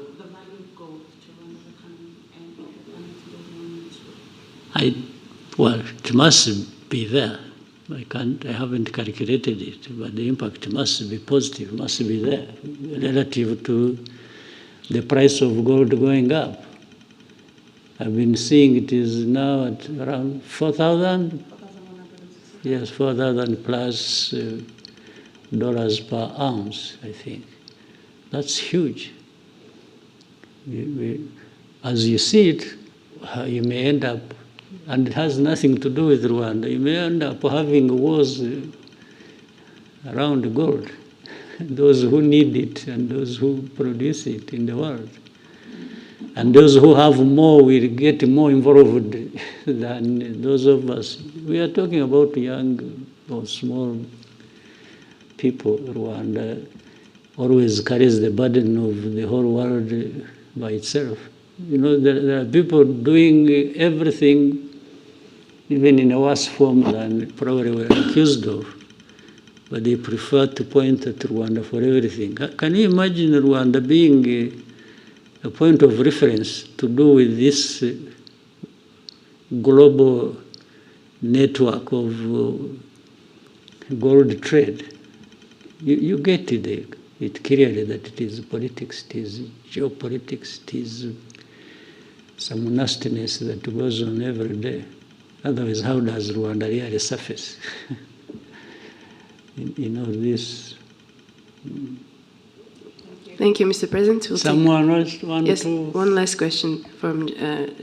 well, it must be there. I haven't calculated it, but the impact must be positive, must be there relative to the price of gold going up. I've been seeing it is now at around 4,000. Yes, 4,000 plus dollars per ounce, I think. That's huge. As you see it, you may end up, and it has nothing to do with Rwanda, you may end up having wars around gold, those who need it and those who produce it in the world. And those who have more will get more involved than those of us. We are talking about young or small people. Rwanda always carries the burden of the whole world by itself. You know, there are people doing everything, even in a worse form than probably we're accused of, but they prefer to point at Rwanda for everything. Can you imagine Rwanda being a point of reference to do with this global network of gold trade? You get it clearly that it is politics, it is geopolitics, it is some nastiness that goes on every day. Otherwise, how does Rwanda really surface in all this? Thank you, Mr. President. Someone else want yes, to? One last question from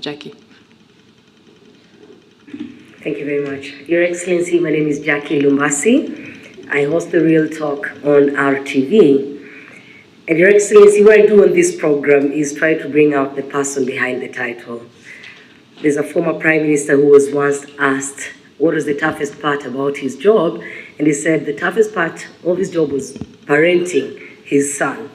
Jackie. Thank you very much. Your Excellency, my name is Jackie Lumbasi. I host the Real Talk on RTV. And Your Excellency, what I do on this program is try to bring out the person behind the title. There's a former Prime Minister who was once asked what was the toughest part about his job, and he said the toughest part of his job was parenting his son.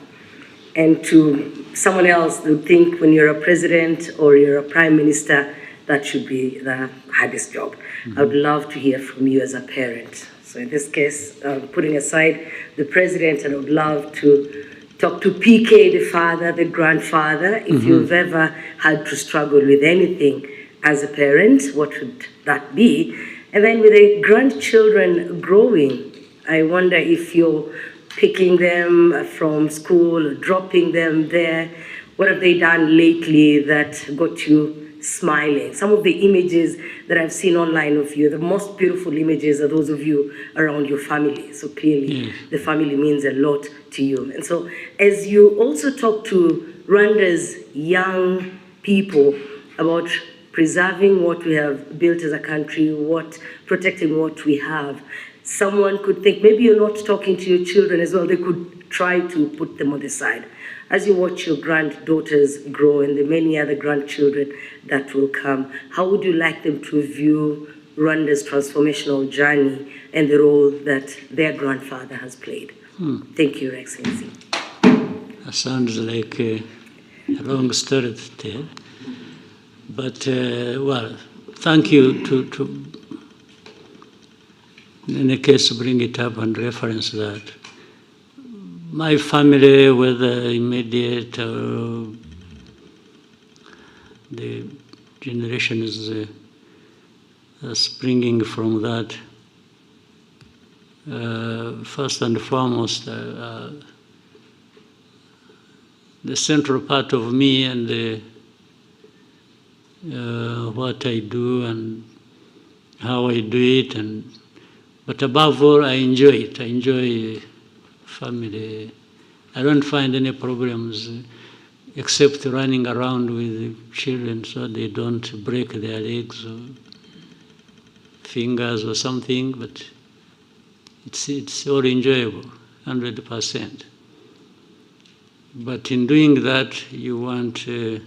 And to someone else, they would think when you're a president or you're a prime minister, that should be the hardest job. I would love to hear from you as a parent. So in this case, putting aside the president, I would love to talk to PK, the father, the grandfather. If you've ever had to struggle with anything as a parent, what would that be? And then with the grandchildren growing, I wonder if you're picking them from school, dropping them there. What have they done lately that got you smiling? Some of the images that I've seen online of you, the most beautiful images are those of you around your family. So clearly, the family means a lot to you. And so as you also talk to Rwanda's young people about preserving what we have built as a country, protecting what we have, someone could think maybe you're not talking to your children as well. They could try to put them on the side. As you watch your granddaughters grow and the many other grandchildren that will come, how would you like them to view Rwanda's transformational journey and the role that their grandfather has played? Thank you, Your Excellency. That sounds like a long story to tell. But, well, thank you to in any case, bring it up and reference that. My family, whether immediate or the generations springing from that, first and foremost, the central part of me and what I do and how I do it, but above all, I enjoy it. I enjoy family. I don't find any problems except running around with children so they don't break their legs or fingers or something, but it's all enjoyable, 100%. But in doing that, you want your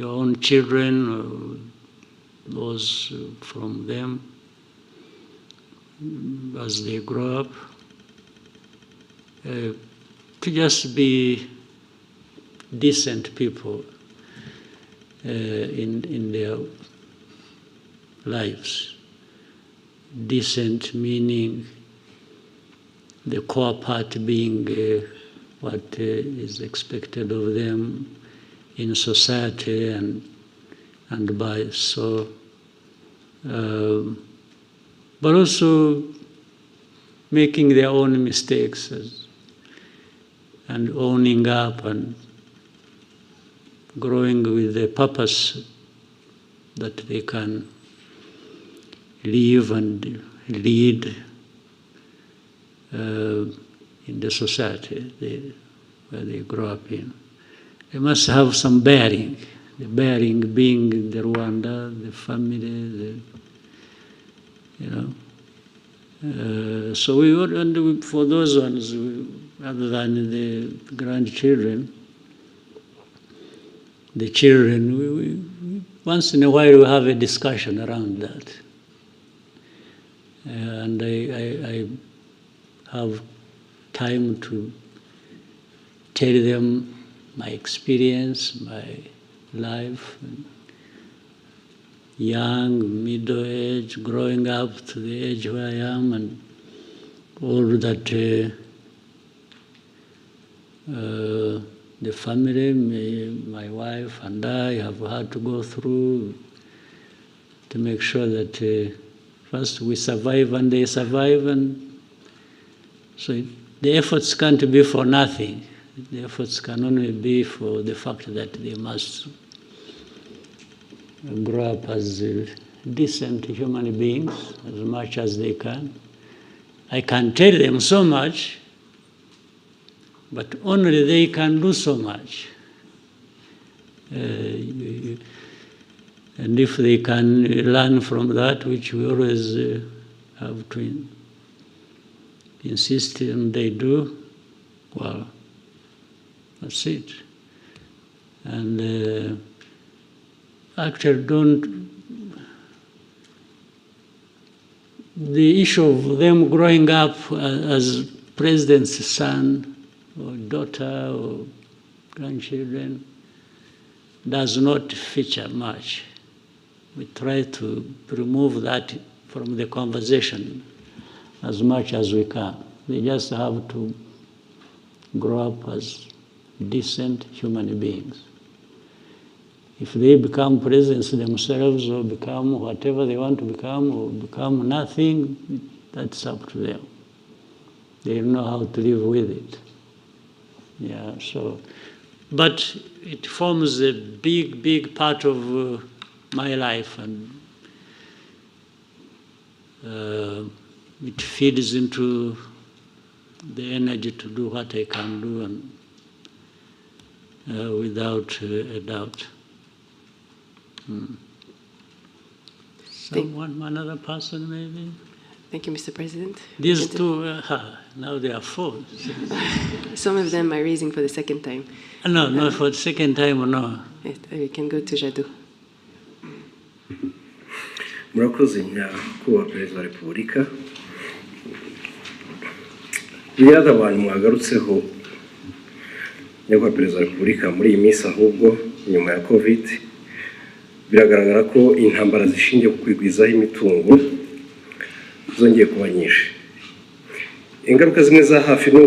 own children or those from them, as they grow up, to just be decent people in their lives. Decent meaning the core part being what is expected of them in society and by so. But also making their own mistakes and owning up and growing with the purpose that they can live and lead in the society where they grow up in. They must have some bearing, the bearing being the Rwanda, the family, so we would, and for those ones, other than the grandchildren, the children, we once in a while we have a discussion around that. And I have time to tell them my experience, my life, young, middle age, growing up to the age where I am, and all that the family, my wife and I have had to go through to make sure that first we survive and they survive, and so the efforts can't be for nothing. The efforts can only be for the fact that they must grow up as decent human beings as much as they can. I can tell them so much, but only they can do so much. And if they can learn from that, which we always have to insist and they do, well, that's it. And actually the issue of them growing up as president's son or daughter or grandchildren does not feature much. We try to remove that from the conversation as much as we can. They just have to grow up as decent human beings. If they become presidents themselves or become whatever they want to become or become nothing, that's up to them. They know how to live with it. Yeah, so, but it forms a big, big part of my life, and it feeds into the energy to do what I can do, and without a doubt. One other person, maybe? Thank you, Mr. President. These two, now they are four. Some of them are raising for the second time. No, not for the second time, no. We can go to Jadot. Murakoze Nyakubahwa Perezida wa Repubulika. Biriya abantu mwagarutseho Nyakubahwa Perezida wa Repubulika muri iyi minsi, ahubwo nyuma ya COVID biragaragara ko intambara zishingiye ku kwigwizaho imitungo zongeye kuba nyinshi. Ingaruka zimwe za hafi ni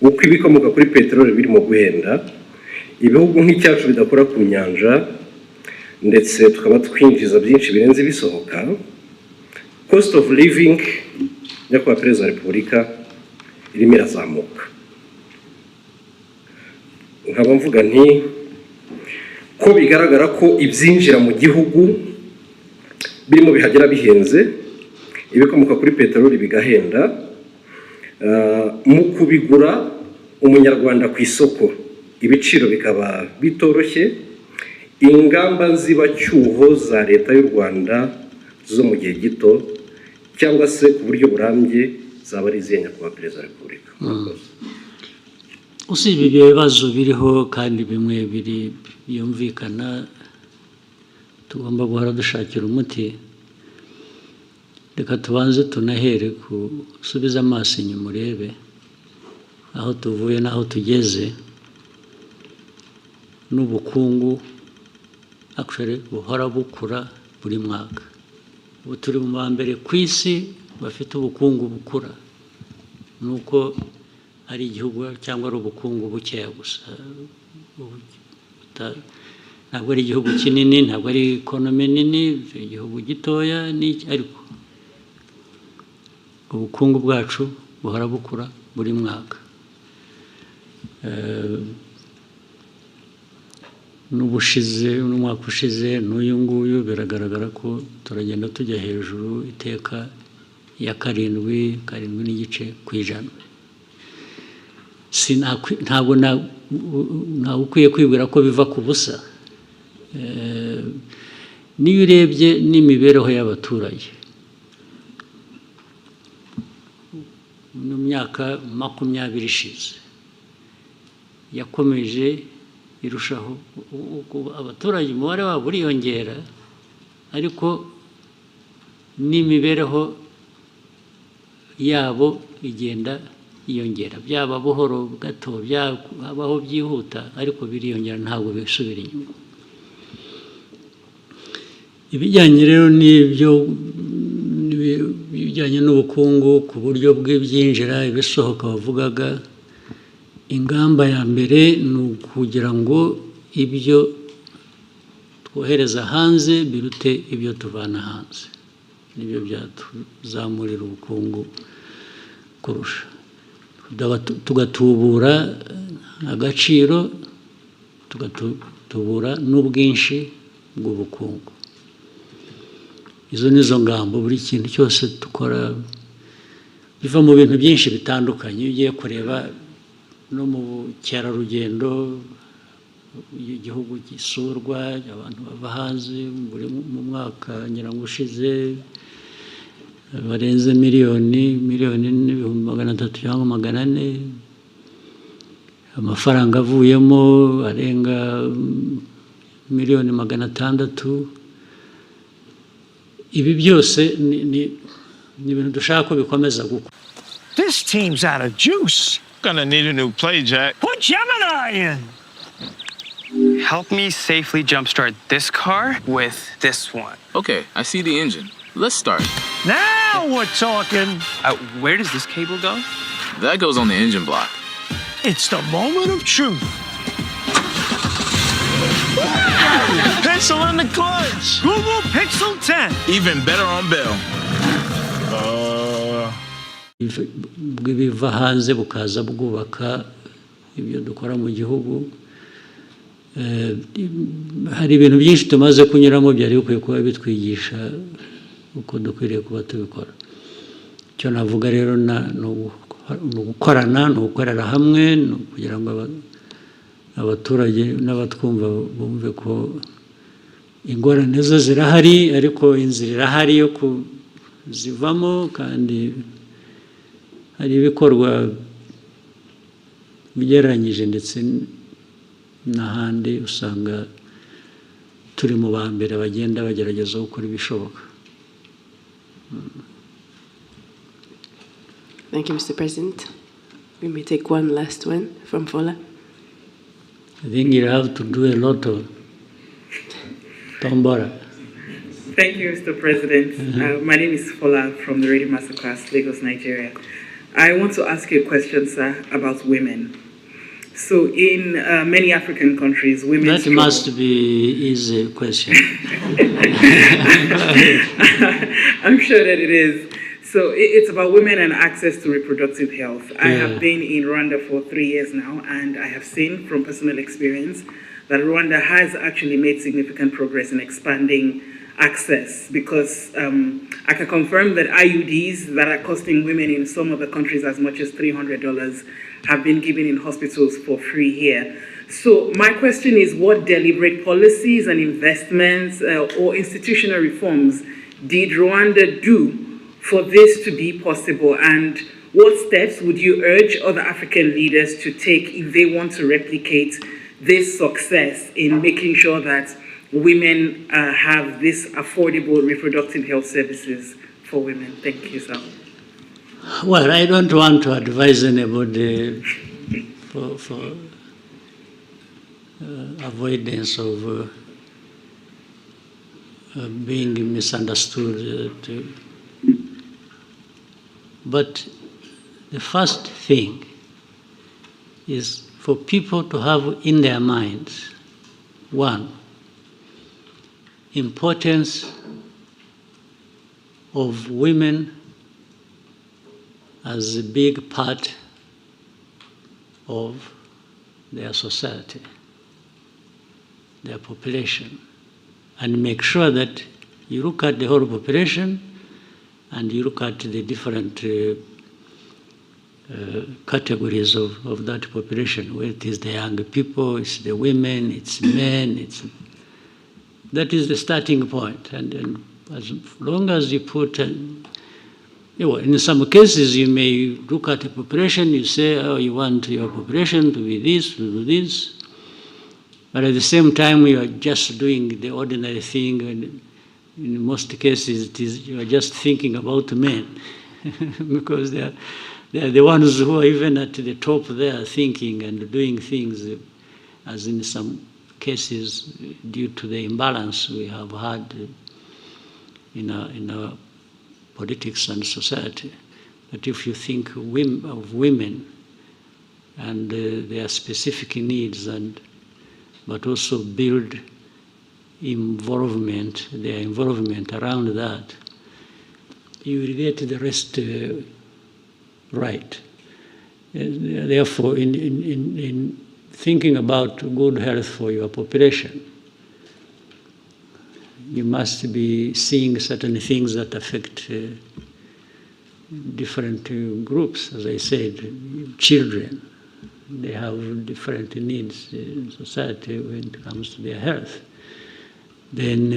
uko ibikomoka kuri peteroli birimo guhenda, ibihugu nk'icyacu bidakora ku nyanja, ndetse tukaba twinjiza byinshi birenze bisohoka. Cost of living Nyakubahwa Perezida wa Repubulika irimo irazamuka. Nkaba mvuga nti ko bigaragara ko ibyinjira mu gihugu birimo bihagera bihenze, ibikomoka kuri peteroli bigahenda, mu kubigura umunyarwanda ku isoko ibiciro bikaba bitoroshye, ingamba nzibacyuho za leta y'u Rwanda zo mu gihe gito cyangwa se ku buryo burambye zaba ari izihe Nyakubahwa Perezida wa Repubulika? Usibye ibyo bibazo biriho kandi bimwe byumvikana tugomba guhora dushakira umuti, reka tubanze tunahere gusubiza amaso inyuma urebe aho tuvuye n'aho tugeze, n'ubukungu actually buhora bukura buri mwaka. Ubu turi mu ba mbere ku isi bafite ubukungu bukura, nuko ari igihugu cyangwa ari ubukungu bukeya gusa. Ntabwo ari igihugu kinini, ntabwo ari ekonomi nini, igihugu gitoya, ariko ubukungu bwacu buhora bukura buri mwaka. N'umwaka ushize n'uyu nguyu biragaragara ko turagenda tujya hejuru iteka ya 7.7%. Ntabwo ntawe ukwiye kwibwira ko biva ku busa. Niyo urebye n'imibereho y'abaturage mu myaka 20 ishize yakomeje irushaho, abaturage umubare wabo uriyongera, ariko n'imibereho yabo igenda yiyongera, byaba buhoro gato, byabaho byihuta, ariko biriyongera, ntabwo bisubira inyuma. Ibijyanye rero n'ibyo bijyanye n'ubukungu ku buryo bw'ibyinjira ibisohoka bavugaga, ingamba ya mbere ni ukugira ngo ibyo twohereza hanze birute ibyo tuvana hanze, nibyo byatuzamurira ubukungu kurusha. Tugatubura agaciro, tugatubura n'ubwinshi bw'ubukungu. Izo nizo ngamba. Buri kintu cyose dukora biva mu bintu byinshi bitandukanye. Iyo ugiye kureba no mu bukerarugendo, igihugu gisurwa, abantu bava hanze mu mwaka ngira ngo ushize barenze miliyoni n'ibihumbi 300 cyangwa 400, amafaranga avuyemo arenga miliyoni 600. Ibi byose ni ibintu dushaka ko bikomeza gukora. This team's out of juice. Gonna need a new play, Jack. Put Gemini in. Help me safely jumpstart this car with this one. Okay, I see the engine. Let's start. Now we're talking. Where does this cable go? That goes on the engine block. It's the moment of truth. Pencil in the clutch. Google Pixel 10. Even better on Bell. Biva hanze bukaza bwubaka ibyo dukora mu gihugu. Hari ibintu byinshi tumaze kunyuramo byari bikwiye kuba bitwigisha uko dukwiriye kuba tubikora. Icyo navuga rero ni ugukorana, ni ugukorera hamwe, ni kugira ngo abaturage n'abatwumva bumve ko ingorane zo zirahari ariko inzira irahari yo kuzivamo, kandi hari ibikorwa bigereranyije ndetse n'ahandi usanga turi mu ba mbere bagenda bagerageza gukora ibishoboka. Thank you, Mr. President. We may take one last one from Fola. I think you have to do a lot of Tombora. Thank you, Mr. President. My name is Fola from the Radio Masterclass, Lagos, Nigeria. I want to ask you a question, sir, about women. So in many African countries, women That struggle. must be easy question. I'm sure that it is. So it's about women and access to reproductive health. I have been in Rwanda for 3 years now, and I have seen from personal experience that Rwanda has actually made significant progress in expanding access, because I can confirm that IUDs that are costing women in some of the countries as much as $300 have been given in hospitals for free here. So my question is, what deliberate policies and investments or institutional reforms did Rwanda do for this to be possible, and what steps would you urge other African leaders to take if they want to replicate this success in making sure that women have this affordable reproductive health services for women? Thank you, sir. Well, I don't want to advise anybody for avoidance of being misunderstood. But the first thing is for people to have in their minds, one, importance of women as a big part of their society, their population, and make sure that you look at the whole population and you look at the different categories of that population, where it is the young people, it's the women, it's men, that is the starting point. And as long as you put, in some cases you may look at the population, you say, oh, you want your population to be this, to do this, but at the same time you are just doing the ordinary thing, and in most cases you are just thinking about men, because they are the ones who are even at the top there thinking and doing things, as in some cases due to the imbalance we have had in our politics and society. But if you think of women and their specific needs, but also build their involvement around that, you will get the rest right. Therefore, in thinking about good health for your population, you must be seeing certain things that affect different groups. As I said, children, they have different needs in society when it comes to their health. Then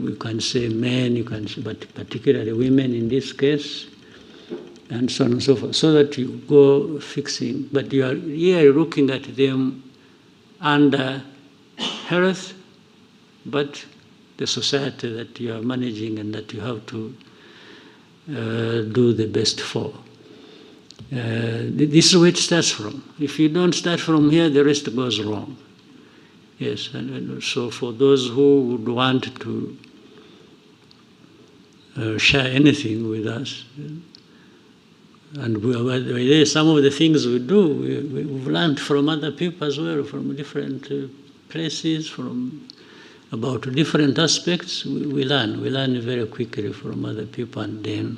we can say men, but particularly women in this case, and so on and so forth, so that you go fixing. But you are here looking at them under health, but the society that you are managing and that you have to do the best for. This is where it starts from. If you don't start from here, the rest goes wrong. Yes, and so for those who would want to share anything with us, and some of the things we do, we've learned from other people as well, from different places, from about different aspects. We learn very quickly from other people, and then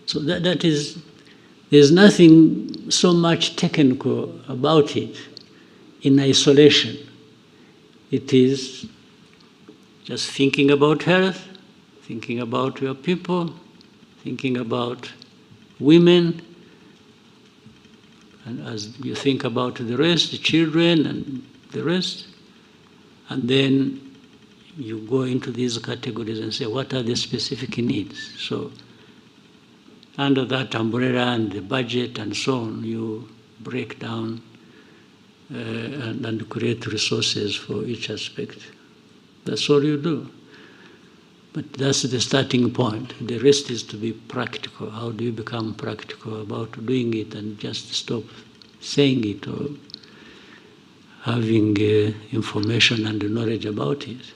so that is, there's nothing so much technical about it in isolation. It is just thinking about health, thinking about your people, thinking about women, and as you think about the rest, the children and the rest, and then you go into these categories and say, what are the specific needs? So under that umbrella and the budget and so on, you break down and create resources for each aspect. That's all you do. But that's the starting point. The rest is to be practical. How do you become practical about doing it and just stop saying it or having information and knowledge about it?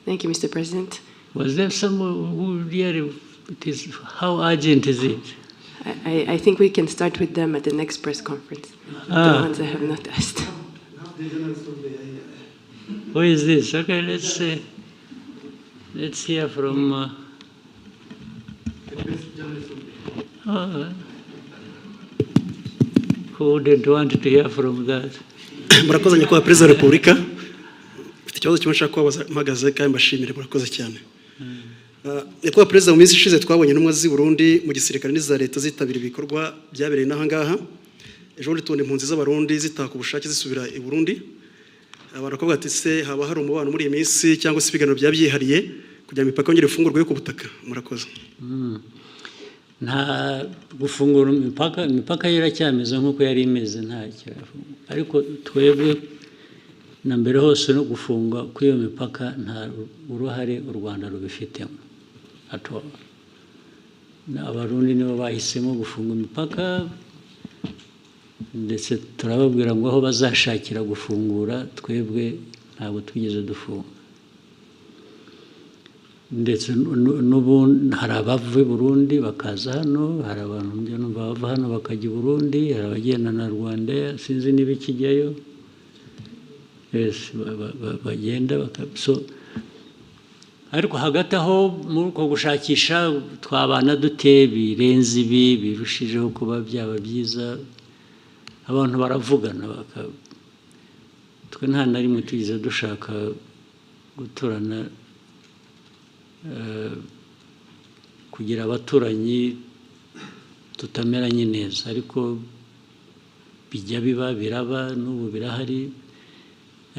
Thank you, Mr. President. Was there someone who really, how urgent is it? I think we can start with them at the next press conference. The ones I have not asked. Who is this? Okay, let's hear from. Who didn't want to hear from that? Murakoze Nyakubahwa Perezida wa Repubulika. Mfite ikibazo kimwe nshaka kubabaza mpagaze kandi mbashimire, murakoze cyane. Nyakubahwa Perezida, mu minsi ishize twabonye intumwa z'i Burundi mu gisirikare n'iza leta zitabira ibikorwa byabereye n'aha ngaha. Ejo bundi tubona impunzi z'abarundi zitaha ku bushake zisubira i Burundi. Baravuga ati se haba hari umubano muri iyi minsi cyangwa se ibiganiro byabyihariye kugira imipaka yongere ifungurwe yo ku butaka? Murakoze. Nta gufungura imipaka iracyameze nk'uko yari imeze, nta kirafunga. Ariko twebwe na mbere hose no gufunga kw'iyo mipaka nta uruhare u Rwanda rubifitemo at all. Abarundi nibo bahisemo gufunga imipaka, ndetse turababwira ngo aho bazashakira gufungura, twebwe ntabwo twigeze dufunga. Ndetse n'ubu hari abava i Burundi bakaza hano, hari abantu bava hano bakajya i Burundi, hari abagenda na Rwanda, sinzi niba ikijyayo, bagenda so. Ariko hagati aho muri uko gushakisha twabana dute birenze ibi birushijeho kuba byaba byiza, abantu baravugana, twe nta na rimwe tugize dushaka guturana kugira abaturanyi tutameranye neza, ariko bijya biba biraba, n'ubu birahari,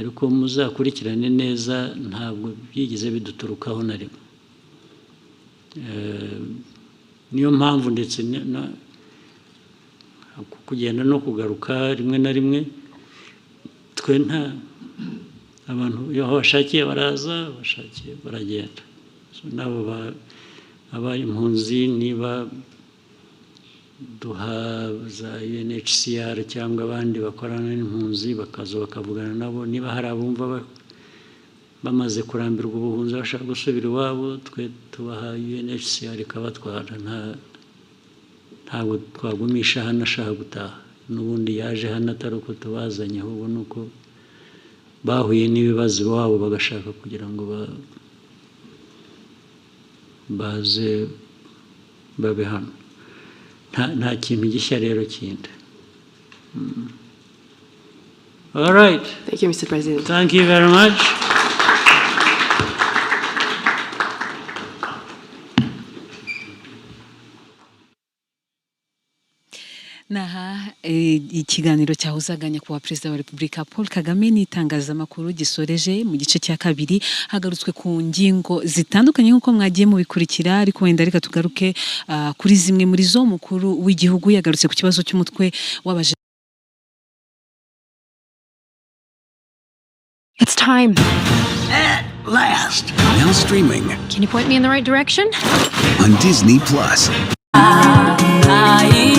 ariko muzakurikirane neza ntabwo byigeze biduturukaho na rimwe. Niyo mpamvu ndetse kugenda no kugaruka rimwe na rimwe, twe nta abantu iyo bashakiye baraza, bashakiye baragenda. Nabo aba impunzi niba duha za UNHCR cyangwa abandi bakorana n'impunzi bakaza bakavugana nabo, niba hari abumva bamaze kurambirwa ubuhunzi bashaka gusubira iwabo, twe tubaha UNHCR ikabatwara. Ntabwo twagumisha hano ashaka gutaha, n'ubundi yaje hano atari uko tubazanye, ahubwo ni uko bahuye n'ibibazo iwabo bagashaka kugira ngo baze babe hano. Nta kintu gishya rero kindi. All right. Thank you, Mr. President. Thank you very much. Naha ikiganiro cyahuzaga Nyakubahwa Perezida wa Repubulika Paul Kagame n'itangazamakuru gisoreje mu gice cya kabiri, hagarutswe ku ngingo zitandukanye nk'uko mwagiye mubikurikira, ariko wenda reka tugaruke kuri zimwe muri zo. Umukuru w'igihugu yagarutse ku kibazo cy'umutwe w'abaje. It's time. At last. Now streaming. Can you point me in the right direction? On Disney Plus. Ay,